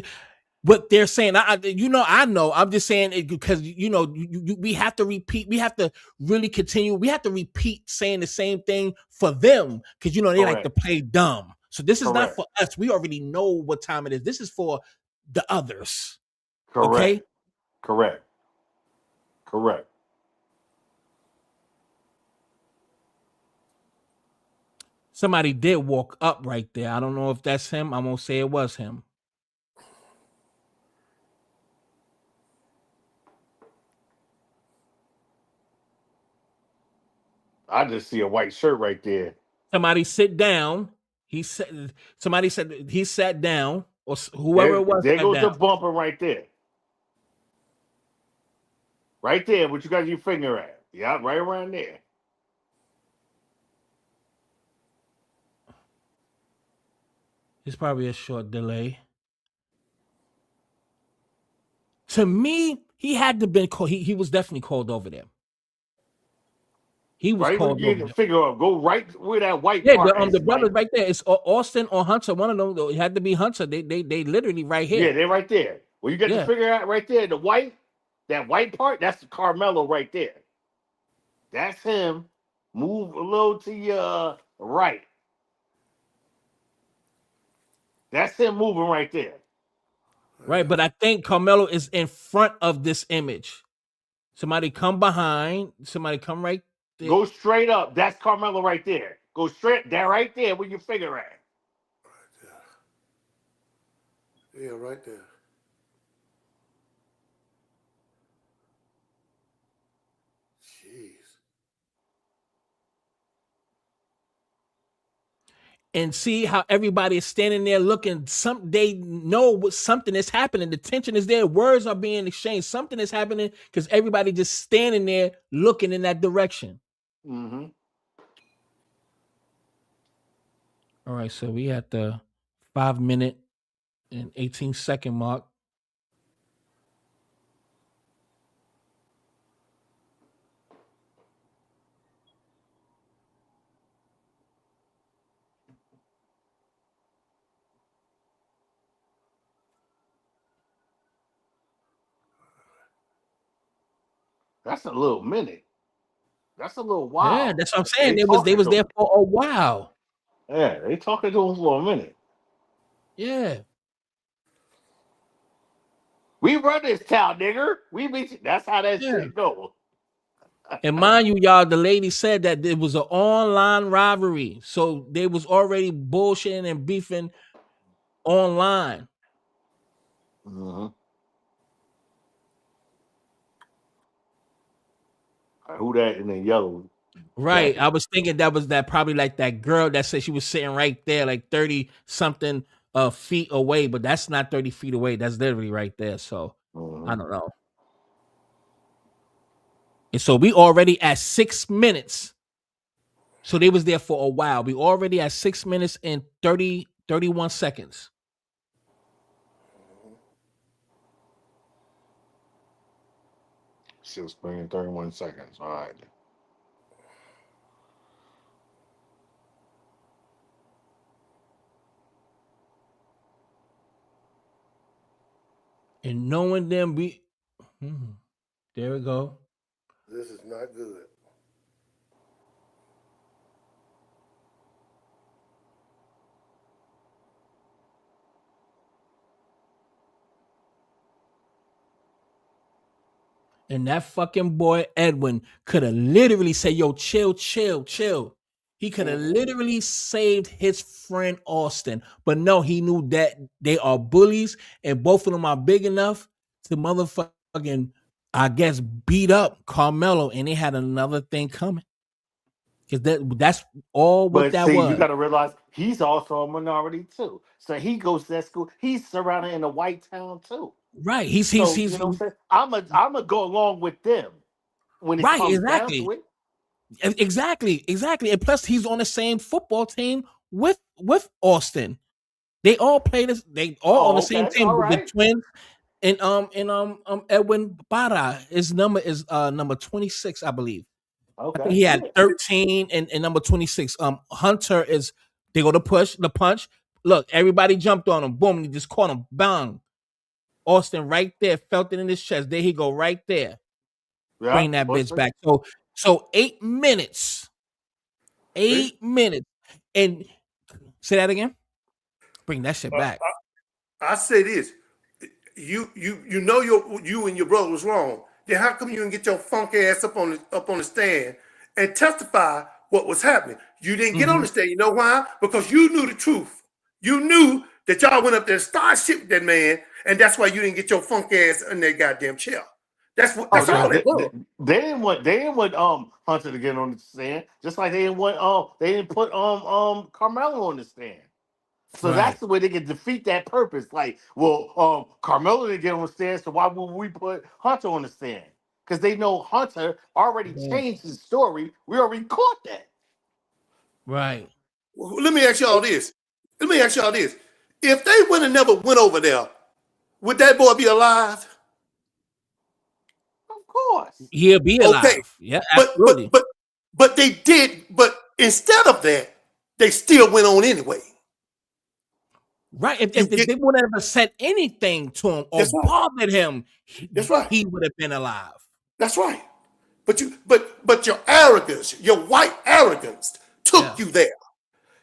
what they're saying. I know. I'm just saying it because we have to repeat. We have to really continue. We have to repeat saying the same thing for them because they like to correct. play dumb. So this is not Correct. for us. We already know what time it is. This is for the others. Correct. Okay. Correct. Correct. Somebody did walk up right there. I don't know if that's him. I won't say it was him. I just see a white shirt right there. Somebody sit down. Somebody said he sat down, or whoever There, it was there sat goes down. the bumper right there. Right there, what you got your finger at. Yeah, right around there. It's probably a short delay. To me, he had to been called. He was definitely called over there. He was Right when you called over get the there. finger up, go right where that white Yeah, part the is, brothers Mike. right there. It's Austin or Hunter. One of them. Though, it had to be Hunter. They literally right Yeah, here. they're right there. Where you got the Yeah. finger at right there, the white, that white part, that's the Carmelo right there. That's him. Move a little to your right. That's him moving right there. Right, but I think Carmelo is in front of this image. Somebody come behind. Somebody come right there. Go straight up. That's Carmelo right there. Go straight there, right there where your finger at. Yeah, right there. Jeez. And see how everybody is standing there looking. They know what something is happening. The tension is there. Words are being exchanged. Something is happening because everybody just standing there looking in that direction. Mm-hmm. All right, so we at the 5 minute and 18-second mark. That's a little minute. That's a little Yeah, while. that's what I'm saying. They They talking was to there him. for a while. Yeah, they talking to him for a minute. Yeah. We run this town, nigger. We be. That's how that Yeah. shit goes. And mind you, y'all, the lady said that it was an online rivalry. So they was already bullshitting and beefing online. Mm-hmm. Who that in the yellow Right. jacket? I was thinking that was that probably like that girl that said she was sitting right there, like 30 something feet away, but that's not 30 feet away. That's literally right there. So I Mm-hmm. don't know. And so we already at 6 minutes. So they was there for a while. We already at 6 minutes and 31 seconds. 6 minutes and 31 seconds. All right. And knowing them, there we go. This is not good. And that fucking boy Edwin could have literally said, "Yo, chill, chill, chill." He could have literally saved his friend Austin, but no, he knew that they are bullies, and both of them are big enough to motherfucking, I guess, beat up Karmelo, and they had another thing coming. Because that's all what But that see, you was. got to realize he's also a minority too. So he goes to that school. He's surrounded in a white town too. Right. So you know what I'm saying? I'm a go along with them when it right, comes down exactly. to it. Exactly. And plus he's on the same football team with Austin. They all play this, they all on Oh, the same okay, team all with the right, twins and Edwin Barra. His number is number 26, I believe. I think okay, he had yeah. 13 and number 26. Hunter is, they go to push the punch. Look, everybody jumped on him. Boom, he just caught him. Bang. Austin right there, felt it in his chest. There he go, right there. Yeah, Bring that bitch Bushman. back. So 8 minutes. See? 8 minutes. And say that again. Bring that shit back. I say this. You know you and your brother was wrong. Then how come you didn't get your funk ass up on the stand and testify what was happening? You didn't get on the stand. You know why? Because you knew the truth. You knew that y'all went up there and started shit with that man, and that's why you didn't get your funk ass in that goddamn chair. That's Oh, all that was. they didn't want Hunter to get on the stand, just like they didn't put Carmelo on the stand. So Right. that's the way they can defeat that purpose. Like, well, Carmelo didn't get on the stand, so why would we put Hunter on the stand? Because they know Hunter already changed his story. We already caught that. Right. Well, let me ask y'all this. If they would have never went over there, would that boy be alive? Of course. He'll be Okay. alive. Yeah, But absolutely. they did, but instead of that, they still went on anyway. Right. If You they get would have ever said anything to him or that's right. bothered him, That's right. he would have been alive. That's right. But your arrogance, your white arrogance took you there.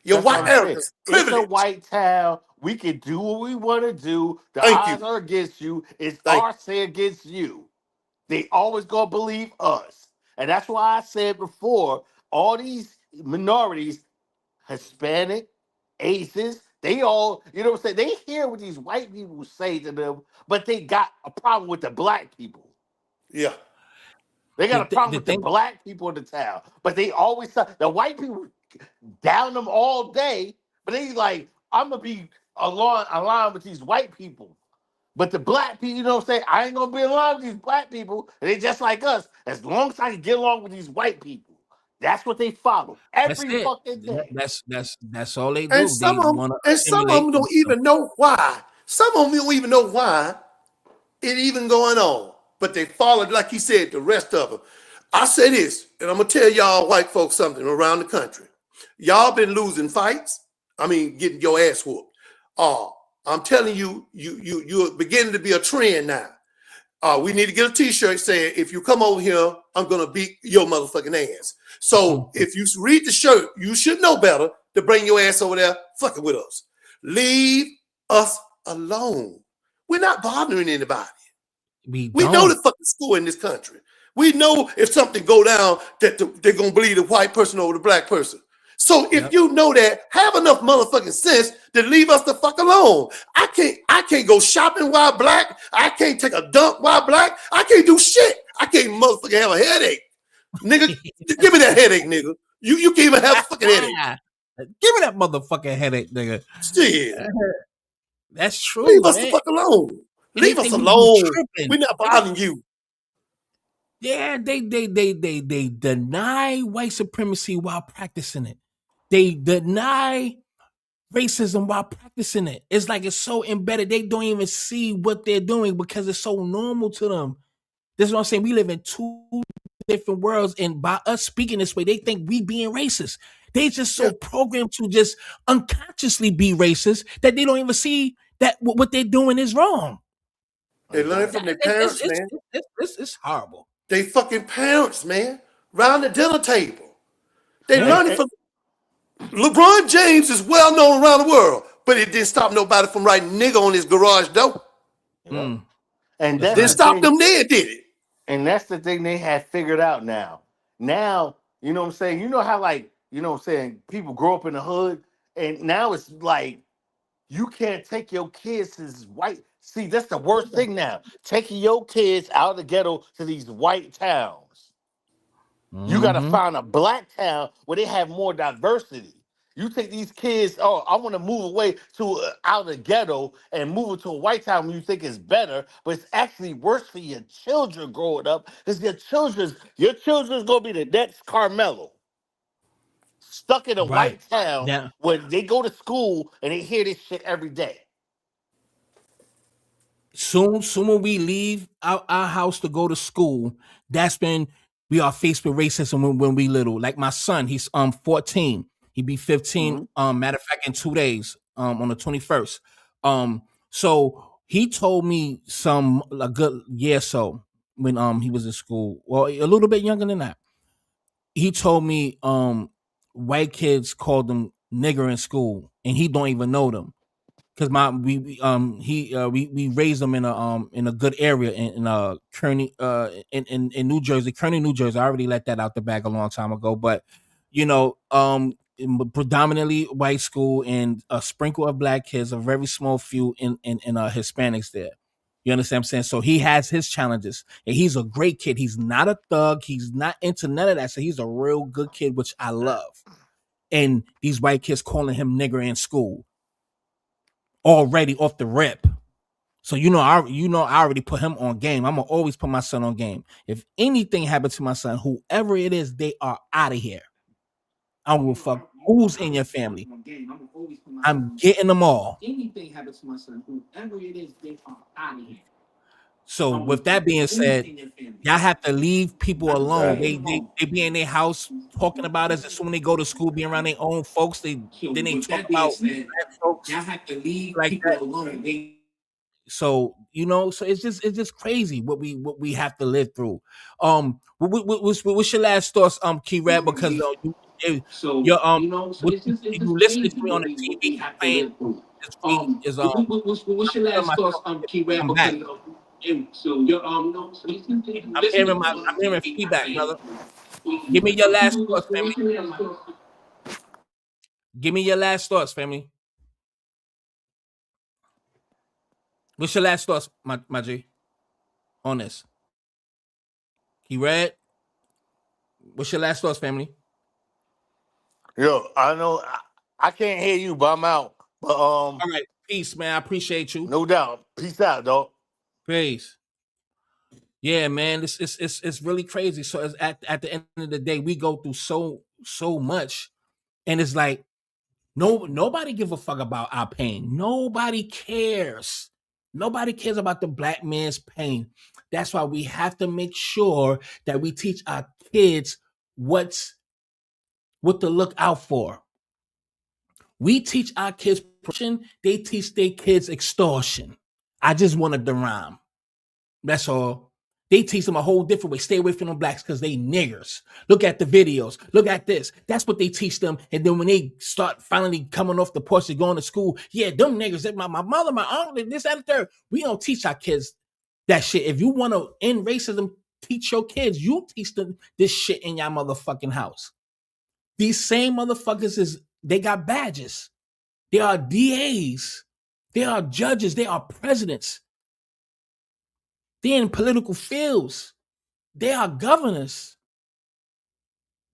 Your That's what white I'm saying. arrogance, It's a privilege. white town. We can do what we want to do. The Thank odds you. are against you. It's Thank our say against you. They always gonna believe us. And that's why I said before, all these minorities, Hispanic, aces, they all, you know what I'm saying? They hear what these white people say to them, but they got a problem with the black people. you. Yeah. They got a problem The with the thing, black people in the town. But they always, the white people down them all day, but they like, I'm gonna be aligned with these white people. But the black people, you know what I'm saying? I ain't gonna be aligned with these black people. And they just like us. As long as I can get along with these white people, that's what they follow that's every it. fucking day. That's all they And do. some They of them, want to some of assimilate them don't themselves. even know why. Some of them don't even know why it even going on. But they followed, like he said, the rest of them. I say this, and I'm gonna tell y'all white folks something around the country. Y'all been losing fights. I mean, getting your ass whooped. I'm telling you, you're beginning to be a trend now. We need to get a t-shirt saying, if you come over here, I'm gonna beat your motherfucking ass. So if you read the shirt, you should know better to bring your ass over there fucking with us. Leave us alone. We're not bothering anybody. We We know don't. the fucking score in this country. We know if something go down that they're gonna believe the white person over the black person. So if you know that, have enough motherfucking sense to leave us the fuck alone. I can't go shopping while black. I can't take a dump while black. I can't do shit. I can't motherfucking have a headache. Nigga, give me that headache, nigga. You can't even have a fucking headache. Give me that motherfucking headache, nigga. Shit. That's true, Leave us the man. fuck alone. Leave us Anything you be alone. tripping. We're not bothering you. Yeah, they deny white supremacy while practicing it. They deny racism while practicing it. It's like it's so embedded. They don't even see what they're doing because it's so normal to them. This is what I'm saying. We live in two different worlds, and by us speaking this way, they think we being racist. They just so programmed to just unconsciously be racist that they don't even see that what they're doing is wrong. They learn from their parents, man. It's horrible. They fucking parents, man. Round the dinner table. They learn it from LeBron James is well known around the world, but it didn't stop nobody from writing nigga on his garage door. And Didn't stop them there, did it? And that's the thing they have figured out now. Now, you know what I'm saying? You know how, like, you know what I'm saying, people grow up in the hood, and now it's like you can't take your kids to this white. See, that's the worst thing now. Taking your kids out of the ghetto to these white towns. You got to Mm-hmm. find a black town where they have more diversity. You take these kids, oh, I want to move away to out of the ghetto and move it to a white town when you think it's better, but it's actually worse for your children growing up because your children's gonna be the next Carmelo, stuck in a Right. white town Now, where they go to school and they hear this shit every day. soon when we leave our house to go to school, that's when we are faced with racism when we little. Like my son, he's 14. He be 15. Mhm. Matter of fact, in 2 days, on the 21st. So he told me a good year or so when he was in school. Well, a little bit younger than that. He told me white kids called him nigger in school, and he don't even know them because we raised them in a good area in Kearney in New Jersey, Kearney, New Jersey. I already let that out the bag a long time ago, but you know, predominantly white school and a sprinkle of black kids, a very small few in Hispanics there. You understand what I'm saying? So he has his challenges, and he's a great kid. He's not a thug. He's not into none of that. So he's a real good kid, which I love. And these white kids calling him nigger in school already off the rip. So I already put him on game. I'm gonna always put my son on game. If anything happens to my son, whoever it is, they are out of here. I don't give a fuck who's in your family. I'm getting them all. So with that being said, y'all have to leave people alone. They be in their house talking about us. As soon as they go to school, being around their own folks, they talk about black folks like that. So so it's just crazy what we have to live through. What's your last thoughts, Key Rap? Because you're you listening to me on the TV playing this beat is I'm hearing myself come back. I'm hearing feedback, brother. Give me your last thoughts, family. Give me your last thoughts, family. What's your last thoughts, my G, on this? He read. What's your last thoughts, family? Yo, I know I can't hear you, but I'm out. But All right, peace, man. I appreciate you. no doubt. Peace out, dog. Peace. Yeah, man. It's really crazy. So at the end of the day, we go through so much, and it's like nobody give a fuck about our pain. Nobody cares. Nobody cares about the black man's pain. That's why we have to make sure that we teach our kids what to look out for. We teach our kids oppression, they teach their kids extortion. I just wanted to rhyme. That's all. They teach them a whole different way. Stay away from the blacks because they niggers. Look at the videos. Look at this. That's what they teach them. And then when they start finally coming off the porch and going to school, yeah, them niggers, my mother, my uncle, this, that, and third. We don't teach our kids that shit. If you want to end racism, teach your kids. You teach them this shit in your motherfucking house. These same motherfuckers they got badges. They are DAs. They are judges. They are presidents. They're in political fields. They are governors.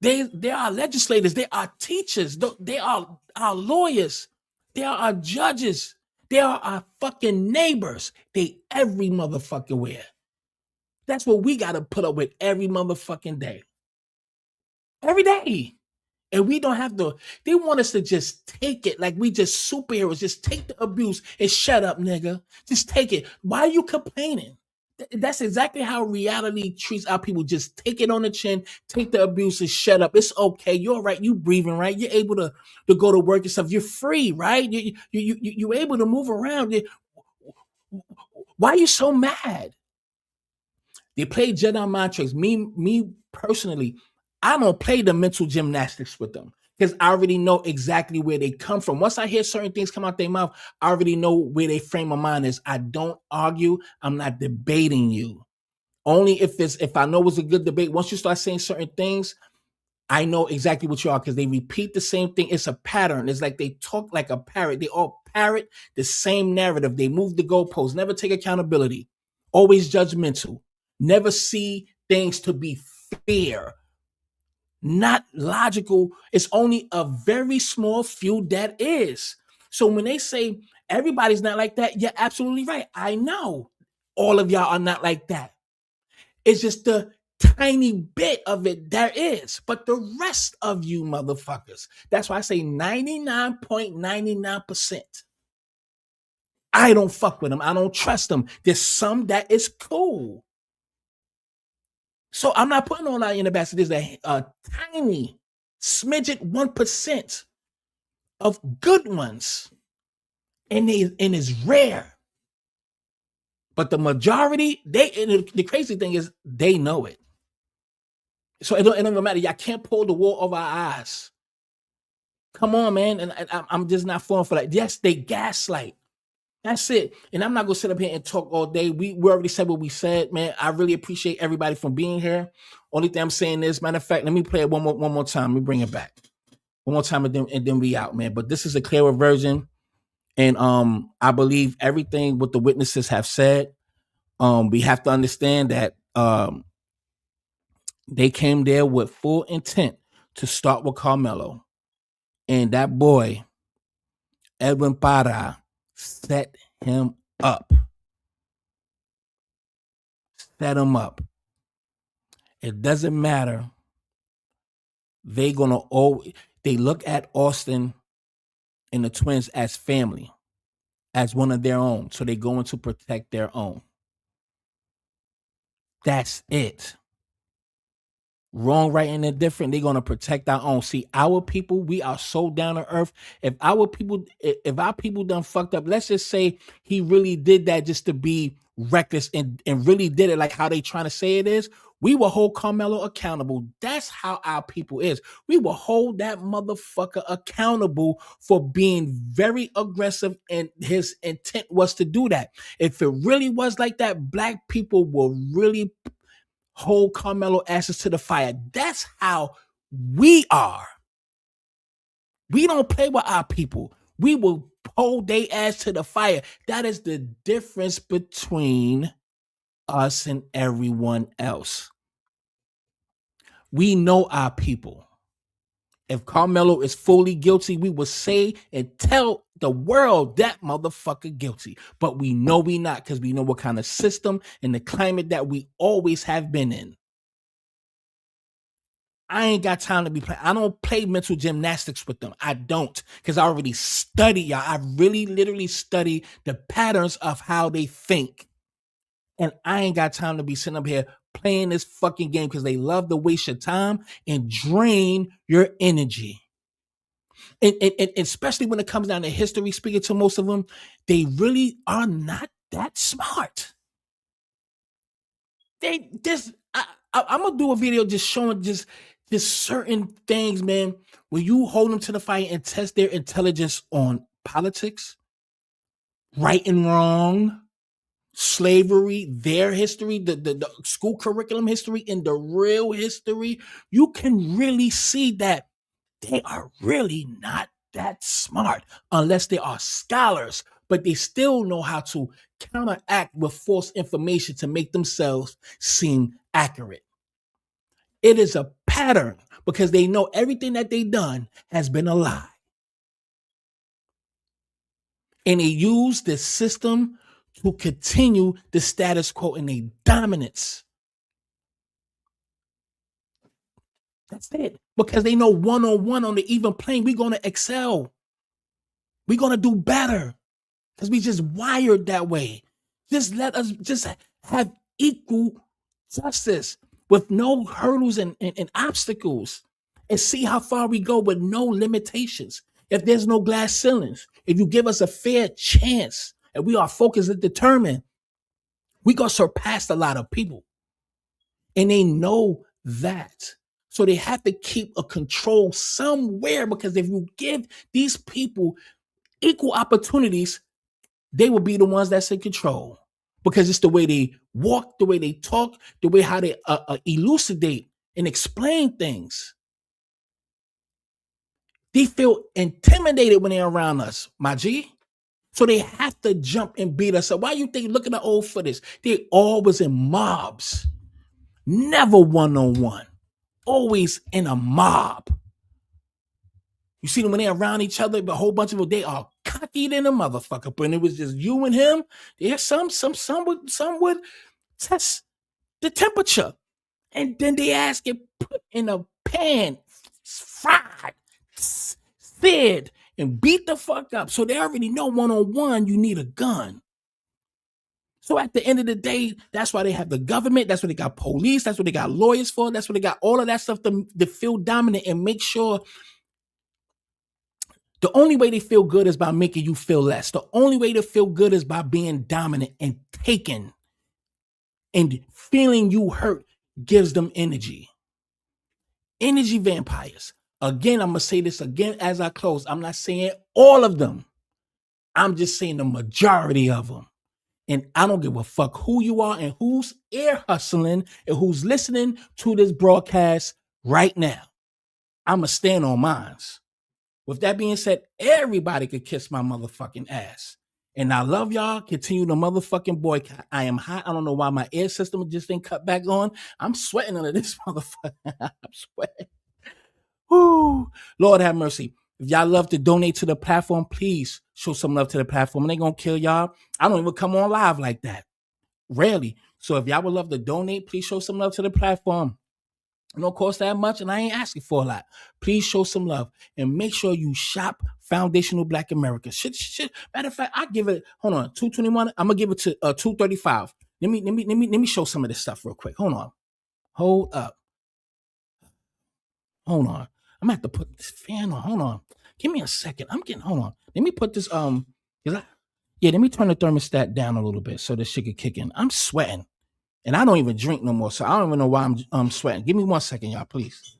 They are legislators. They are teachers. They are our lawyers. They are our judges. They are our fucking neighbors. They every motherfucking where. That's what we got to put up with every motherfucking day. Every day. And we don't have to, they want us to just take it like we just superheroes. Just take the abuse and shut up, nigga. Just take it. Why are you complaining? That's exactly how reality treats our people. Just take it on the chin, take the abuse and shut up. It's okay. You're right. You breathing, right? You're able to go to work and stuff. You're free, right? You're able to move around. Why are you so mad? They play Jedi mind tricks. Me personally, I don't play the mental gymnastics with them because I already know exactly where they come from. Once I hear certain things come out their mouth, I already know where their frame of mind is. I don't argue. I'm not debating you. Only if I know it's a good debate. Once you start saying certain things, I know exactly what you are because they repeat the same thing. It's a pattern. It's like they talk like a parrot. They all parrot the same narrative. They move the goalposts, never take accountability, always judgmental, never see things to be fair, not logical. It's only a very small few that is. So when they say everybody's not like that, you're absolutely right. I know all of y'all are not like that. It's just the tiny bit of it there is. But the rest of you motherfuckers, that's why I say 99.99%. I don't fuck with them. I don't trust them. There's some that is cool. So I'm not putting all that in the basket. There's a tiny smidget 1% of good ones. And it's rare. But the majority, the crazy thing is they know it. So it don't matter. Y'all can't pull the wool over our eyes. Come on, man. And I'm just not falling for that. Yes, they gaslight. That's it. And I'm not going to sit up here and talk all day. We already said what we said, man. I really appreciate everybody from being here. Only thing I'm saying is, matter of fact, let me play it one more time. Let me bring it back. One more time and then we out, man. But this is a clearer version. And I believe everything what the witnesses have said. We have to understand that they came there with full intent to start with Karmelo. And that boy, Edwin Parra, set him up. Set him up. It doesn't matter. They look at Austin and the twins as family, as one of their own. So they're going to protect their own. That's it. Wrong, right, and indifferent. They're going to protect our own. See, our people, we are so down to earth. If our people done fucked up, let's just say he really did that just to be reckless and really did it like how they trying to say it is, we will hold Karmelo accountable. That's how our people is. We will hold that motherfucker accountable for being very aggressive, and his intent was to do that. If it really was like that, black people will really hold Karmelo ashes to the fire. That's how we are. We don't play with our people. We will hold their ass to the fire. That is the difference between us and everyone else. We know our people. If Karmelo is fully guilty, we will say and tell the world that motherfucker guilty. But we know we not, because we know what kind of system and the climate that we always have been in. I ain't got time to be playing. I don't play mental gymnastics with them. I don't, because I already study y'all. I really literally study the patterns of how they think. And I ain't got time to be sitting up here playing this fucking game because they love to waste your time and drain your energy. And especially when it comes down to history, speaking to most of them, they really are not that smart. I'm gonna do a video just showing just certain things, man. When you hold them to the fire and test their intelligence on politics, right and wrong, slavery, their history, the school curriculum history, and the real history, you can really see that they are really not that smart unless they are scholars, but they still know how to counteract with false information to make themselves seem accurate. It is a pattern because they know everything that they've done has been a lie. And they use the system to continue the status quo and their dominance. That's it. Because they know one-on-one on the even plane, we're going to excel. We're going to do better because we just wired that way. Just let us just have equal justice with no hurdles and obstacles, and see how far we go with no limitations. If there's no glass ceilings, if you give us a fair chance and we are focused and determined, we going to surpass a lot of people. And they know that. So they have to keep a control somewhere, because if you give these people equal opportunities, they will be the ones that's in control. because it's the way they walk, the way they talk, the way how they elucidate and explain things. They feel intimidated when they're around us, my G. So they have to jump and beat us up. Why you think, look at the old footage? They always in mobs, never one-on-one, always in a mob. You see them when they're around each other, but a whole bunch of them, they are cocky than a motherfucker. But when it was just you and him, there's some would test the temperature. And then they ask get put in a pan, fried, seared, and beat the fuck up. So they already know one-on-one, you need a gun. So at the end of the day, that's why they have the government. That's what they got police. That's what they got lawyers for. That's what they got all of that stuff to feel dominant and make sure. The only way they feel good is by making you feel less. The only way to feel good is by being dominant and taken. And feeling you hurt gives them energy. Energy vampires. Again, I'm going to say this again as I close. I'm not saying all of them. I'm just saying the majority of them. And I don't give a fuck who you are and who's ear hustling and who's listening to this broadcast right now. I'm going to stand on mine. With that being said, everybody could kiss my motherfucking ass. And I love y'all. Continue the motherfucking boycott. I am hot. I don't know why my air system just didn't cut back on. I'm sweating under this motherfucker. I'm sweating. Woo. Lord have mercy. If y'all love to donate to the platform, please show some love to the platform. And they gonna kill y'all. I don't even come on live like that. Rarely. So if y'all would love to donate, please show some love to the platform. It don't cost that much, and I ain't asking for a lot. Please show some love and make sure you shop Foundational Black America. Shit. Matter of fact, I give it. Hold on, $221. I'm gonna give it to $235. Let me show some of this stuff real quick. Hold on. Hold up. Hold on. I'm gonna have to put this fan on. Hold on. Give me a second. Hold on. Let me put this let me turn the thermostat down a little bit so this shit can kick in. I'm sweating. And I don't even drink no more, so I don't even know why I'm sweating. Give me 1 second, y'all, please.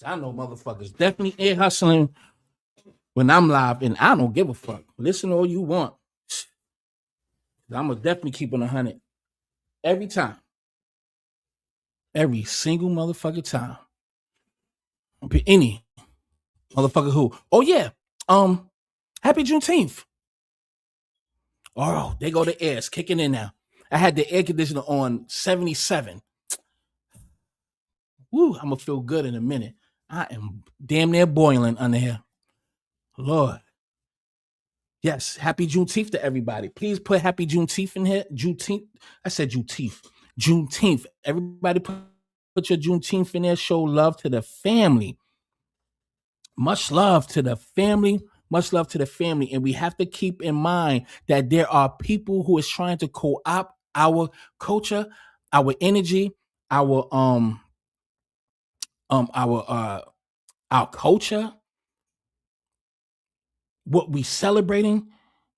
I know motherfuckers definitely air hustling when I'm live, and I don't give a fuck. Listen all you want. I'm gonna definitely keep it 100 every time. Every single motherfucking time. Any motherfucker who. Oh yeah. Happy Juneteenth. Oh, they go the air. It's kicking in now. I had the air conditioner on 77. Woo, I'm gonna feel good in a minute. I am damn near boiling under here. Lord. Yes, happy Juneteenth to everybody. Please put happy Juneteenth in here. Juneteenth. I said Juneteenth. Juneteenth. Everybody put your Juneteenth in there. Show love to the family. Much love to the family. Much love to the family. And we have to keep in mind that there are people who is trying to co-opt our culture, our energy, our culture, what we celebrating.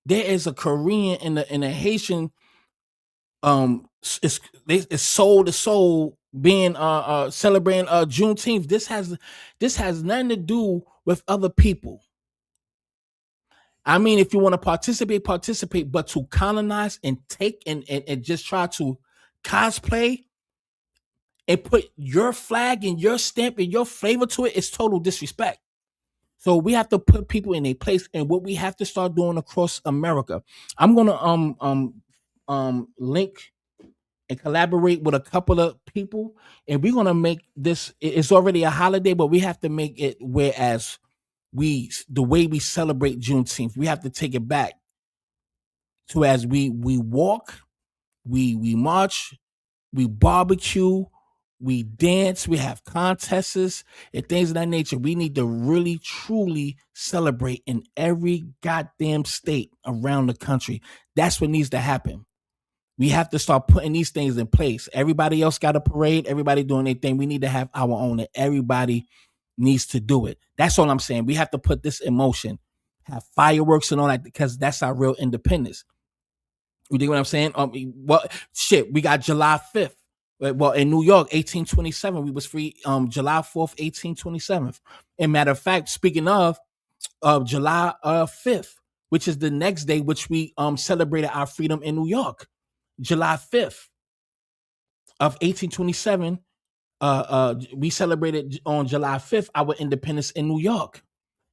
There is a Korean and a Haitian it's soul to soul being celebrating Juneteenth. This has nothing to do with other people. I mean, if you want to participate, but to colonize and take and just try to cosplay and put your flag and your stamp and your flavor to it, it's total disrespect. So we have to put people in a place, and what we have to start doing across America. I'm gonna link and collaborate with a couple of people, and we're gonna make this. It's already a holiday, but we have to make it whereas the way we celebrate Juneteenth, we have to take it back to as we walk, we march, we barbecue, we dance, we have contests and things of that nature. We need to really, truly celebrate in every goddamn state around the country. That's what needs to happen. We have to start putting these things in place. Everybody else got a parade. Everybody doing their thing. We need to have our own, and everybody needs to do it. That's all I'm saying. We have to put this in motion, have fireworks and all that, because that's our real independence. You dig what I'm saying? Well, shit, we got July 5th. Well, in New York, 1827, we was free. July 4th, 1827. And matter of fact, speaking of July 5th, which is the next day, which we celebrated our freedom in New York, July 5th of 1827. We celebrated on July 5th our independence in New York.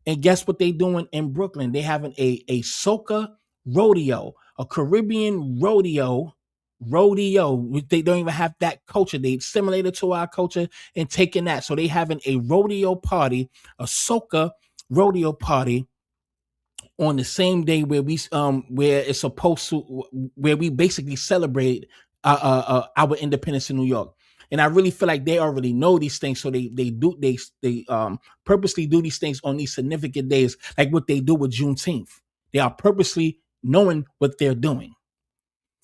And guess what they doing in Brooklyn? They having a soca rodeo, a Caribbean rodeo. They don't even have that culture. They assimilated to our culture and taking that. So they having a rodeo party, a soca rodeo party on the same day where where it's supposed to, where we basically celebrate our independence in New York. And I really feel like they already know these things, so they purposely do these things on these significant days, like what they do with Juneteenth. They are purposely knowing what they're doing.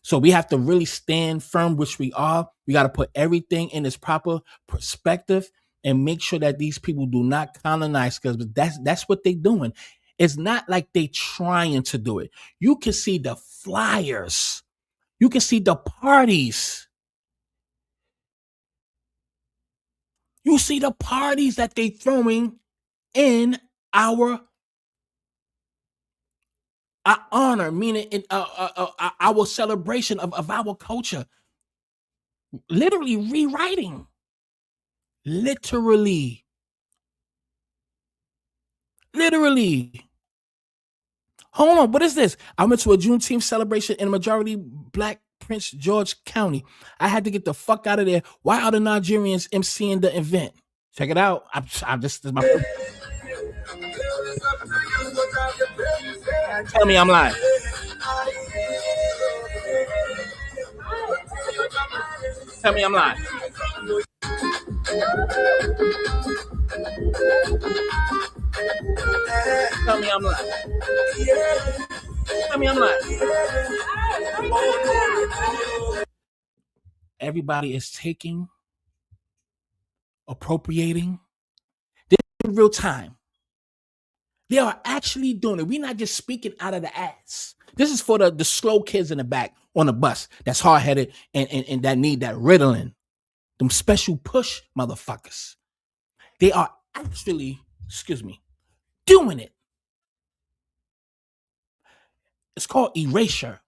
So we have to really stand firm, which we are. We got to put everything in its proper perspective and make sure that these people do not colonize, because that's what they're doing. It's not like they trying to do it. You can see the flyers. You can see the parties. You see the parties that they throwing in our honor, meaning in our celebration of our culture. Literally rewriting. Literally. Hold on, what is this? I went to a Juneteenth celebration in a majority black Prince George County. I had to get the fuck out of there. Why are the Nigerians emceeing the event? Check it out. I'm just, this is my first. Tell me I'm lying. Tell me I'm lying. Tell me I'm lying. Tell me I'm lying. Everybody is taking, appropriating. This is real time. They are actually doing it. We're not just speaking out of the ass. This is for the slow kids in the back on the bus that's hard-headed and that need that Ritalin. Them special push motherfuckers. They are actually, doing it. It's called erasure.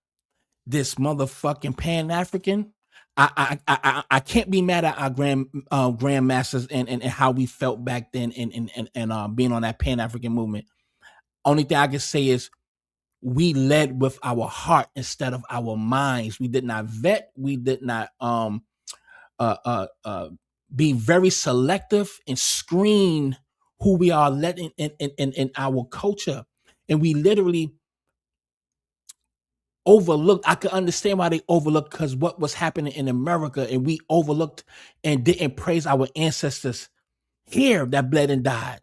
This motherfucking Pan-African. I can't be mad at our grandmasters and how we felt back then and being on that Pan-African movement. Only thing I can say is we led with our heart instead of our minds. We did not vet. We did not be very selective and screen who we are letting in our culture. And we literally overlooked. I could understand why they overlooked, because what was happening in America, and we overlooked and didn't praise our ancestors here that bled and died.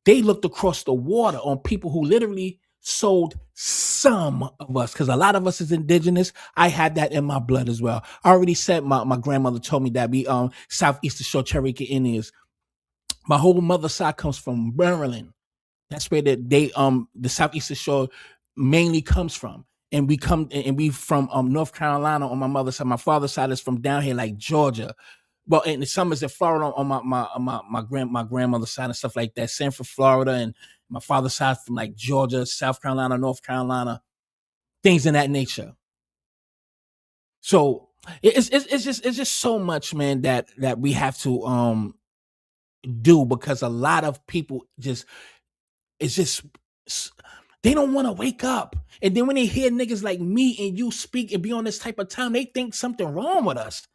They looked across the water on people who literally sold some of us, because a lot of us is indigenous. I had that in my blood as well. I already said my grandmother told me that we Southeastern Shore Cherokee Indians. My whole mother's side comes from Maryland. That's where the Southeastern Shore mainly comes from. And we from North Carolina on my mother's side. My father's side is from down here like Georgia. Well, in the summers in Florida on my grandmother's side and stuff like that. Sanford, Florida, and my father's side from like Georgia, South Carolina, North Carolina, things in that nature. So it's just so much, man, that we have to do, because a lot of people they don't want to wake up. And then when they hear niggas like me and you speak and be on this type of time, they think something wrong with us.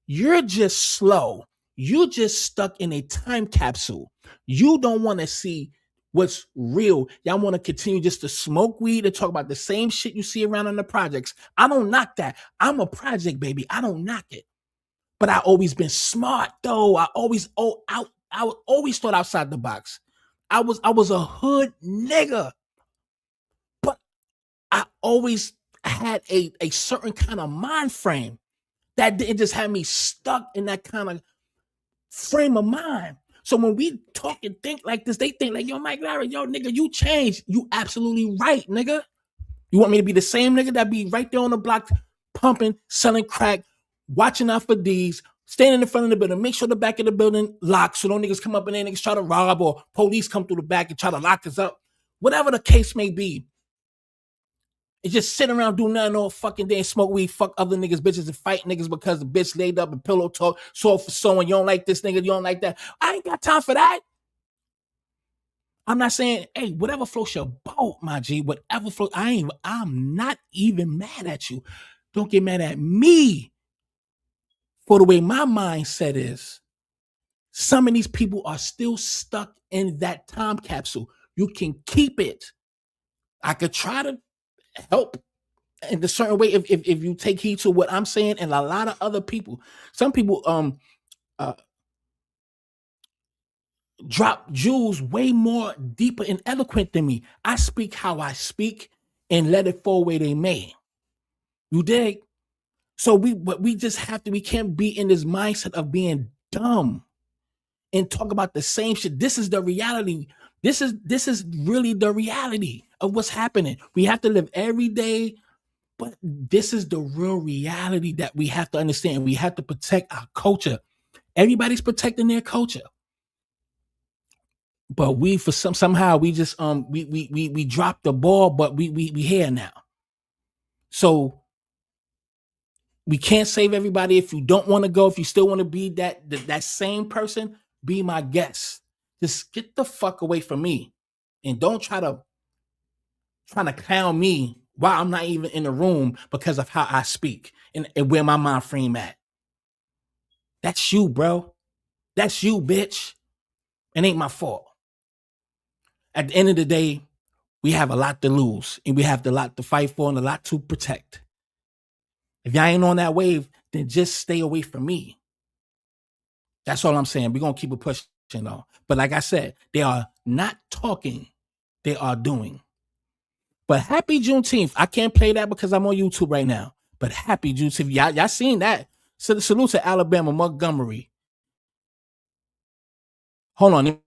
You're just slow. You just stuck in a time capsule. You don't want to see what's real. Y'all want to continue just to smoke weed and talk about the same shit you see around in the projects. I don't knock that. I'm a project baby. I don't knock it. But I always been smart though. I always thought outside the box. I was a hood nigga. But I always had a certain kind of mind frame that didn't just have me stuck in that kind of frame of mind. So when we talk and think like this, they think like, yo, Mike Larry, yo, nigga, you changed. You absolutely right, nigga. You want me to be the same nigga that be right there on the block, pumping, selling crack, watching out for D's, standing in front of the building, make sure the back of the building locked so no niggas come up and then niggas try to rob or police come through the back and try to lock us up. Whatever the case may be. It's just sitting around doing nothing all fucking day and smoke weed, fuck other niggas, bitches, and fight niggas because the bitch laid up and pillow talk, so for so and you don't like this nigga, you don't like that. I ain't got time for that. I'm not saying, hey, whatever floats your boat, my G, whatever floats, I'm not even mad at you. Don't get mad at me for the way my mindset is. Some of these people are still stuck in that time capsule. You can keep it. I could try to help in a certain way if you take heed to what I'm saying, and a lot of other people. Some people drop jewels way more deeper and eloquent than me. I speak how I speak and let it fall where they may. You dig? So we just have to, we can't be in this mindset of being dumb and talk about the same shit. This is the reality. This is really the reality of what's happening. We have to live every day, but this is the real reality that we have to understand. We have to protect our culture. Everybody's protecting their culture. But we for somehow we just we dropped the ball, but we here now. So we can't save everybody. If you don't want to go, if you still want to be that same person, be my guest. Just get the fuck away from me. And don't try to clown me while I'm not even in the room because of how I speak and where my mind frame at. That's you, bro. That's you, bitch. It ain't my fault. At the end of the day, we have a lot to lose and we have a lot to fight for and a lot to protect. If y'all ain't on that wave, then just stay away from me. That's all I'm saying. We're going to keep it pushing though. But like I said, they are not talking. They are doing. But happy Juneteenth. I can't play that because I'm on YouTube right now. But happy Juneteenth. Y'all seen that. So the salute to Alabama, Montgomery. Hold on. Let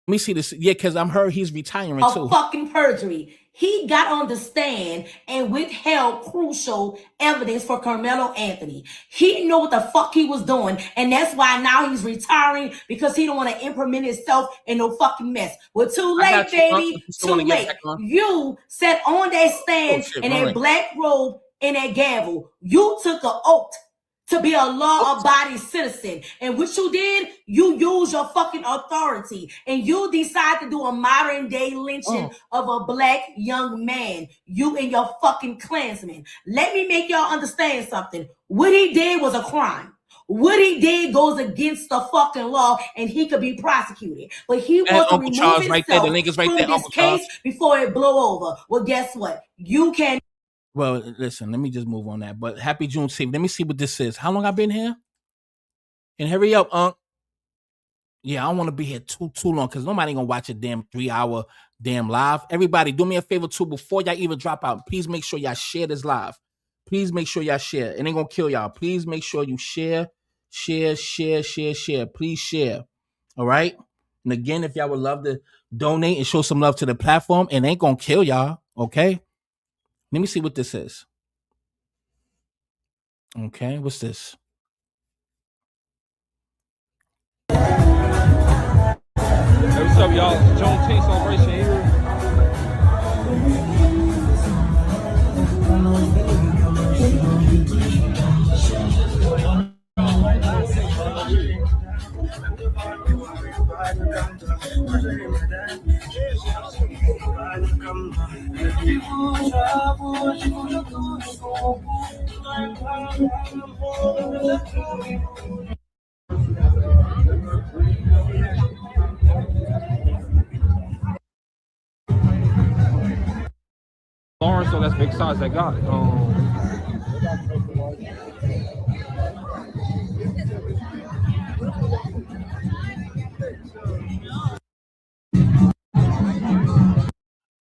me see this. Yeah, because I'm heard he's retiring too. Fucking perjury. He got on the stand and withheld crucial evidence for Karmelo Anthony. He knew what the fuck he was doing, and that's why now he's retiring, because he don't want to implement himself in no fucking mess. Well, too late, baby. Too late. You sat on that stand in that black robe and that gavel. You took an oath to be a law-abiding citizen. And what you did, you use your fucking authority and you decide to do a modern-day lynching of a black young man. You and your fucking Klansmen. Let me make y'all understand something. What he did was a crime. What he did goes against the fucking law, and he could be prosecuted. But he wants to remove himself right there. The link is right from there, this Uncle case Charles. before it blow over. Well, guess what? You can. Well, listen, let me just move on that. But happy Juneteenth. Let me see what this is. How long I've been here? And hurry up, Unc. Yeah, I don't want to be here too long because nobody gonna watch a damn 3-hour damn live. Everybody, do me a favor too. Before y'all even drop out, please make sure y'all share this live. Please make sure y'all share. It ain't gonna kill y'all. Please make sure you share. Please share. All right. And again, if y'all would love to donate and show some love to the platform, it ain't gonna kill y'all. Okay. Let me see what this is. Okay, what's this? Hey, what's up, y'all? Juneteenth celebration here. Lawrence, so that's big size. They got it.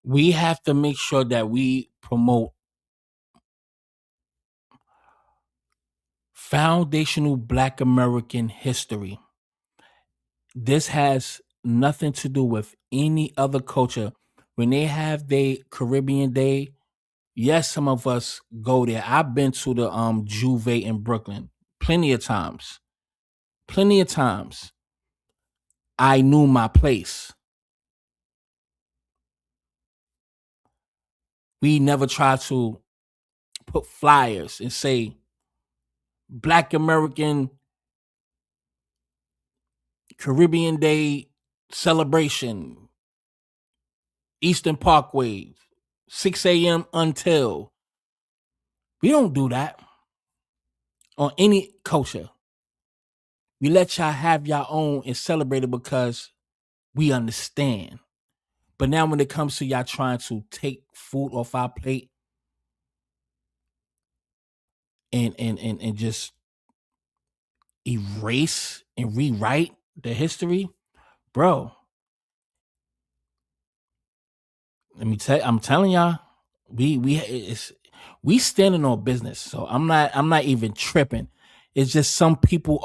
We have to make sure that we promote foundational Black American history. This has nothing to do with any other culture. When they have their Caribbean Day, Yes, some of us go there. I've been to the Juve in Brooklyn plenty of times. Plenty of times. I knew my place. We never tried to put flyers and say Black American Caribbean Day celebration, Eastern Parkway, 6 a.m. until. We don't do that on any culture. We let y'all have your own and celebrate it because we understand. But now when it comes to y'all trying to take food off our plate and just erase and rewrite the history, bro. I'm telling y'all, we standing on business. So I'm not even tripping. It's just some people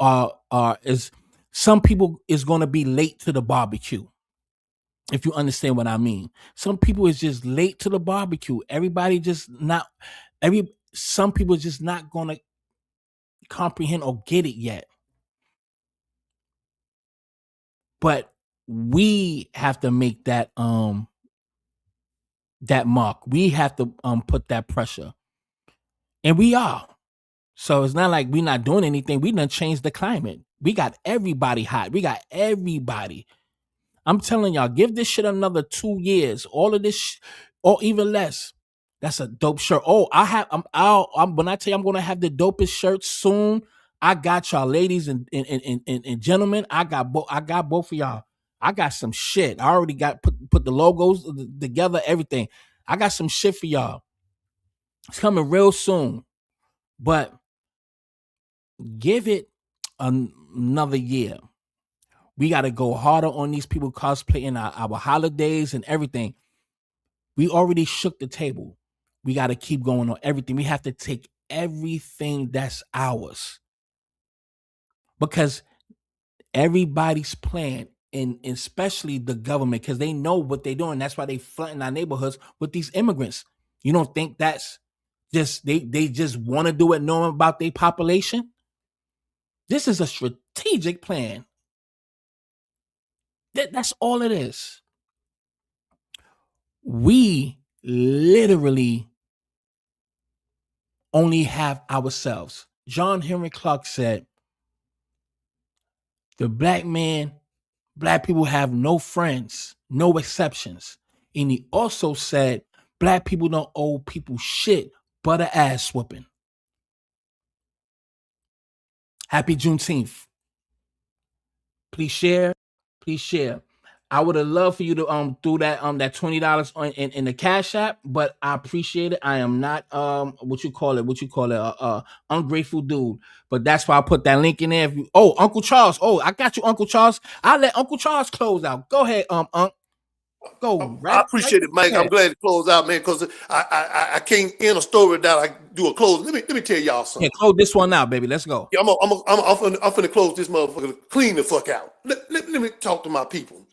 some people is gonna be late to the barbecue. If you understand what I mean. Some people is just late to the barbecue. Everybody just not some people just not gonna comprehend or get it yet. But we have to make that mark. We have to put that pressure. And we are. So it's not like we're not doing anything. We done changed the climate. We got everybody hot. We got everybody. I'm telling y'all, give this shit another 2 years. All of this, or even less. That's a dope shirt. Oh, when I tell you I'm gonna have the dopest shirts soon. I got y'all, ladies and gentlemen. I got both of y'all. I got some shit. I already got put the logos together, everything. I got some shit for y'all. It's coming real soon, but give it another year. We got to go harder on these people cosplaying our holidays and everything. We already shook the table. We got to keep going on everything. We have to take everything that's ours because everybody's plan, and especially the government, because they know what they're doing. That's why they flooding our neighborhoods with these immigrants. You don't think that's just they just want to do it knowing about their population? This is a strategic plan. That's all it is. We literally only have ourselves. John Henry Clark said, the black people have no friends, no exceptions. And he also said, black people don't owe people shit but an ass whooping. Happy Juneteenth. Please share. Please share. I would have loved for you to do that that $20 in the Cash App, but I appreciate it. I am not what you call it ungrateful dude. But that's why I put that link in there. Uncle Charles. Oh, I got you, Uncle Charles. I'll let Uncle Charles close out. Go ahead, Unc. Go right. I appreciate it, Mike. I'm glad to close out, man, because I can't end a story without I do a close. Let me tell y'all something. Yeah, close this one out, baby. Let's go. Yeah, I'm finna close this motherfucker, clean the fuck out. Let me talk to my people.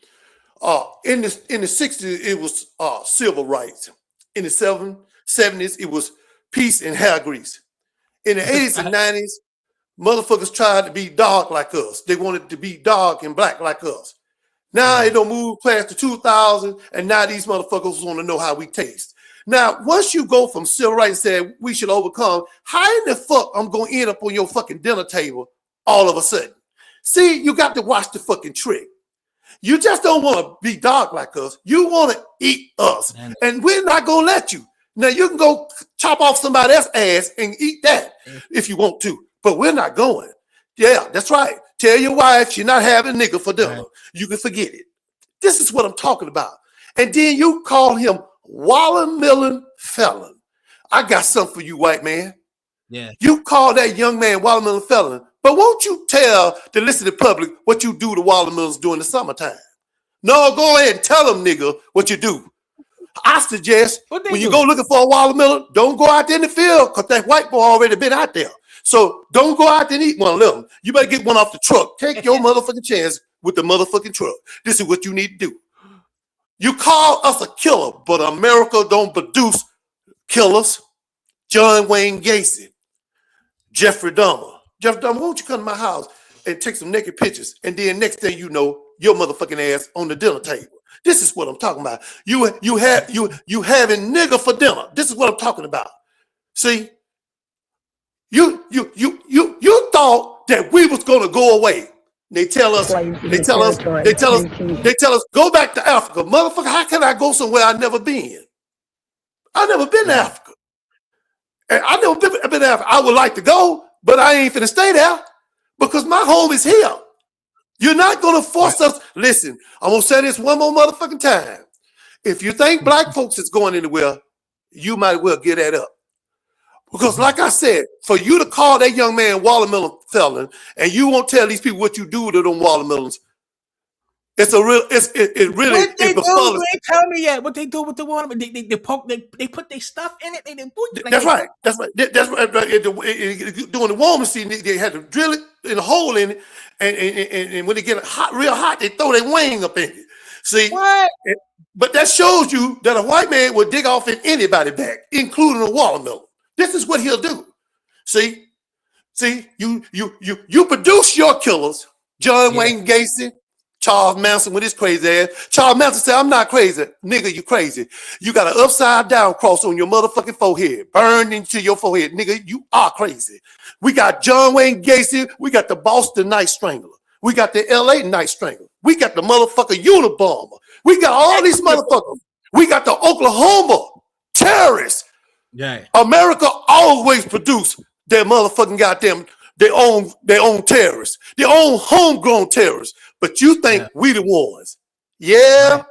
In the 60s, it was civil rights. In the 70s, it was peace and hair grease. In the 80s and 90s, motherfuckers tried to be dark like us. They wanted to be dark and black like us. Now it don't move past the 2000s, and now these motherfuckers want to know how we taste. Now, once you go from civil rights and say we should overcome, how in the fuck I'm gonna end up on your fucking dinner table all of a sudden? See, you got to watch the fucking trick. You just don't want to be dark like us. You want to eat us, and we're not gonna let you. Now you can go chop off somebody else's ass and eat that if you want to, but we're not going. Yeah, that's right. Tell your wife she's not having nigga for dinner. Right. You can forget it. This is what I'm talking about. And then you call him watermelon felon. I got something for you, white man. Yeah. You call that young man watermelon felon, but won't you tell the listening public what you do to watermelons during the summertime? No, go ahead and tell them, nigga, what you do. I suggest when you go looking for a watermelon, don't go out there in the field because that white boy already been out there. So don't go out there and eat one of them. You better get one off the truck. Take your motherfucking chance with the motherfucking truck. This is what you need to do. You call us a killer, but America don't produce killers, John Wayne Gacy, Jeffrey Dahmer. Jeffrey Dahmer, won't you come to my house and take some naked pictures? And then next thing you know, your motherfucking ass on the dinner table. This is what I'm talking about. You having nigger for dinner. This is what I'm talking about. See, you thought that we was gonna go away. They tell us, go back to Africa. Motherfucker, how can I go somewhere I've never been? I've never been to Africa. And I never been to Africa. I would like to go, but I ain't finna stay there because my home is here. You're not gonna force us. Listen, I'm gonna say this one more motherfucking time. If you think black folks is going anywhere, you might well get that up. Because like I said, for you to call that young man watermelon felon and you won't tell these people what you do to them watermelons, it's a real, it really, what they do, you ain't tell me yet. What they do with the watermelon? They put their stuff in it. That's right. Doing the warm machine, they had to drill it in a hole in it, and when they get hot, real hot, they throw their wing up in it. See, what? But that shows you that a white man will dig off in anybody's back, including a watermelon. This is what he'll do. See, you produce your killers, John Wayne Gacy, Charles Manson with his crazy ass. Charles Manson said, I'm not crazy. Nigga, you crazy. You got an upside down cross on your motherfucking forehead, burned into your forehead. Nigga, you are crazy. We got John Wayne Gacy. We got the Boston Night Strangler. We got the LA Night Strangler. We got the motherfucker Unabomber. We got all these motherfuckers. We got the Oklahoma terrorists. Yeah. America always produced their motherfucking goddamn their own terrorists, their own homegrown terrorists. But you think we the ones? Yeah. Right.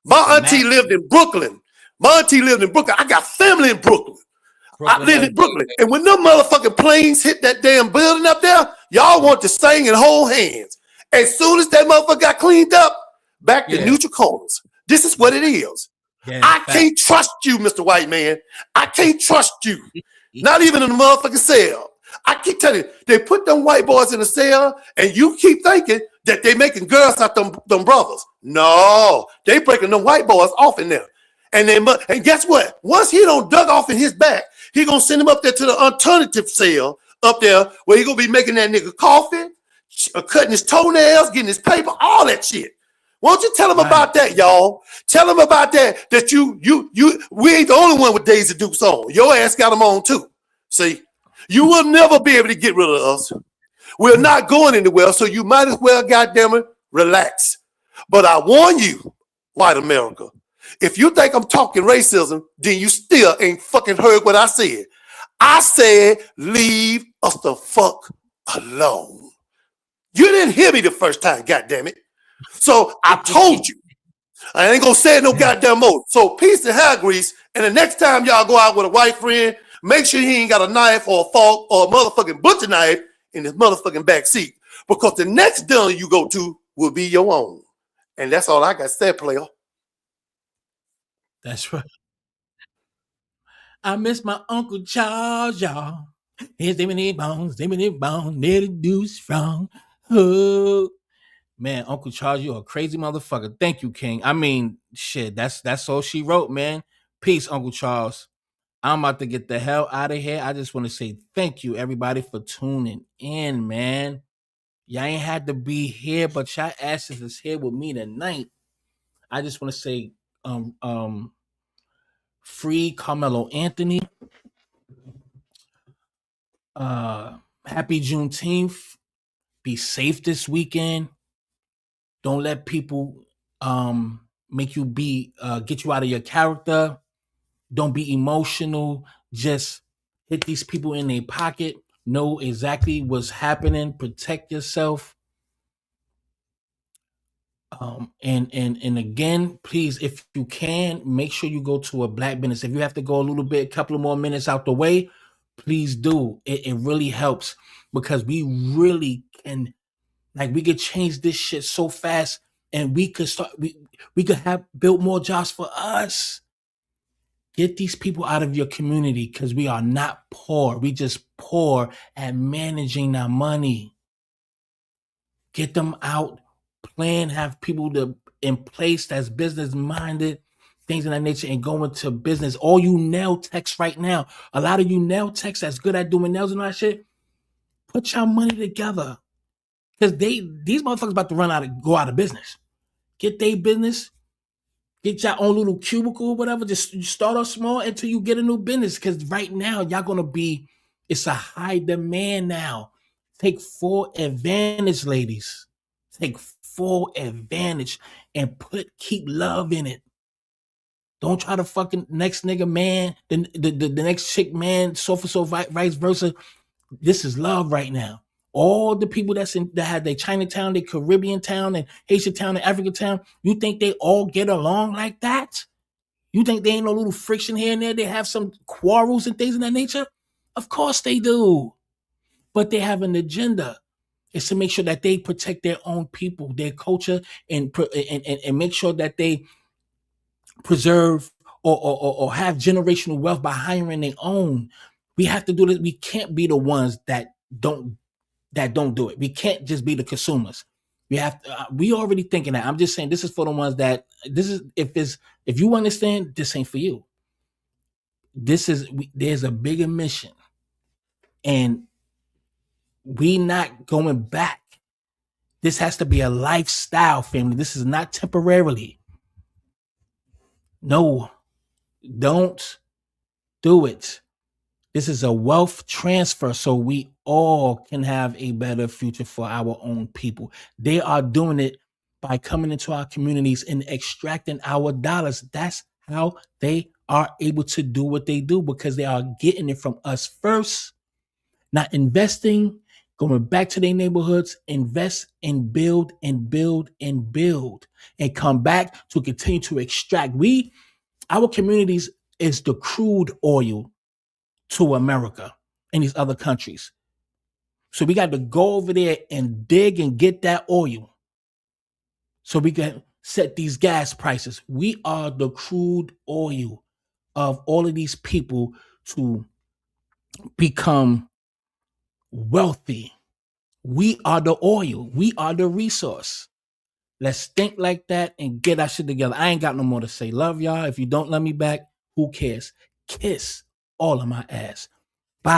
My auntie lived in Brooklyn. I got family in Brooklyn. I lived in Brooklyn. And when them motherfucking planes hit that damn building up there, y'all want to sing and hold hands. As soon as that motherfucker got cleaned up, back to neutral corners. This is what it is. Yeah, I can't trust you, Mr. White Man. I can't trust you. Not even in the motherfucking cell. I keep telling you, they put them white boys in the cell, and you keep thinking that they making girls out them brothers. No, they breaking them white boys off in there. And guess what? Once he don't dug off in his back, he gonna send him up there to the alternative cell up there where he gonna be making that nigga coffee, cutting his toenails, getting his paper, all that shit. Won't you tell him about that, y'all? Tell him about that. That we ain't the only one with Daisy Dukes on. Your ass got them on too. See, you will never be able to get rid of us. We're not going anywhere, so you might as well, goddamn it, relax. But I warn you, white America, if you think I'm talking racism, then you still ain't fucking heard what I said. I said, leave us the fuck alone. You didn't hear me the first time, goddamn it. So I told you, I ain't gonna say it no goddamn more. So peace and hair grease. And the next time y'all go out with a white friend, make sure he ain't got a knife or a fork or a motherfucking butcher knife in his motherfucking back seat. Because the next dinner you go to will be your own. And that's all I got to say, player. That's right. I miss my Uncle Charles, y'all. Here's them bones, near the deuce from. Oh. Man, Uncle Charles, you a crazy motherfucker. Thank you, King. I mean, shit, that's all she wrote, man. Peace, Uncle Charles. I'm about to get the hell out of here. I just want to say thank you, everybody, for tuning in, man. Y'all ain't had to be here, but y'all asses is here with me tonight. I just want to say, free Carmelo Anthony. Happy Juneteenth. Be safe this weekend. Don't let people make you get you out of your character. Don't be emotional. Just hit these people in their pocket. Know exactly what's happening. Protect yourself. And again, please, if you can, make sure you go to a black business. If you have to go a couple of more minutes out the way, please do. It really helps because we really can. Like we could change this shit so fast, and we could have built more jobs for us. Get these people out of your community because we are not poor. We just poor at managing our money. Get them out, plan, have people in place that's business minded, things of that nature, and go into business. All you nail techs right now, a lot of you nail techs that's good at doing nails and all that shit, put your money together. Because these motherfuckers about to go out of business. Get their business, get your own little cubicle or whatever. Just start off small until you get a new business. Because right now, y'all gonna be, it's a high demand now. Take full advantage, ladies. Take full advantage and keep love in it. Don't try to fucking next nigga man, the next chick man, so vice versa. This is love right now. All the people that had their Chinatown, their Caribbean town, and Haitian town, and African town, you think they all get along like that? You think they ain't no little friction here and there? They have some quarrels and things of that nature? Of course they do. But they have an agenda. It's to make sure that they protect their own people, their culture, and make sure that they preserve or have generational wealth by hiring their own. We have to do this. We can't be the ones that don't do it. We can't just be the consumers. We have to, we already thinking that. I'm just saying this is for the ones that if you understand, this ain't for you. There's a bigger mission, and we not going back. This has to be a lifestyle, family. This is not temporarily. No, don't do it. This is a wealth transfer so we all can have a better future for our own people. They are doing it by coming into our communities and extracting our dollars. That's how they are able to do what they do, because they are getting it from us first, not investing, going back to their neighborhoods, invest and build and build and build, and come back to continue to extract. Our communities is the crude oil to America and these other countries. So we got to go over there and dig and get that oil so we can set these gas prices. We are the crude oil of all of these people to become wealthy. We are the oil. We are the resource. Let's think like that and get our shit together. I ain't got no more to say. Love y'all. If you don't love me back, who cares? Kiss all of my ass.